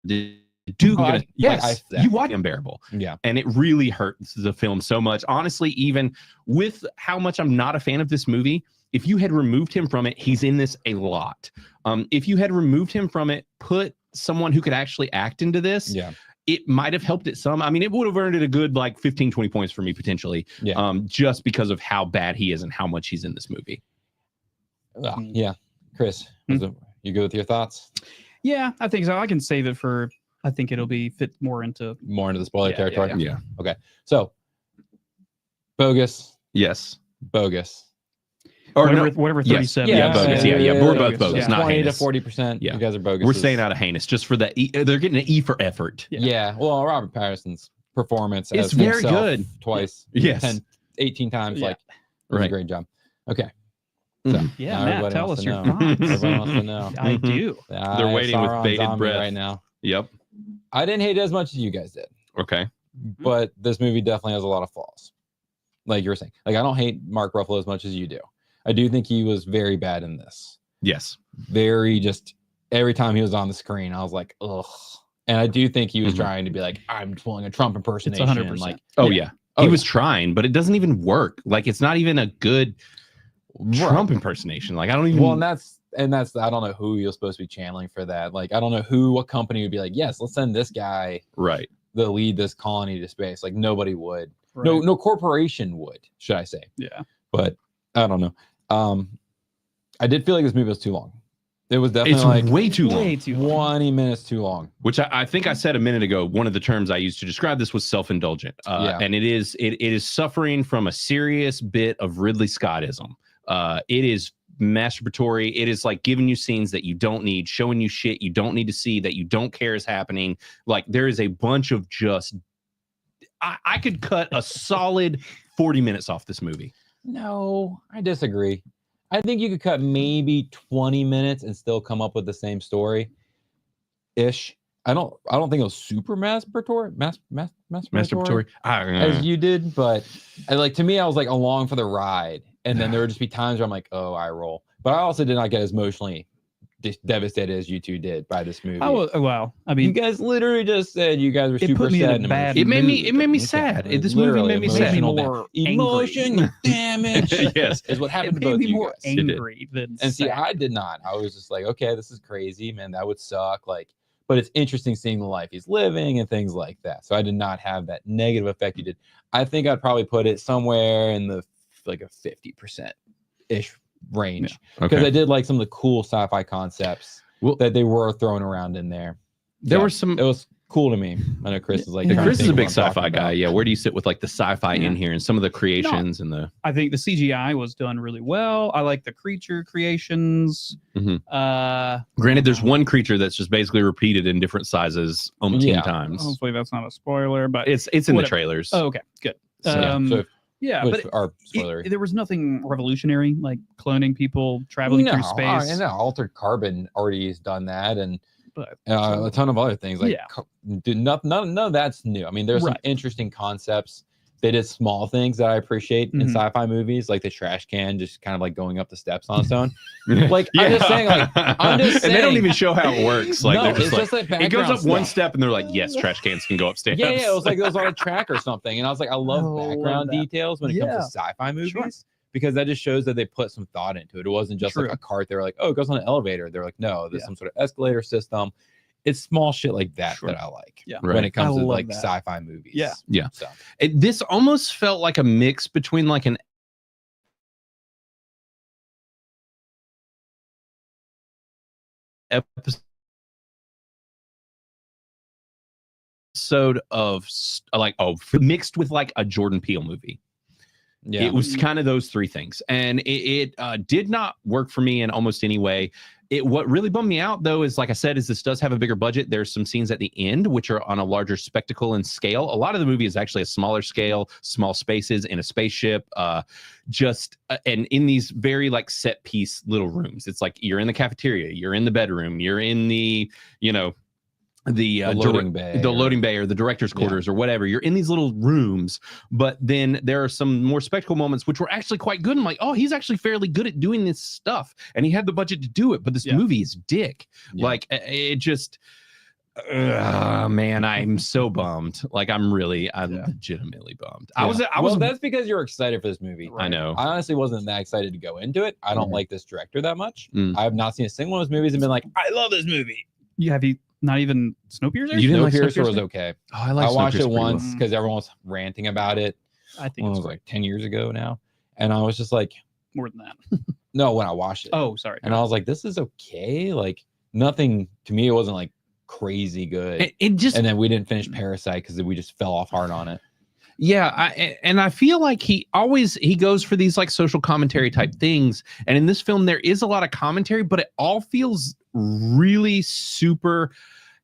You watch Unbearable. Yeah. And it really hurts the film so much. Honestly, even with how much I'm not a fan of this movie, if you had removed him from it, he's in this a lot. If you had removed him from it, put someone who could actually act into this, it might have helped it some. I mean, it would have earned it a good like 15, 20 points for me potentially. Just because of how bad he is and how much he's in this movie. Chris, you good with your thoughts? Yeah, I think so. I can save it for, I think it'll be fit more into the spoiler territory. Yeah. Okay. So bogus. Yes. Bogus. Or whatever 37. Yeah, bogus. Yeah. We're both bogus. Not 20 heinous. to 40%. Yeah. You guys are bogus. We're staying out of heinous just for the E. They're getting an E for effort. Yeah. Well, Robert Pattinson's performance is very good. Twice. 18 times. Like, a great job. Okay. So, Matt, tell us your thoughts. Everyone wants to know. I do. They're waiting with bated breath right now. Yep. I didn't hate it as much as you guys did. Okay. But this movie definitely has a lot of flaws. Like you were saying. Like, I don't hate Mark Ruffalo as much as you do. I do think he was very bad in this. Yes. Very just every time he was on the screen, I was like, ugh. And I do think he was trying to be like, I'm pulling a Trump impersonation. It's 100%. Like, he was trying, but it doesn't even work. Like, it's not even a good Trump impersonation. Like, I don't even. Well, and that's I don't know who you're supposed to be channeling for that. Like, I don't know what company would be like, yes, let's send this guy to lead this colony to space. Like, nobody would. Right. No corporation would, should I say? Yeah. But I don't know. I did feel like this movie was too long. It was definitely like way too long. 20 minutes too long. Which I think I said a minute ago. One of the terms I used to describe this was self-indulgent. And it is suffering from a serious bit of Ridley Scottism. It is masturbatory. It is like giving you scenes that you don't need, showing you shit you don't need to see, that you don't care is happening. Like, there is a bunch of just. I could cut a solid 40 minutes off this movie. No, I disagree. I think you could cut maybe 20 minutes and still come up with the same story ish. I don't think it was super masturbatory as you did, but to me, I was like along for the ride. And then there would just be times where I'm like, oh, I roll. But I also did not get as emotionally just devastated as you two did by this movie. Oh well, I mean, you guys literally just said you guys were super put me sad. in a bad It made me Okay. sad. This Literally movie made me sad. emotional emotion damage. Yes, is what happened it to made both me you more guys. angry than And see, sad. I did not. I was just like, okay, this is crazy, man. That would suck. Like, but it's interesting seeing the life he's living and things like that. So I did not have that negative effect you did. I think I'd probably put it somewhere in the like a 50% ish range because I did like some of the cool sci-fi concepts that they were throwing around in there. There were some. It was cool to me. I know Chris is like. Chris is a big sci-fi guy. Yeah, where do you sit with like the sci-fi in here and some of the creations and the? I think the CGI was done really well. I like the creature creations. Granted, there's one creature that's just basically repeated in different sizes 10 times. Hopefully, that's not a spoiler, but it's in the trailers. Oh, okay, good. So but there was nothing revolutionary like cloning people traveling through space. And Altered Carbon already has done that, and a ton of other things. Like, none of that's new. I mean, there's some interesting concepts. They did small things that I appreciate in sci-fi movies, like the trash can just kind of like going up the steps on its own. Like, I'm just saying, and they don't even show how it works. Like, no, they're just like it goes up one step, and they're like, yes, trash cans can go upstairs. Yeah, it was like it was on a track or something, and I was like, I love background details when it comes to sci-fi movies. Because that just shows that they put some thought into it. It wasn't just like a cart. They were like, oh, it goes on an elevator. They're like, no, there's some sort of escalator system. It's small shit like that that I like when it comes to like sci-fi movies. Yeah. So. This almost felt like a mix between like an episode of mixed with like a Jordan Peele movie. Yeah, it was kind of those three things, and it did not work for me in almost any way. What really bummed me out, though, is like I said, is this does have a bigger budget. There's some scenes at the end which are on a larger spectacle and scale. A lot of the movie is actually a smaller scale, small spaces in a spaceship, and in these very like set piece little rooms. It's like you're in the cafeteria, you're in the bedroom, you're in the the loading bay or the director's quarters or whatever. You're in these little rooms, but then there are some more spectacle moments which were actually quite good. I'm like, oh, he's actually fairly good at doing this stuff, and he had the budget to do it, but this movie is dick. Like, it just man, I'm so bummed. Like, I'm legitimately bummed. I was that's because you're excited for this movie. I know. I honestly wasn't that excited to go into it. I don't like this director that much. I have not seen a single one of his movies and been like, I love this movie. Have you not even Snowpiercer? You didn't like Snowpiercer? Was okay. Oh, I watched it once because everyone was ranting about it. I think it was like 10 years ago now, and I was just like, more than that. No, when I watched it. Oh, sorry. And I was like, this is okay. Like, nothing to me. It wasn't like crazy good. And then we didn't finish Parasite because we just fell off hard on it. Yeah, I feel like he goes for these like social commentary type things, and in this film there is a lot of commentary, but it all feels really super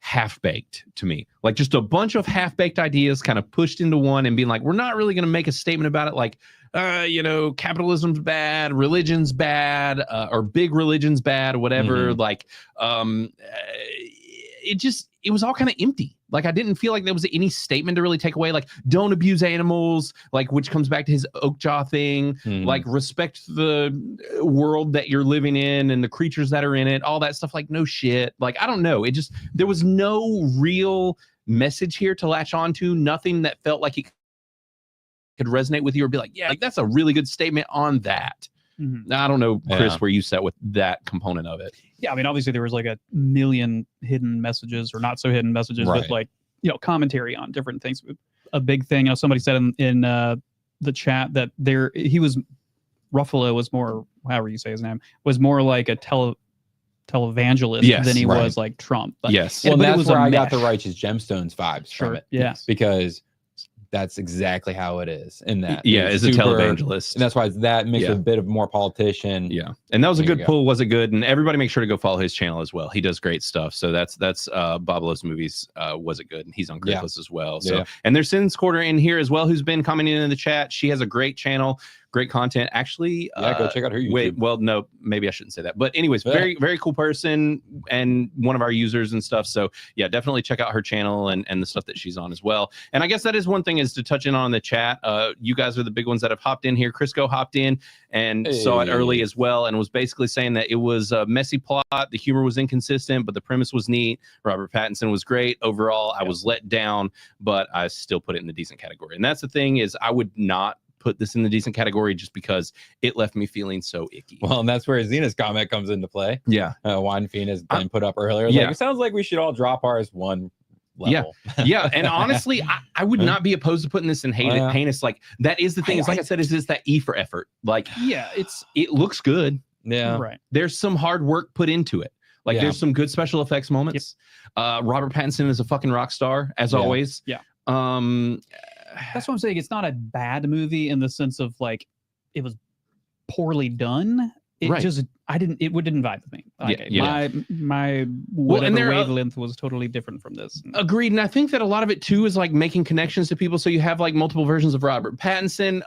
half-baked to me. Like, just a bunch of half-baked ideas kind of pushed into one and being like, we're not really going to make a statement about it, like capitalism's bad, religion's bad, or big religion's bad, whatever. Like, it was all kind of empty. Like, I didn't feel like there was any statement to really take away. Like, don't abuse animals, like, which comes back to his Oakjaw thing. Like, respect the world that you're living in and the creatures that are in it, all that stuff. Like, no shit. Like, I don't know. There was no real message here to latch onto. Nothing that felt like it could resonate with you or be like, yeah, like, that's a really good statement on that. I don't know, Chris, where you sat with that component of it. Yeah, I mean, obviously there was like a million hidden messages or not so hidden messages with like, commentary on different things. A big thing, somebody said in the chat that Ruffalo was more, however you say his name, was more like a televangelist than he was like Trump. But, yes. Well, that's where I got the Righteous Gemstones vibes from it. Yes. Because that's exactly how it is in that. Yeah, as a televangelist. And that's why that makes it a bit of more politician. Yeah. And that was a good pull. Was it good? And everybody make sure to go follow his channel as well. He does great stuff. So that's Bob Lowe's Movies. Was it good? And he's on Criticless as well. So and there's Sin's Quarter in here as well, who's been commenting in the chat. She has a great channel. great content. Actually, Yeah, go check out her YouTube. Wait, well, no, maybe I shouldn't say that. But anyways, very, very cool person and one of our users and stuff. So yeah, definitely check out her channel and the stuff that she's on as well. And I guess that is one thing, is to touch in on the chat. You guys are the big ones that have hopped in here. Crisco hopped in and saw it early as well, and was basically saying that it was a messy plot. The humor was inconsistent, but the premise was neat. Robert Pattinson was great. Overall, I was let down, but I still put it in the decent category. And that's the thing, is I would not put this in the decent category just because it left me feeling so icky. Well, and that's where Zena's comment comes into play. Yeah. Juan Fiend has been put up earlier. Yeah. Like, it sounds like we should all drop ours one level. Yeah. And honestly, I would not be opposed to putting this in heinous. Like, that is the thing. Is like I said, is that E for effort. Like, yeah, it looks good. Yeah. Right. There's some hard work put into it. Like, there's some good special effects moments. Yep. Robert Pattinson is a fucking rock star, as always. Yeah. That's what I'm saying. It's not a bad movie in the sense of like it was poorly done. It just it didn't vibe with me. Like, my whatever wavelength was totally different from this. Agreed. And I think that a lot of it too is like making connections to people. So you have like multiple versions of Robert Pattinson.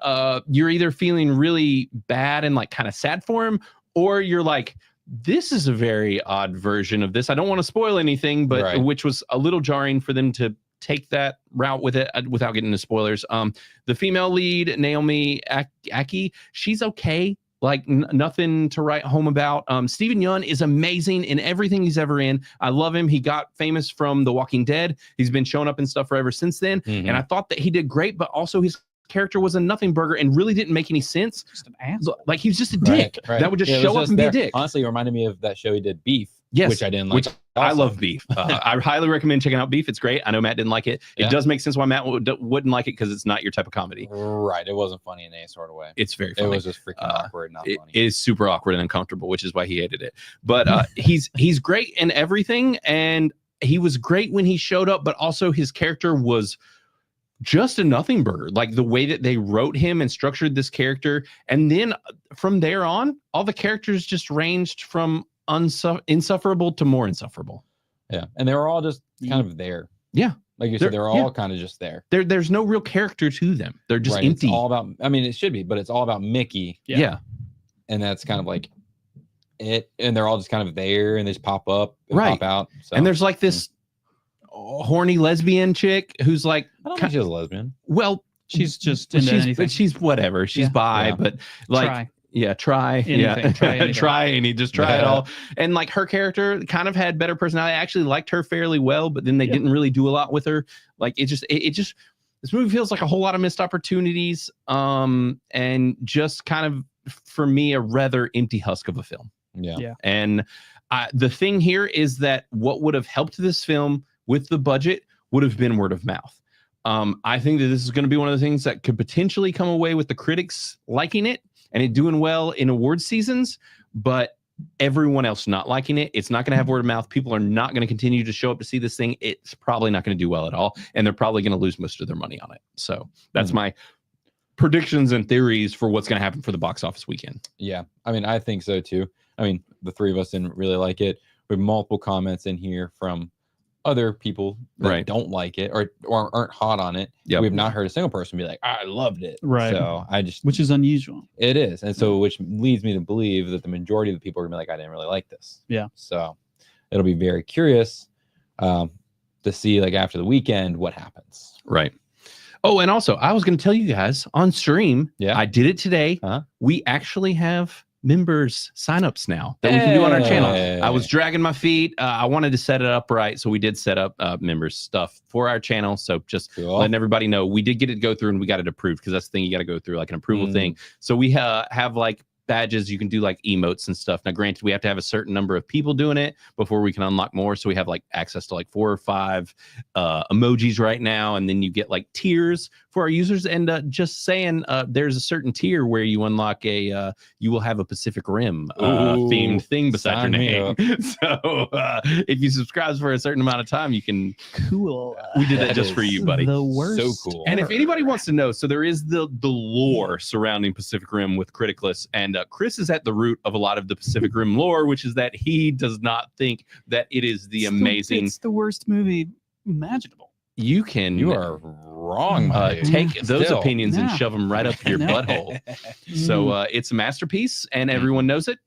You're either feeling really bad and like kind of sad for him, or you're like, this is a very odd version of this. I don't want to spoil anything, but which was a little jarring for them to take that route with it without getting into spoilers. The female lead, Naomi Aki, she's okay. Like, nothing to write home about. Steven Yeun is amazing in everything he's ever in. I love him. He got famous from The Walking Dead. He's been showing up in stuff forever since then. And I thought that he did great, but also his character was a nothing burger and really didn't make any sense. Just an asshole. Like, he was just a dick that would just show up and be a dick. Honestly, it reminded me of that show he did, Beef. Yes, which I didn't like. I love Beef. I highly recommend checking out Beef. It's great. I know Matt didn't like it. It does make sense why Matt wouldn't like it, because it's not your type of comedy. Right. It wasn't funny in any sort of way. It's very funny. It was just freaking awkward, not funny. It is super awkward and uncomfortable, which is why he hated it. But he's great in everything, and he was great when he showed up, but also his character was just a nothing burger. Like, the way that they wrote him and structured this character, and then from there on, all the characters just ranged from insufferable to more insufferable. Yeah, and they were all just kind of there. Yeah, like you said, they're all kind of just there. There's no real character to them. They're just empty. It's all about, I mean, it should be, but it's all about Mickey. Yeah. And that's kind of like it, and they're all just kind of there, and they just pop up and pop out. So. And there's like this horny lesbian chick who's like, I don't think she's a lesbian. Well, she's just into anything. But she's whatever. She's bi, but like try anything. Try and he just try it all. And like, her character kind of had better personality. I actually liked her fairly well, but then they didn't really do a lot with her. Like, it just this movie feels like a whole lot of missed opportunities, and just kind of, for me, a rather empty husk of a film. And the thing here is that what would have helped this film with the budget would have been word of mouth. I think that this is going to be one of the things that could potentially come away with the critics liking it and it doing well in award seasons, but everyone else not liking it. It's not going to have word of mouth. People are not going to continue to show up to see this thing. It's probably not going to do well at all, and they're probably going to lose most of their money on it. So that's my predictions and theories for what's going to happen for the box office weekend. Yeah, I mean, I think so too. I mean, the three of us didn't really like it. We have multiple comments in here from other people that don't like it or aren't hot on it. We've not heard a single person be like, I loved it. So which is unusual. It is. And so, which leads me to believe that the majority of the people are gonna be like, I didn't really like this. So it'll be very curious to see, like, after the weekend, what happens. Oh, and also, I was going to tell you guys on stream, I did it today. We actually have members signups now that we can do on our channel. I was dragging my feet. I wanted to set it up right. So we did set up members stuff for our channel. So just letting everybody know, we did get it go through and we got it approved, because that's the thing, you got to go through like an approval thing. So we have like badges. You can do like emotes and stuff. Now, granted, we have to have a certain number of people doing it before we can unlock more. So we have like access to like 4 or 5 emojis right now. And then you get like tiers for our users. And just saying, there's a certain tier where you unlock you will have a Pacific Rim themed thing beside your name. So if you subscribe for a certain amount of time, you can. Cool. We did that just for you, buddy. The worst. So cool. And if anybody wants to know, so there is the lore surrounding Pacific Rim with Criticless, and Chris is at the root of a lot of the Pacific Rim lore, which is that he does not think that it is the amazing. It's the worst movie imaginable. You are wrong. my dude. Take those Still. opinions and No. shove them right up your No. butthole. So it's a masterpiece, and everyone knows it.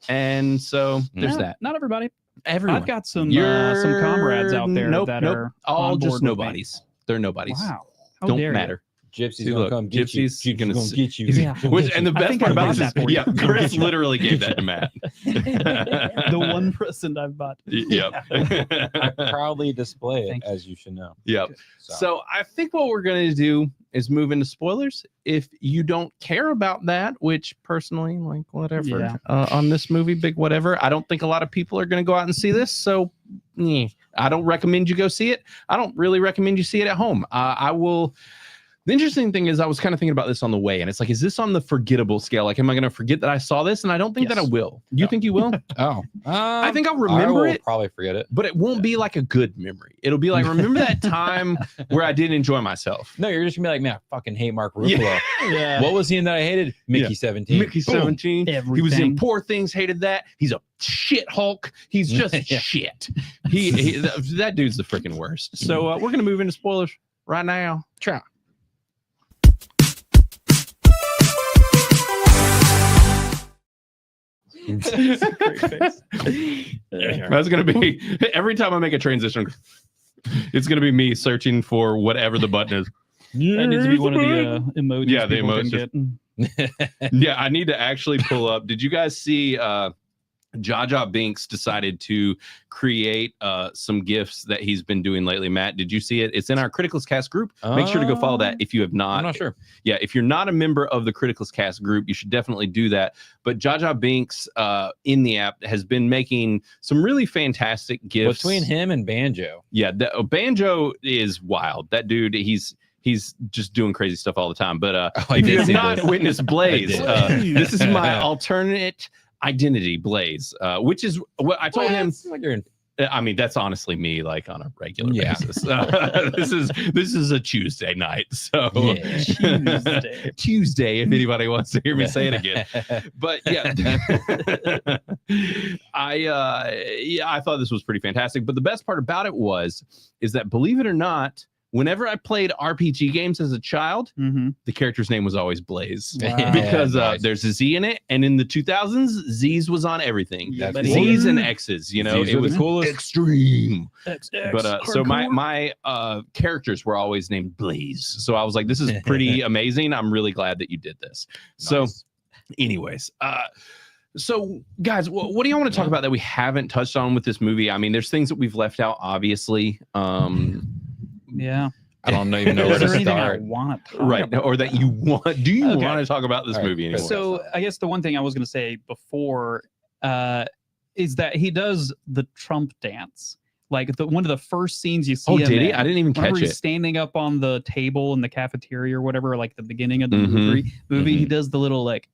And so there's that. Not everybody. Everyone. I've got some comrades out there that are all on just board with me. nobodies. They're nobodies. Wow. How Don't dare you. matter. Gypsy's See, gonna look, come get you. Gypsy's Gypsy's gonna gonna get you. Yeah. Which, and the I best think part I about bought this is, that for you. yeah, Chris literally gave that to Matt. The one person I've bought. Yep. I proudly display it, Thank you. as you should know. Yep. So I think what we're going to do is move into spoilers. If you don't care about that, which personally, like whatever, Yeah. on this movie, big whatever, I don't think a lot of people are going to go out and see this. So I don't recommend you go see it. I don't really recommend you see it at home. I will. The interesting thing is I was kind of thinking about this on the way, and it's like, is this on the forgettable scale? Like, am I going to forget that I saw this? And I don't think that I Yes. will. You think you will? I think I'll I remember will it, probably forget it. but it won't be like a good memory. It'll be like, remember that time where I did enjoy myself. No, you're just gonna be like, man, I fucking hate Mark Ruffalo. Yeah. What was he in that I hated? Mickey 17. Mickey Boom. 17. He was in Everything. Poor Things, hated that. He's a shit Hulk. He's just Yeah. shit. That dude's the freaking worst. So we're going to move into spoilers right now. Try. Great face. That's going to be every time I make a transition, it's going to be me searching for whatever the button is. That needs to be one of the emojis. Yeah, the people can emojis. get. Yeah, I need to actually pull up. Did you guys see Jar Jar Binks decided to create some GIFs that he's been doing lately? Matt, did you see it? It's in our Criticalist Cast group. Make sure to go follow that if you have not. I'm not sure. Yeah, if you're not a member of the Criticalist Cast group, you should definitely do that. But Jar Jar Binks in the app has been making some really fantastic GIFs. Between him and Banjo. Yeah, Banjo is wild. That dude, he's just doing crazy stuff all the time. But if you have not witnessed Blaze, this is my alternate identity, Blaze, which is what I told him. Like you're in I mean, that's honestly me, like on a regular Yeah. basis. This is a Tuesday night, so Tuesday. If anybody wants to hear me say it again, but yeah, I thought this was pretty fantastic. But the best part about it is that, believe it or not, whenever I played RPG games as a child, the character's name was always Blaze. Wow. Because Nice. there's a Z in it, and in the 2000s, Z's was on everything. Yeah, That's Z's cool. and X's, you know, Z's it are the was coolest. extreme. XX, But so hardcore. my characters were always named Blaze. So I was like, this is pretty amazing. I'm really glad that you did this. So Nice. anyways, so guys, what do you want to talk about that we haven't touched on with this movie? I mean, there's things that we've left out, obviously. Yeah. I don't even know where Is to there anything I start. want to talk Right. about? Or that you want, do you Okay. want to talk about this All right, movie anymore? So I guess the one thing I was going to say before is that he does the Trump dance. Like one of the first scenes you see oh, him did he? in, I didn't even whenever catch he's it. standing up on the table in the cafeteria or whatever, like the beginning of the Mhm. movie, he does the little like,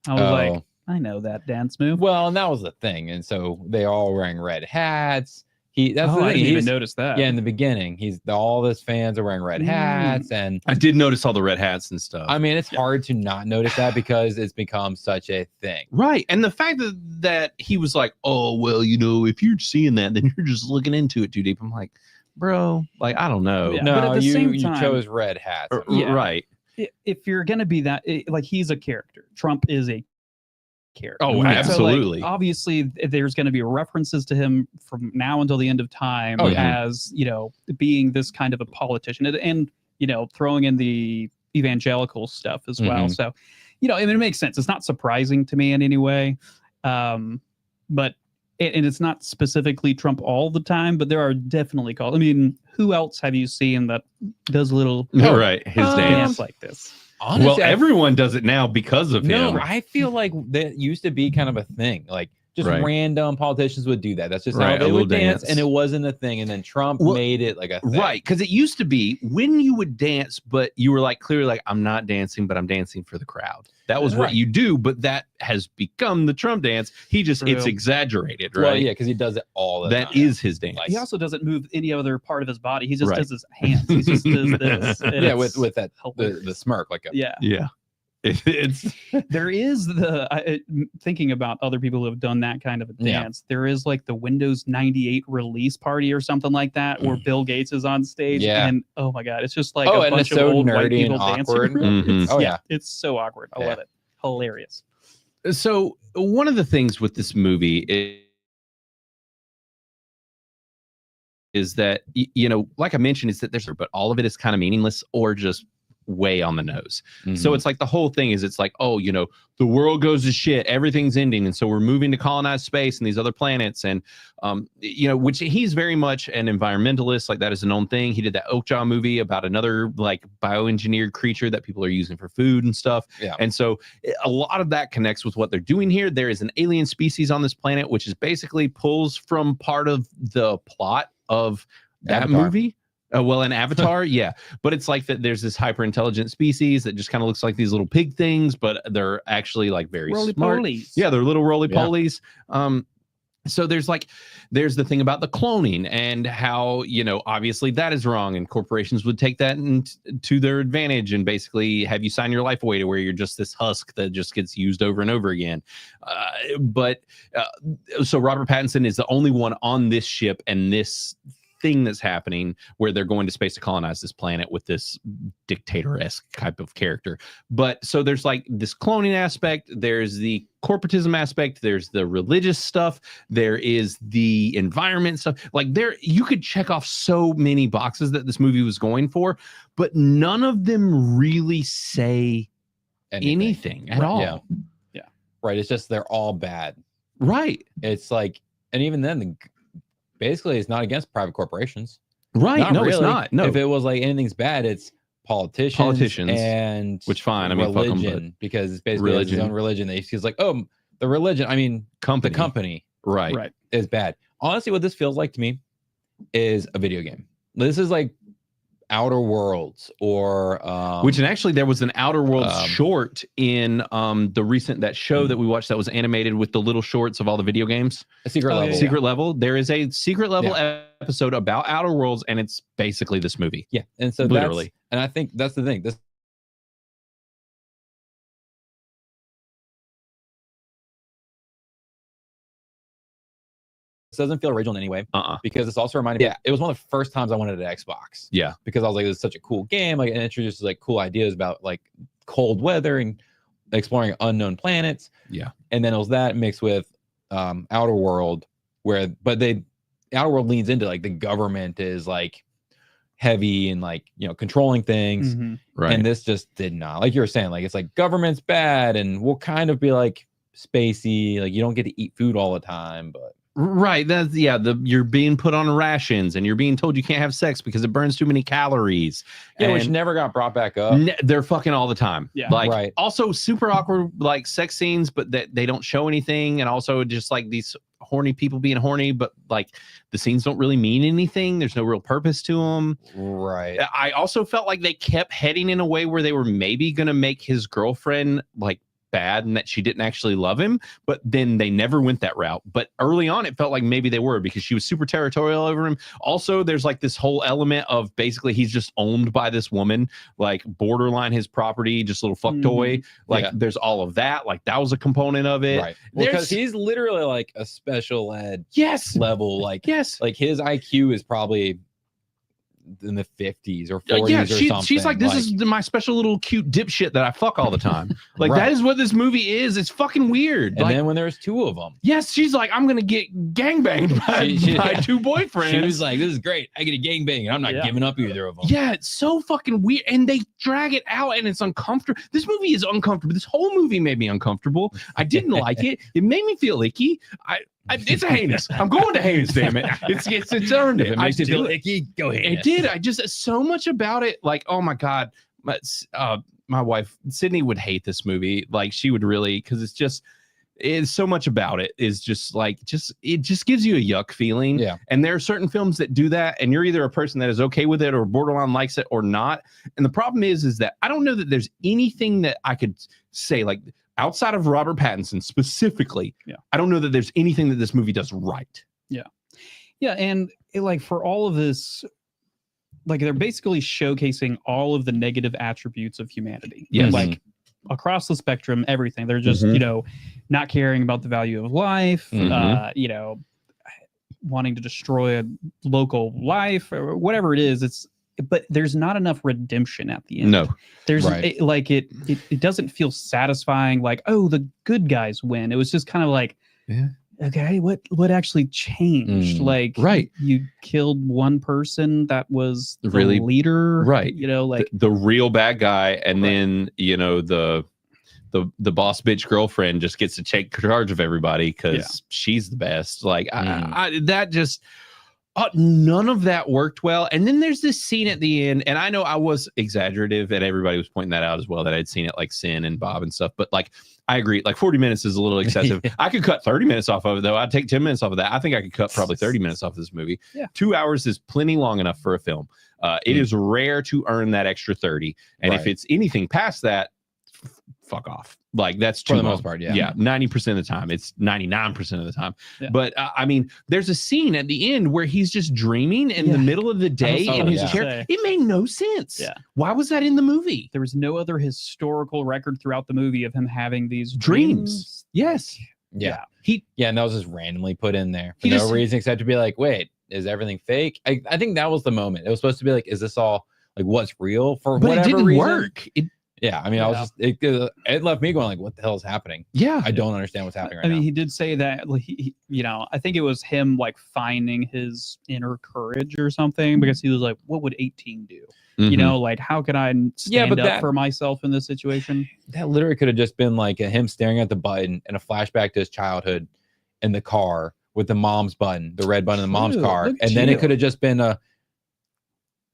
I was like, Oh. I know that dance move. Well, and that was the thing. And so they all wearing red hats. That's the I thing. didn't even He's- notice that. Yeah, in the beginning, all his fans are wearing red hats, and I did notice all the red hats and stuff. I mean, it's hard to not notice that because it's become such a thing. Right. And the fact that he was like, oh, well, you know, if you're seeing that, then you're just looking into it too deep. I'm like, bro, like, I don't know. Yeah. But No, at the same you time- chose red hats. Yeah. Right. If you're gonna be that, like he's a character. Trump is a character. Oh, So, like, absolutely. obviously, there's going to be references to him from now until the end of time Oh, yeah. as being this kind of a politician, and throwing in the evangelical stuff as well. Mhm. So, I mean, it makes sense. It's not surprising to me in any way, but. And it's not specifically Trump all the time, but there are definitely calls. I mean, who else have you seen that does a little Right. His Oh, dance. dance like this? Honestly, Well, everyone does it now because of no, him. I feel like that used to be kind of a thing. Like just Right. random politicians would do that. That's just Right, how a they little would dance, dance. and it wasn't a thing. And then Trump Well, made it like a thing. Right. Because it used to be when you would dance, but you were like, clearly like, I'm not dancing, but I'm dancing for the crowd. That was what Right. you do. But that has become the Trump dance. It's True. exaggerated, right? Well, yeah, because he does it all the That time. is his dance. He also doesn't move any other part of his body. He just Right. does his hands. He just does this. and yeah, it's with that the hilarious. smirk, like a Yeah. Yeah. There is thinking about other people who have done that kind of a dance. There is like the Windows 98 release party or something like that, where Bill Gates is on stage, and oh my god, it's just like a bunch of old white people dancing. It's so awkward. I love it. Hilarious. So one of the things with this movie is that, like I mentioned, is that but all of it is kind of meaningless or just way on the nose. So it's like the whole thing is, it's like, oh, the world goes to shit, everything's ending, and so we're moving to colonize space and these other planets, and which he's very much an environmentalist. Like, that is a known thing. He did that Oakjaw movie about another like bioengineered creature that people are using for food and stuff. And so a lot of that connects with what they're doing here. There is an alien species on this planet, which is basically pulls from part of the plot of that movie. Well, an Avatar, but it's like that there's this hyper intelligent species that just kind of looks like these little pig things, but they're actually like very smart. Yeah, they're little roly-polies. So there's the thing about the cloning and how, obviously that is wrong, and corporations would take that to their advantage and basically have you sign your life away to where you're just this husk that just gets used over and over again. So Robert Pattinson is the only one on this ship and this thing that's happening where they're going to space to colonize this planet with this dictator-esque type of character. But so there's like this cloning aspect, there's the corporatism aspect, there's the religious stuff, there is the environment stuff. Like, you could check off so many boxes that this movie was going for, but none of them really say anything at all. Yeah. Right. It's just they're all bad. Right. It's like, and even then, basically, it's not against private corporations. Right. Not no, really. It's not. No. If it was like anything's bad, it's politicians and which fine. I mean, religion, fuck them, because it's basically his own religion. He's like, oh, the religion. I mean, the company. Right. Is bad. Honestly, what this feels like to me is a video game. This is like Outer Worlds or which, and actually there was an Outer Worlds short in the recent show that we watched that was animated with the little shorts of all the video games. A Secret Level. Secret Level. There is a Secret Level episode about Outer Worlds, and it's basically this movie. Yeah. And so literally. And I think that's the thing. This doesn't feel original in any way, because it's also reminded me. It was one of the first times I wanted an Xbox. Yeah, because I was like, "This is such a cool game!" Like, it introduces like cool ideas about like cold weather and exploring unknown planets. Yeah, and then it was that mixed with Outer World, Outer World leans into like the government is like heavy and like controlling things, right? And this just did not. Like you were saying, like it's like government's bad, and we'll kind of be like spacey. Like you don't get to eat food all the time, but. Right. That's you're being put on rations and you're being told you can't have sex because it burns too many calories. Yeah, which never got brought back up. They're fucking all the time. Yeah. Like, right. Also super awkward like sex scenes, but that they don't show anything, and also just like these horny people being horny, but like the scenes don't really mean anything. There's no real purpose to them. Right. I also felt like they kept heading in a way where they were maybe gonna make his girlfriend like bad and that she didn't actually love him, but then they never went that route. But early on it felt like maybe they were, because she was super territorial over him. Also, there's like this whole element of basically he's just owned by this woman, like borderline his property, just a little fuck toy. Like there's all of that. Like that was a component of it. Right. Well, because he's literally like a special ed level. Like like his IQ is probably in the 50s or 40s or something. She's like, this is my special little cute dipshit that I fuck all the time. Like that is what this movie is. It's fucking weird. And then when there's two of them, she's like, I'm gonna get gangbanged by two boyfriends. She was like, this is great. I get a gangbang and I'm not giving up either of them. Yeah, it's so fucking weird, and they drag it out, and it's uncomfortable. This movie is uncomfortable. This whole movie made me uncomfortable. I didn't like it. It made me feel icky. It's heinous. I'm going to heinous, damn it. It's earned it. If it makes you feel icky, go heinous. It did. I just so much about it. Like, oh my God. My wife, Sydney, would hate this movie. Like she would really, because it's so much about it is just like, it just gives you a yuck feeling. Yeah. And there are certain films that do that, and you're either a person that is okay with it or borderline likes it or not. And the problem is that I don't know that there's anything that I could say, like, outside of Robert Pattinson specifically, I don't know that there's anything that this movie does right. Yeah. Yeah. And like for all of this, like they're basically showcasing all of the negative attributes of humanity. Yes. Like across the spectrum, everything. They're just, not caring about the value of life, wanting to destroy a local life or whatever it is. But there's not enough redemption at the end. No, there's it doesn't feel satisfying. Like, oh, the good guys win. It was just kind of like, okay, what actually changed? Like, you killed one person that was the leader, right? Like the real bad guy, and then the boss bitch girlfriend just gets to take charge of everybody because she's the best. Like, that just. None of that worked well. And then there's this scene at the end, and I know I was exaggerative, and everybody was pointing that out as well, that I'd seen it like Sin and Bob and stuff. But like, I agree, like 40 minutes is a little excessive. I could cut 30 minutes off of it, though. I'd take 10 minutes off of that. I think I could cut probably 30 minutes off of this movie. 2 hours is plenty long enough for a film. It is rare to earn that extra 30. And if it's anything past that, fuck off. Like, that's for the most part. 90% of the time. It's 99% of the time. But I mean, there's a scene at the end where he's just dreaming in the middle of the day in his chair. It made no sense. Why was that in the movie? There was no other historical record throughout the movie of him having these dreams. Yes. And that was just randomly put in there for no reason except to be like, wait, is everything fake? I think that was the moment. It was supposed to be like, is this all like what's real? But whatever it didn't reason. work. I mean, I was just it left me going like, what the hell is happening? I don't understand what's happening right now. I mean, he did say that, like, he I think it was him like finding his inner courage or something, because he was like, what would 18 do? Like, how can I stand up for myself in this situation? That literally could have just been like him staring at the button and a flashback to his childhood in the car with the mom's button, the red button in the mom's car. And then it could have just been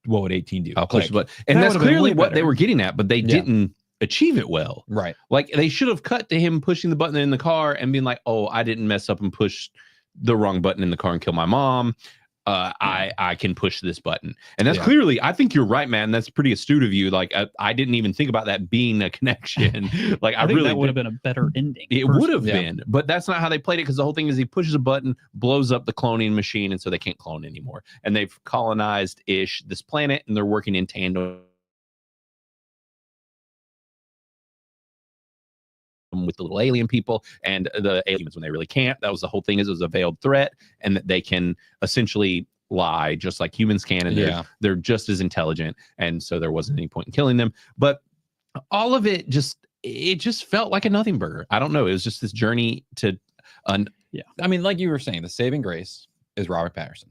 what would 18 do? I'll push the button. And that's clearly what they were getting at, but they didn't achieve it well. Right. Like, they should have cut to him pushing the button in the car and being like, oh, I didn't mess up and push the wrong button in the car and kill my mom. I can push this button. And that's clearly, I think you're right, man. That's pretty astute of you. Like, I didn't even think about that being a connection. Like, I think really that would have been a better ending. It would have been, but that's not how they played it, because the whole thing is he pushes a button, blows up the cloning machine, and so they can't clone anymore. And they've colonized this planet, and they're working in tandem with the little alien people and the aliens when they really can't. That was the whole thing, is it was a veiled threat, and that they can essentially lie just like humans can, and they're just as intelligent, and so there wasn't any point in killing them. But all of it just felt like a nothing burger. I don't know, it was just this journey to I mean, like you were saying, the saving grace is Robert Pattinson,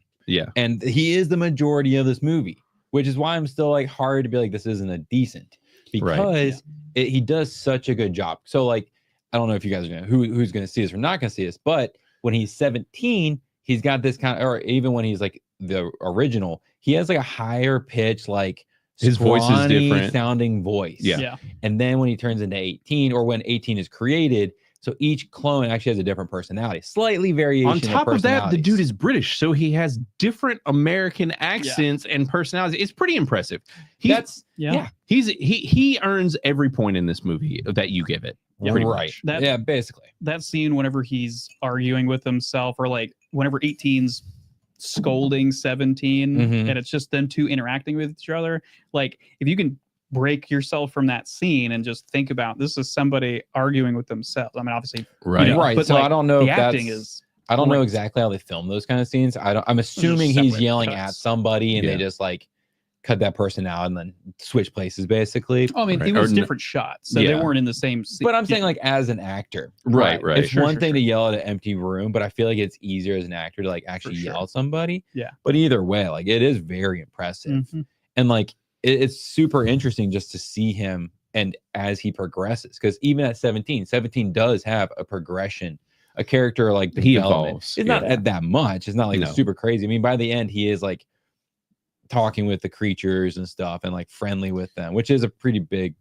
and he is the majority of this movie, which is why I'm still like hard to be like, this isn't a decent, because he does such a good job. So like, I don't know if you guys are gonna who's going to see this or not going to see this, but when he's 17, he's got this kind of, or even when he's like the original, he has like a higher pitch, like his voice is different sounding voice. And then when he turns into 18, or when 18 is created, so each clone actually has a different personality, slightly variation. On top of that, the dude is British, so he has different American accents and personalities. It's pretty impressive. He earns every point in this movie that you give it. Pretty much. Basically. That scene whenever he's arguing with himself, or like whenever 18's scolding 17, and it's just them two interacting with each other. Like, if you can break yourself from that scene and just think about, this is somebody arguing with themselves. I mean, obviously, but so like, I don't know the if acting is I don't know exactly how they film those kind of scenes. I'm assuming he's yelling at somebody, and they just like cut that person out and then switch places, basically. I mean, it was different shots, so they weren't in the same scene. But I'm saying, like, as an actor, right. It's one thing to yell at an empty room, but I feel like it's easier as an actor to like actually yell at somebody. But either way, like, it is very impressive, and like it's super interesting just to see him and as he progresses, because even at 17 does have a progression, a character like he evolves. It's not at that much. It's not like super crazy. I mean, by the end, he is like talking with the creatures and stuff, and like friendly with them, which is a pretty big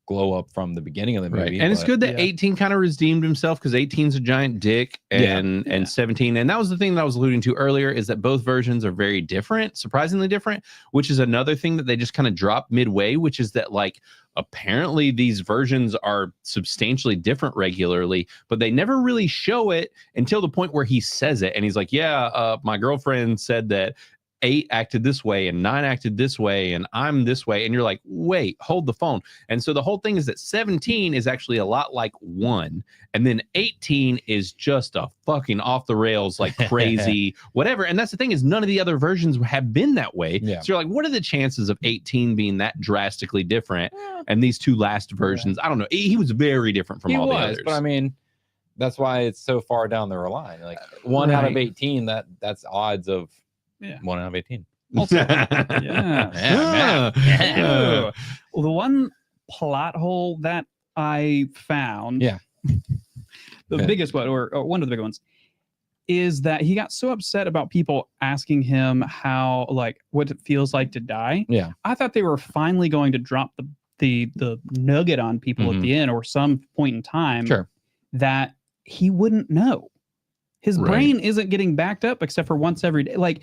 glow up from the beginning of the movie. And it's good that 18 kind of redeemed himself, because 18's a giant dick, and 17, and that was the thing that I was alluding to earlier, is that both versions are very different, surprisingly different, which is another thing that they just kind of dropped midway, which is that like apparently these versions are substantially different regularly, but they never really show it until the point where he says it, and he's like, my girlfriend said that 8 acted this way and 9 acted this way and I'm this way, and you're like, wait, hold the phone. And so the whole thing is that 17 is actually a lot like 1, and then 18 is just a fucking off the rails, like crazy whatever. And that's the thing, is none of the other versions have been that way. So you're like, what are the chances of 18 being that drastically different? And these 2 last versions, I don't know, he was very different from all the others. But I mean, that's why it's so far down the line. Like 1 out of 18, that's odds of 1 out of 18. Also, well, the one plot hole that I found, the biggest one, or one of the big ones, is that he got so upset about people asking him how, like, what it feels like to die. I thought they were finally going to drop the nugget on people at the end, or some point in time, that he wouldn't know. His brain isn't getting backed up except for once every day. Like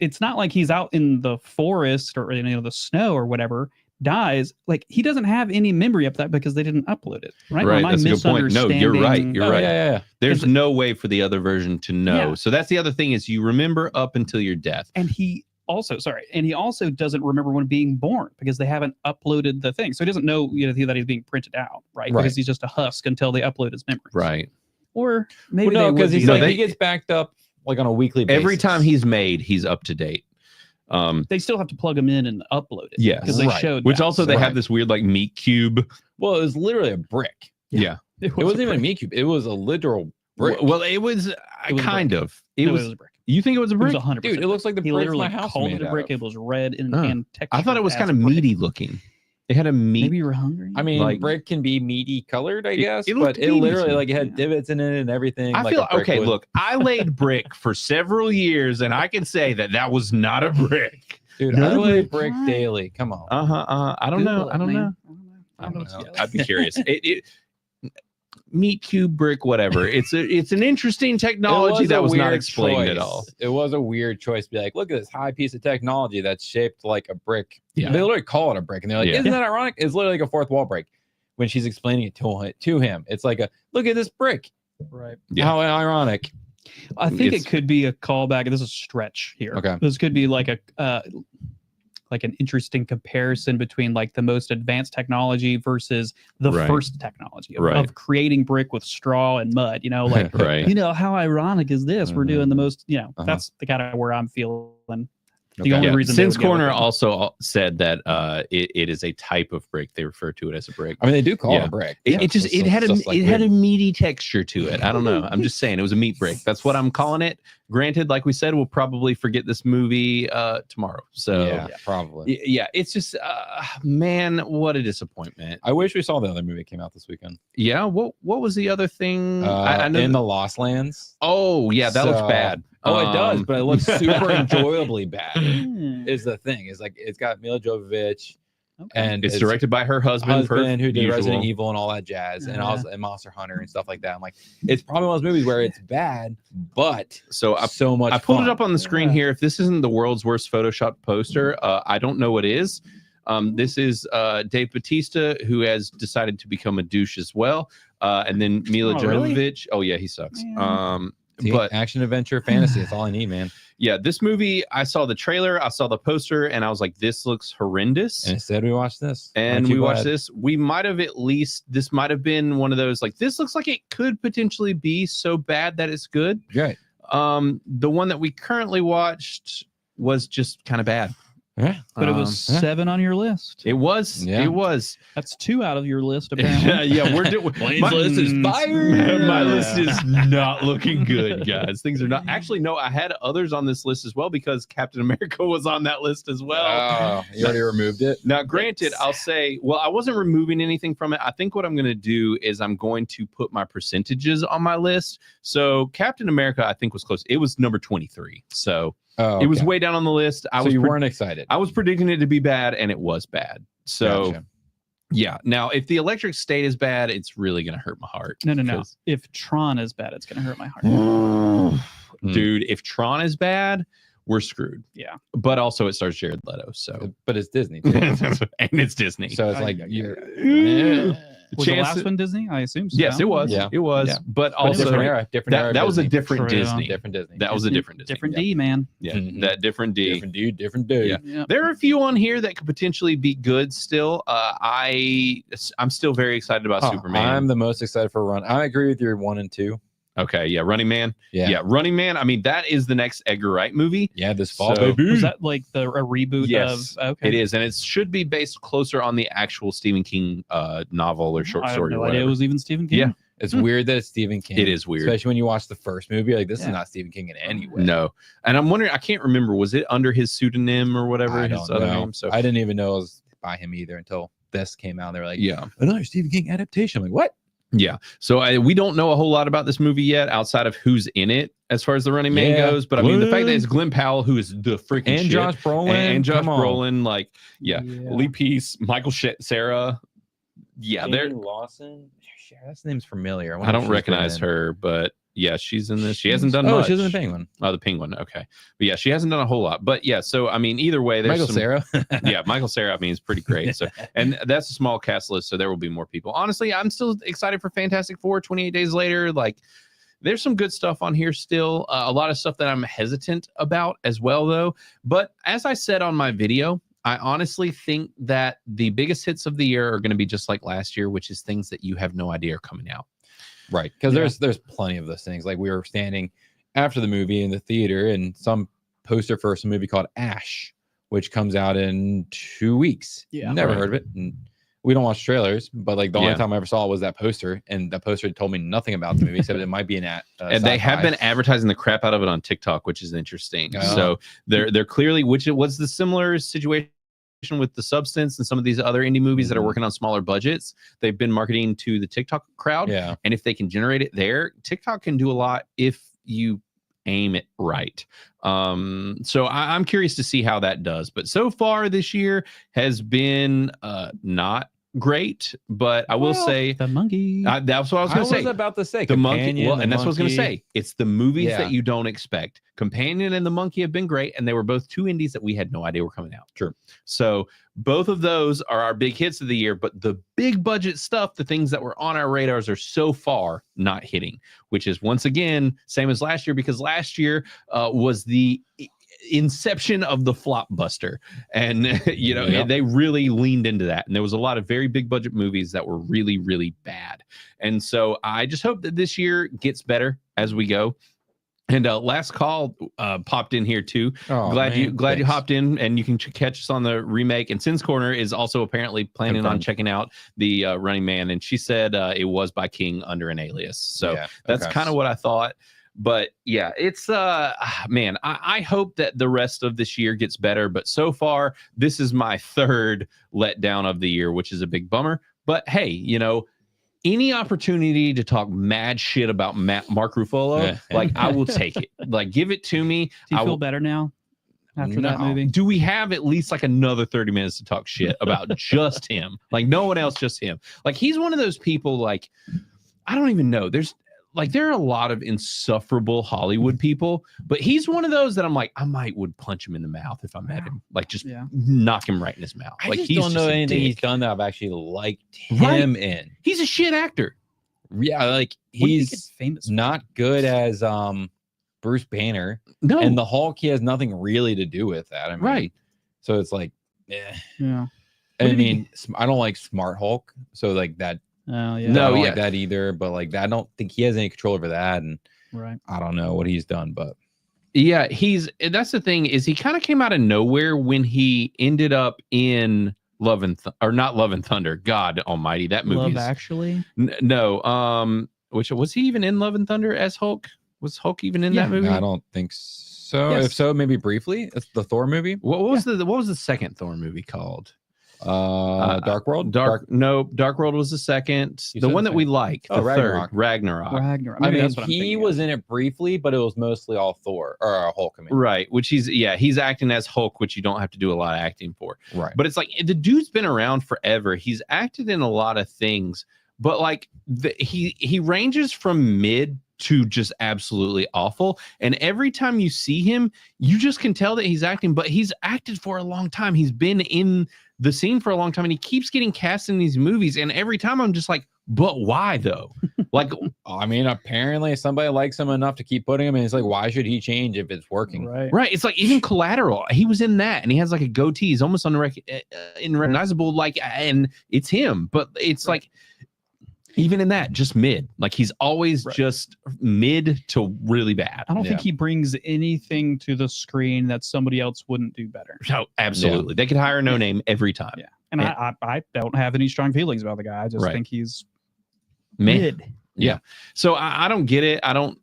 it's not like he's out in the forest or the snow or whatever, dies. Like, he doesn't have any memory of that because they didn't upload it. Right. That's a good point. No, you're right. You're right. Yeah. There's no way for the other version to know. So that's the other thing, is you remember up until your death. And he also doesn't remember when being born because they haven't uploaded the thing. So he doesn't know that he's being printed out, right? Because he's just a husk until they upload his memories. Right. Or maybe because he gets backed up like on a weekly basis. Every time he's made, he's up to date. They still have to plug him in and upload it. Yeah, because they showed. Which also they have this weird like meat cube. Well, it was literally a brick. Yeah, it wasn't even a meat cube. It was a literal brick. Well, it was kind of. It was a brick. You think it was a brick? It was 100%. Dude, it looks like the brick my house called it a brick. It was red and texture. I thought it was kind of meaty looking. It had a meat. Maybe you were hungry. I mean, brick can be meaty colored, I guess, but it literally it had divots in it and everything. I feel okay. Look, I laid brick for several years, and I can say that was not a brick. Dude, I lay brick daily. Come on. I don't know. I don't know. I'd be curious. Meat cube brick, whatever. It's an interesting technology that was not explained at all. It was a weird choice to be like, look at this high piece of technology that's shaped like a brick. Yeah. They literally call it a brick, and they're like, isn't that ironic? It's literally like a fourth wall break. When she's explaining it to him, it's like look at this brick. Right. Yeah. How ironic. I think it could be a callback. This is a stretch here. Okay. This could be like an interesting comparison between like the most advanced technology versus the first technology of creating brick with straw and mud. How ironic is this? We're doing the most. That's the kind of where I'm feeling. The only reason Since Corner also said that it is a type of brick. They refer to it as a brick. I mean, they do call it a brick. It had a meaty texture to it. I don't know. I'm just saying it was a meat brick. That's what I'm calling it. Granted, like we said, we'll probably forget this movie tomorrow. So probably. Yeah, it's just man, what a disappointment. I wish we saw the other movie that came out this weekend. Yeah. What was the other thing? I know In the Lost Lands. Oh yeah, that looks bad. Oh, it does, but it looks super enjoyably bad. Is the thing? Is like it's got Mila Jovovich, and it's directed by her husband who did Resident Evil and all that jazz, and also and Monster Hunter and stuff like that. I'm like, it's probably one of those movies where it's bad, but so much. I pulled it up on the screen here. If this isn't the world's worst Photoshop poster, I don't know what is. This is Dave Bautista, who has decided to become a douche as well, and then Mila Jovovich. Really? Oh yeah, he sucks. But action, adventure, fantasy, that's all I need, man. Yeah, this movie, I saw the trailer, I saw the poster, and I was like, this looks horrendous. And instead we watched this. And we watched this. We might have this might have been one of those, like, this looks like it could potentially be so bad that it's good. Right. The one that we currently watched was just kind of bad. Yeah, but it was 7 on your list. It was. Yeah. It was. That's 2 out of your list, apparently. Yeah, we're doing. My list is fire. My list is not looking good, guys. Things are not. Actually, no. I had others on this list as well because Captain America was on that list as well. Oh, you already removed it. Now, granted, I'll say, well, I wasn't removing anything from it. I think what I'm going to do is I'm going to put my percentages on my list. So Captain America, I think was close. It was number 23. So. Oh, okay. It was way down on the list. You weren't excited. I was predicting it to be bad, and it was bad. So, yeah. Now, if the Electric State is bad, it's really going to hurt my heart. No. If Tron is bad, it's going to hurt my heart. Dude, if Tron is bad, we're screwed. Yeah. But also, it stars Jared Leto. So, but it's Disney, too. And it's Disney. So it's like Was the last one Disney? I assume so. Yes, it was. Yeah. It was. Yeah. But also different era. That was a different True. Disney. Different Disney. That was a different Disney. Different D, man. Yeah, that different D. Different dude. Different dude. Yeah. Yeah. There are a few on here that could potentially be good still. I'm still very excited about Superman. I'm the most excited for Run. I agree with your 1 and 2. Okay, yeah, Running Man. Yeah. Running Man. I mean, that is the next Edgar Wright movie. Yeah, this fall, So- baby. Was that like a reboot Yes, of? Okay. It is, and it should be based closer on the actual Stephen King novel or short I story. had or no idea whatever. it was even Stephen King. Yeah. It's weird that it's Stephen King. It is weird. Especially when you watch the first movie. Like, this is Yeah. not Stephen King in any way. No, and I'm wondering. I can't remember. Was it under his pseudonym or whatever I his don't other know. name? So I didn't even know it was by him either until this came out. They were like, yeah. another Stephen King adaptation. I'm like, what? Yeah. So we don't know a whole lot about this movie yet outside of who's in it as far as the Running Man Yeah. goes. But I mean, the fact that it's Glenn Powell, who is the freaking And shit, Josh Brolin. and Josh Come on. Brolin, like, Lee Peace, Michael Sarah. Yeah, Jamie they're. Lawson. That name's familiar. I wonder if don't she's recognize been in- her, but yeah, she's in this. She hasn't done Oh, much. she's in the Penguin. Oh, the Penguin. Okay. But yeah, she hasn't done a whole lot. But yeah, so I mean, either way, there's Michael some, Cera. yeah, Michael Cera, I mean, is pretty great. So, and that's a small cast list, so there will be more people. Honestly, I'm still excited for Fantastic Four 28 Days Later. Like, there's some good stuff on here still. A lot of stuff that I'm hesitant about as well, though. But as I said on my video, I honestly think that the biggest hits of the year are going to be just like last year, which is things that you have no idea are coming out. Right. Because Yeah. there's plenty of those things. Like, we were standing after the movie in the theater and some poster for some movie called Ash, which comes out in 2 weeks. Yeah. Never Right. heard of it. And we don't watch trailers, but like the Yeah. only time I ever saw it was that poster, and that poster told me nothing about the movie except it might be an And they have sci-fi. been advertising the crap out of it on TikTok, which is interesting. Oh. So they're clearly, which was the similar situation with The Substance and some of these other indie movies that are Mhm. working on smaller budgets. They've been marketing to the TikTok crowd. Yeah. And if they can generate it there, TikTok can do a lot if you aim it right. So I'm curious to see how that does. But so far this year has been not great, but I will Well, say The monkey. that's what I was I going to was say. about to say The monkey, Companion, well, the and that's what I was going to Monkey. say. It's the movies Yeah. that you don't expect. Companion and The Monkey have been great, and they were both two indies that we had no idea were coming out. True. So both of those are our big hits of the year, but the big budget stuff, the things that were on our radars, are so far not hitting, which is once again same as last year, because last year was the inception of the flop buster, and Yep. they really leaned into that, and there was a lot of very big budget movies that were really, really bad. And so I just hope that this year gets better as we go. And Last Call popped in here too. Oh, glad you thanks. hopped in, and you can catch us on the remake. And Sin's Corner is also apparently planning on Confirmed. checking out the Running Man, and she said it was by King under an alias. So Yeah, that's okay. kind of what I thought. But yeah, it's man, I hope that the rest of this year gets better. But so far, this is my third letdown of the year, which is a big bummer. But hey, any opportunity to talk mad shit about Mark Ruffalo, Yeah. like, I will take it. Like, give it to me. Do you I feel will. better now after that No. movie? Do we have at least like another 30 minutes to talk shit about just him? Like, no one else, just him. Like, he's one of those people, like, I don't even know. There are a lot of insufferable Hollywood people, but he's one of those that I'm like, I would punch him in the mouth if I met him. Like, just Yeah. knock him right in his mouth. I Like, just he's don't know a anything he's dick. done that I've actually liked Right. him in. He's a shit actor. Yeah, like What do you think he's it's famous for? not good as Bruce Banner, No. and the Hulk, he has nothing really to do with that. I mean, Right. So it's like, yeah. Yeah. What I did he- mean, I don't like Smart Hulk, so like that. Oh yeah. No, I don't yeah. like that either. But like that, I don't think he has any control over that, and Right. I don't know what he's done. But Yeah, that's the thing, is he kind of came out of nowhere when he ended up in Love and not Love and Thunder. God Almighty, that movie. Love Actually. No, which was he even in Love and Thunder as Hulk? Was Hulk even in that movie? I don't think so. Yes. If so, maybe briefly. It's the Thor movie. What was the second Thor movie called? Dark World. Dark World was the second. You The said one the that we second. like. The Oh, third, Ragnarok. Ragnarok. Ragnarok. I Maybe mean, that's what I'm he thinking was of. in it briefly, but it was mostly all Thor or Hulk. I mean, Right, which he's acting as Hulk, which you don't have to do a lot of acting for. right. But it's like, the dude's been around forever. He's acted in a lot of things, but like he ranges from mid to just absolutely awful. And every time you see him, you just can tell that he's acting, but he's acted for a long time. He's been in the scene for a long time, and he keeps getting cast in these movies. And every time I'm just like, but why though? Like, I mean, apparently somebody likes him enough to keep putting him in. It's like, why should he change if it's working? Right. It's like even Collateral. He was in that, and he has like a goatee. He's almost unrecognizable. Like, and it's him, but it's like even in that, just mid. Like he's always just mid to really bad. I don't think he brings anything to the screen that somebody else wouldn't do better. No, absolutely. They could hire a no name every time. Yeah. And I don't have any strong feelings about the guy. I just think he's mid. Yeah. So I don't get it. I don't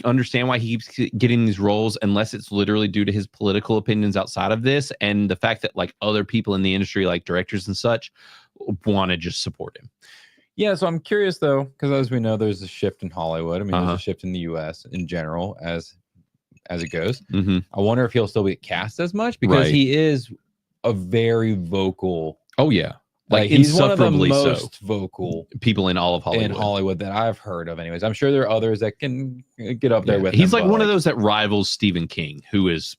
understand why he keeps getting these roles unless it's literally due to his political opinions outside of this, and the fact that like other people in the industry, like directors and such, want to just support him. Yeah, so I'm curious though, because as we know, there's a shift in Hollywood. I mean, there's a shift in the U.S. in general as it goes. I wonder if he'll still be cast as much because he is a very vocal. Oh yeah, like he's one of the most vocal people in all of Hollywood. In Hollywood that I've heard of, anyways. I'm sure there are others that can get up there with. He's like one of those that rivals Stephen King, who is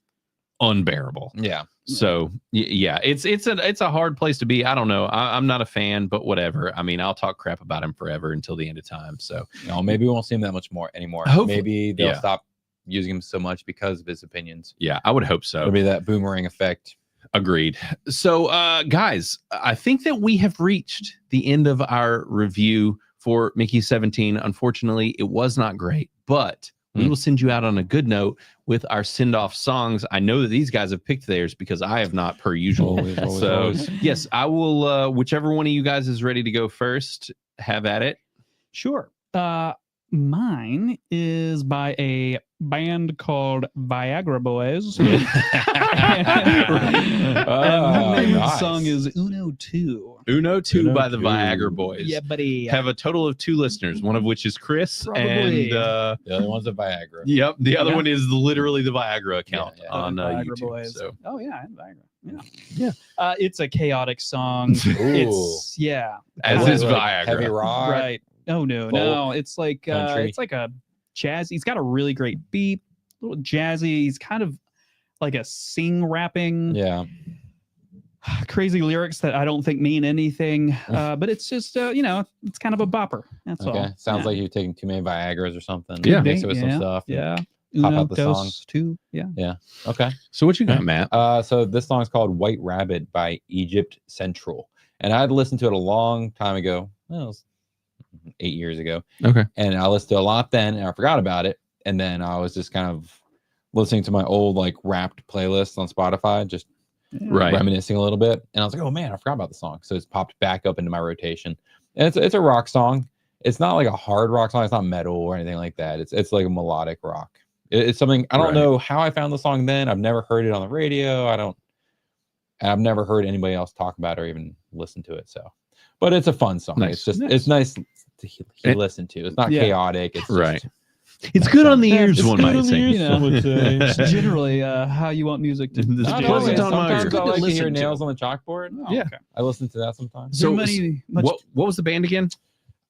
unbearable. Yeah. So yeah, it's a hard place to be. I don't know. I'm not a fan, but whatever. I mean, I'll talk crap about him forever until the end of time. So maybe we won't see him that much more anymore. Maybe they'll stop using him so much because of his opinions. Yeah, I would hope so. It'll be that boomerang effect. Agreed. So guys, I think that we have reached the end of our review for Mickey 17. Unfortunately, it was not great, but we will send you out on a good note with our send-off songs. I know that these guys have picked theirs because I have not, per usual. Always. Yes, I will. Whichever one of you guys is ready to go first, have at it. Sure. Mine is by a band called Viagra Boys. And the name of the song is Uno 2. Uno 2 by the Viagra Boys. Yeah, buddy. Have a total of 2 listeners, one of which is Chris. Probably. And the other one's a Viagra. Yep. The other one is literally the Viagra account on Viagra YouTube. Boys. So. Oh, yeah. Viagra. Yeah. It's a chaotic song. It's, as is Viagra. Heavy rock. Right. No. It's like a jazz. He's got a really great beat, a little jazzy. He's kind of like a sing rapping. Yeah. Crazy lyrics that I don't think mean anything. But it's just it's kind of a bopper. That's all. Sounds like you're taking too many Viagras or something. Yeah. Mix it with some stuff. Yeah. Pop out the song too. Yeah. Yeah. Okay. So what you got, Matt? So this song is called White Rabbit by Egypt Central. And I had listened to it a long time ago. Well, it was 8 years ago. Okay. And I listened to a lot then and I forgot about it. And then I was just kind of listening to my old like wrapped playlist on Spotify, just reminiscing a little bit. And I was like, oh man, I forgot about the song. So it's popped back up into my rotation. And it's a rock song. It's not like a hard rock song. It's not metal or anything like that. It's like a melodic rock. It's something, I don't know how I found the song then. I've never heard it on the radio. I've never heard anybody else talk about it or even listen to it. So, but it's a fun song. Nice. It's nice to listen to. It's not chaotic. It's just, it's good on the ears, one might say. It's generally how you want music to be. Sometimes I like to hear nails on the chalkboard. I listen to that sometimes. So what was the band again?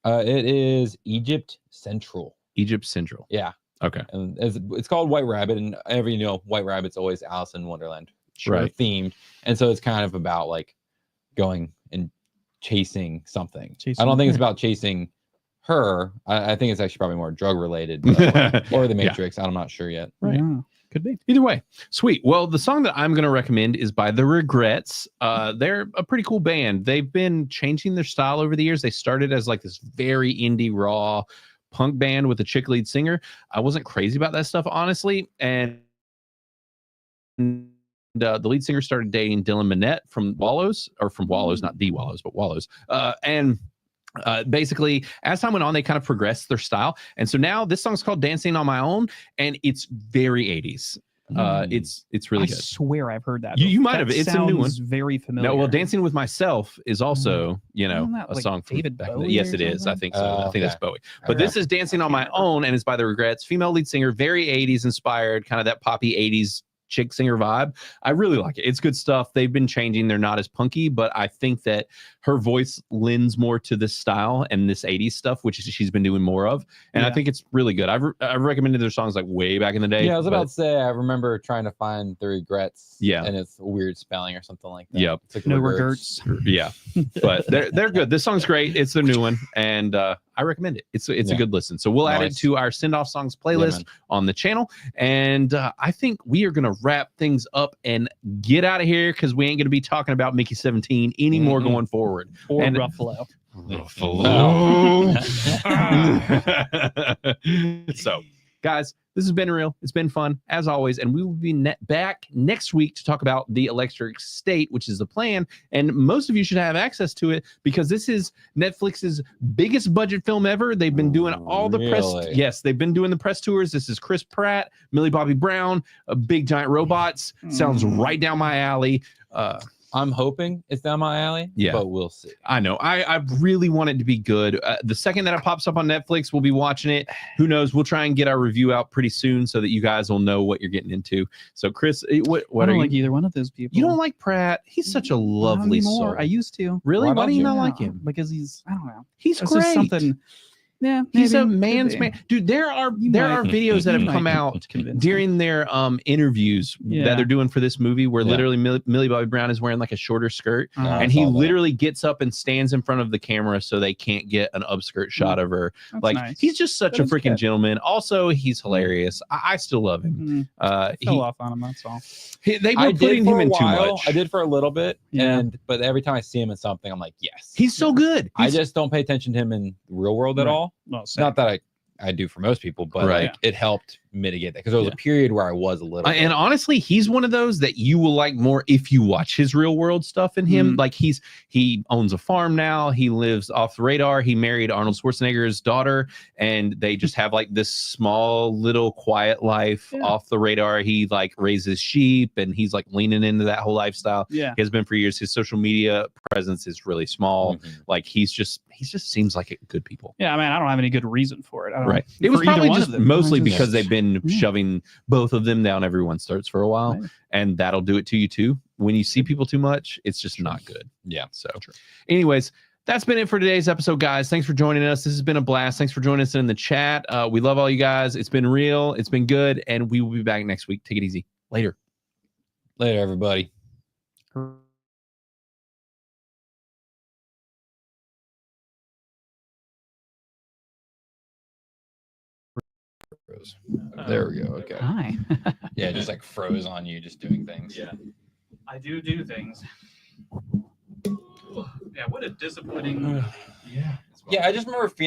It is Egypt Central. Egypt Central. Yeah. Okay. And it's called White Rabbit, and White Rabbit's always Alice in Wonderland themed, and so it's kind of about like going and chasing something. I don't think it's about chasing her. I think it's actually probably more drug related or the Matrix. I'm not sure yet. Right. Yeah. Could be. Either way. Sweet. Well, the song that I'm going to recommend is by The Regrets. They're a pretty cool band. They've been changing their style over the years. They started as like this very indie raw punk band with a chick lead singer. I wasn't crazy about that stuff, honestly. And the lead singer started dating Dylan Minnette from Wallows, not the Wallows, but Wallows. Basically, as time went on, they kind of progressed their style. And so now this song's called Dancing on My Own, and it's very 80s. It's really good. I swear I've heard that. You might have. It's a new one. Very familiar. No, well, Dancing with Myself is also, a like song from David back Bowie. Yes, it is. I think so. I think that's Bowie. But this is Dancing on My Own, and it's by The Regrets. Female lead singer, very 80s inspired, kind of that poppy 80s chick singer vibe. I really like it. It's good stuff. They've been changing. They're not as punky, but I think that her voice lends more to this style and this 80s stuff, which she's been doing more of. And I think it's really good. I've recommended their songs like way back in the day. Yeah, I was about to say, I remember trying to find The Regrets. Yeah. And it's a weird spelling or something like that. Yep. It's like No regrets. Yeah. But they're good. This song's great. It's their new one. And I recommend it. It's a good listen. So we'll add it to our send off songs playlist on the channel. And I think we are going to wrap things up and get out of here because we ain't going to be talking about Mickey 17 anymore going forward. Or and Ruffalo. So, guys, this has been real. It's been fun as always, and we will be back next week to talk about The Electric State, which is the plan. And most of you should have access to it because this is Netflix's biggest budget film ever. They've been doing all the press. Yes, they've been doing the press tours. This is Chris Pratt, Millie Bobby Brown, big giant robots. Sounds right down my alley. I'm hoping it's down my alley, but we'll see. I know. I really want it to be good. The second that it pops up on Netflix, we'll be watching it. Who knows? We'll try and get our review out pretty soon so that you guys will know what you're getting into. So, Chris, what I don't are like you? either one of those people. You don't like Pratt? He's such a lovely soul. I used to. Really? Why do you not like him? Because he's, I don't know. He's It's great. just something. Yeah, He's a maybe. man's man. Dude, there are videos that have come out during their interviews that they're doing for this movie where literally Millie Bobby Brown is wearing like a shorter skirt and he literally gets up and stands in front of the camera so they can't get an upskirt shot of her. That's like nice. he's just such a freaking gentleman. Also, he's hilarious. I still love him. I fell off on him, that's all. They were putting him in too much. I did for a little bit, but every time I see him in something, I'm like, yes. He's so good. I just don't pay attention to him in the real world at all. Well, not that I do for most people, but like it helped mitigate that because there was a period where I was a little and honestly, he's one of those that you will like more if you watch his real world stuff in him. Like he owns a farm now. He lives off the radar. He married Arnold Schwarzenegger's daughter, and they just have like this small little quiet life off the radar. He like raises sheep, and he's like leaning into that whole lifestyle. He has been for years. His social media presence is really small. Like he just seems like good people. Yeah, I mean, I don't have any good reason for it. I don't It was probably just mostly because they've been shoving both of them down everyone's throats for a while, and that'll do it to you too. When you see people too much, it's just not good. Yeah. So, anyways, that's been it for today's episode, guys. Thanks for joining us. This has been a blast. Thanks for joining us in the chat. We love all you guys. It's been real. It's been good, and we will be back next week. Take it easy. Later, everybody. There we go. Okay. Hi. Yeah, just like froze on you, just doing things. Yeah, I do things. Yeah, what a disappointing. Yeah, I just remember feeling.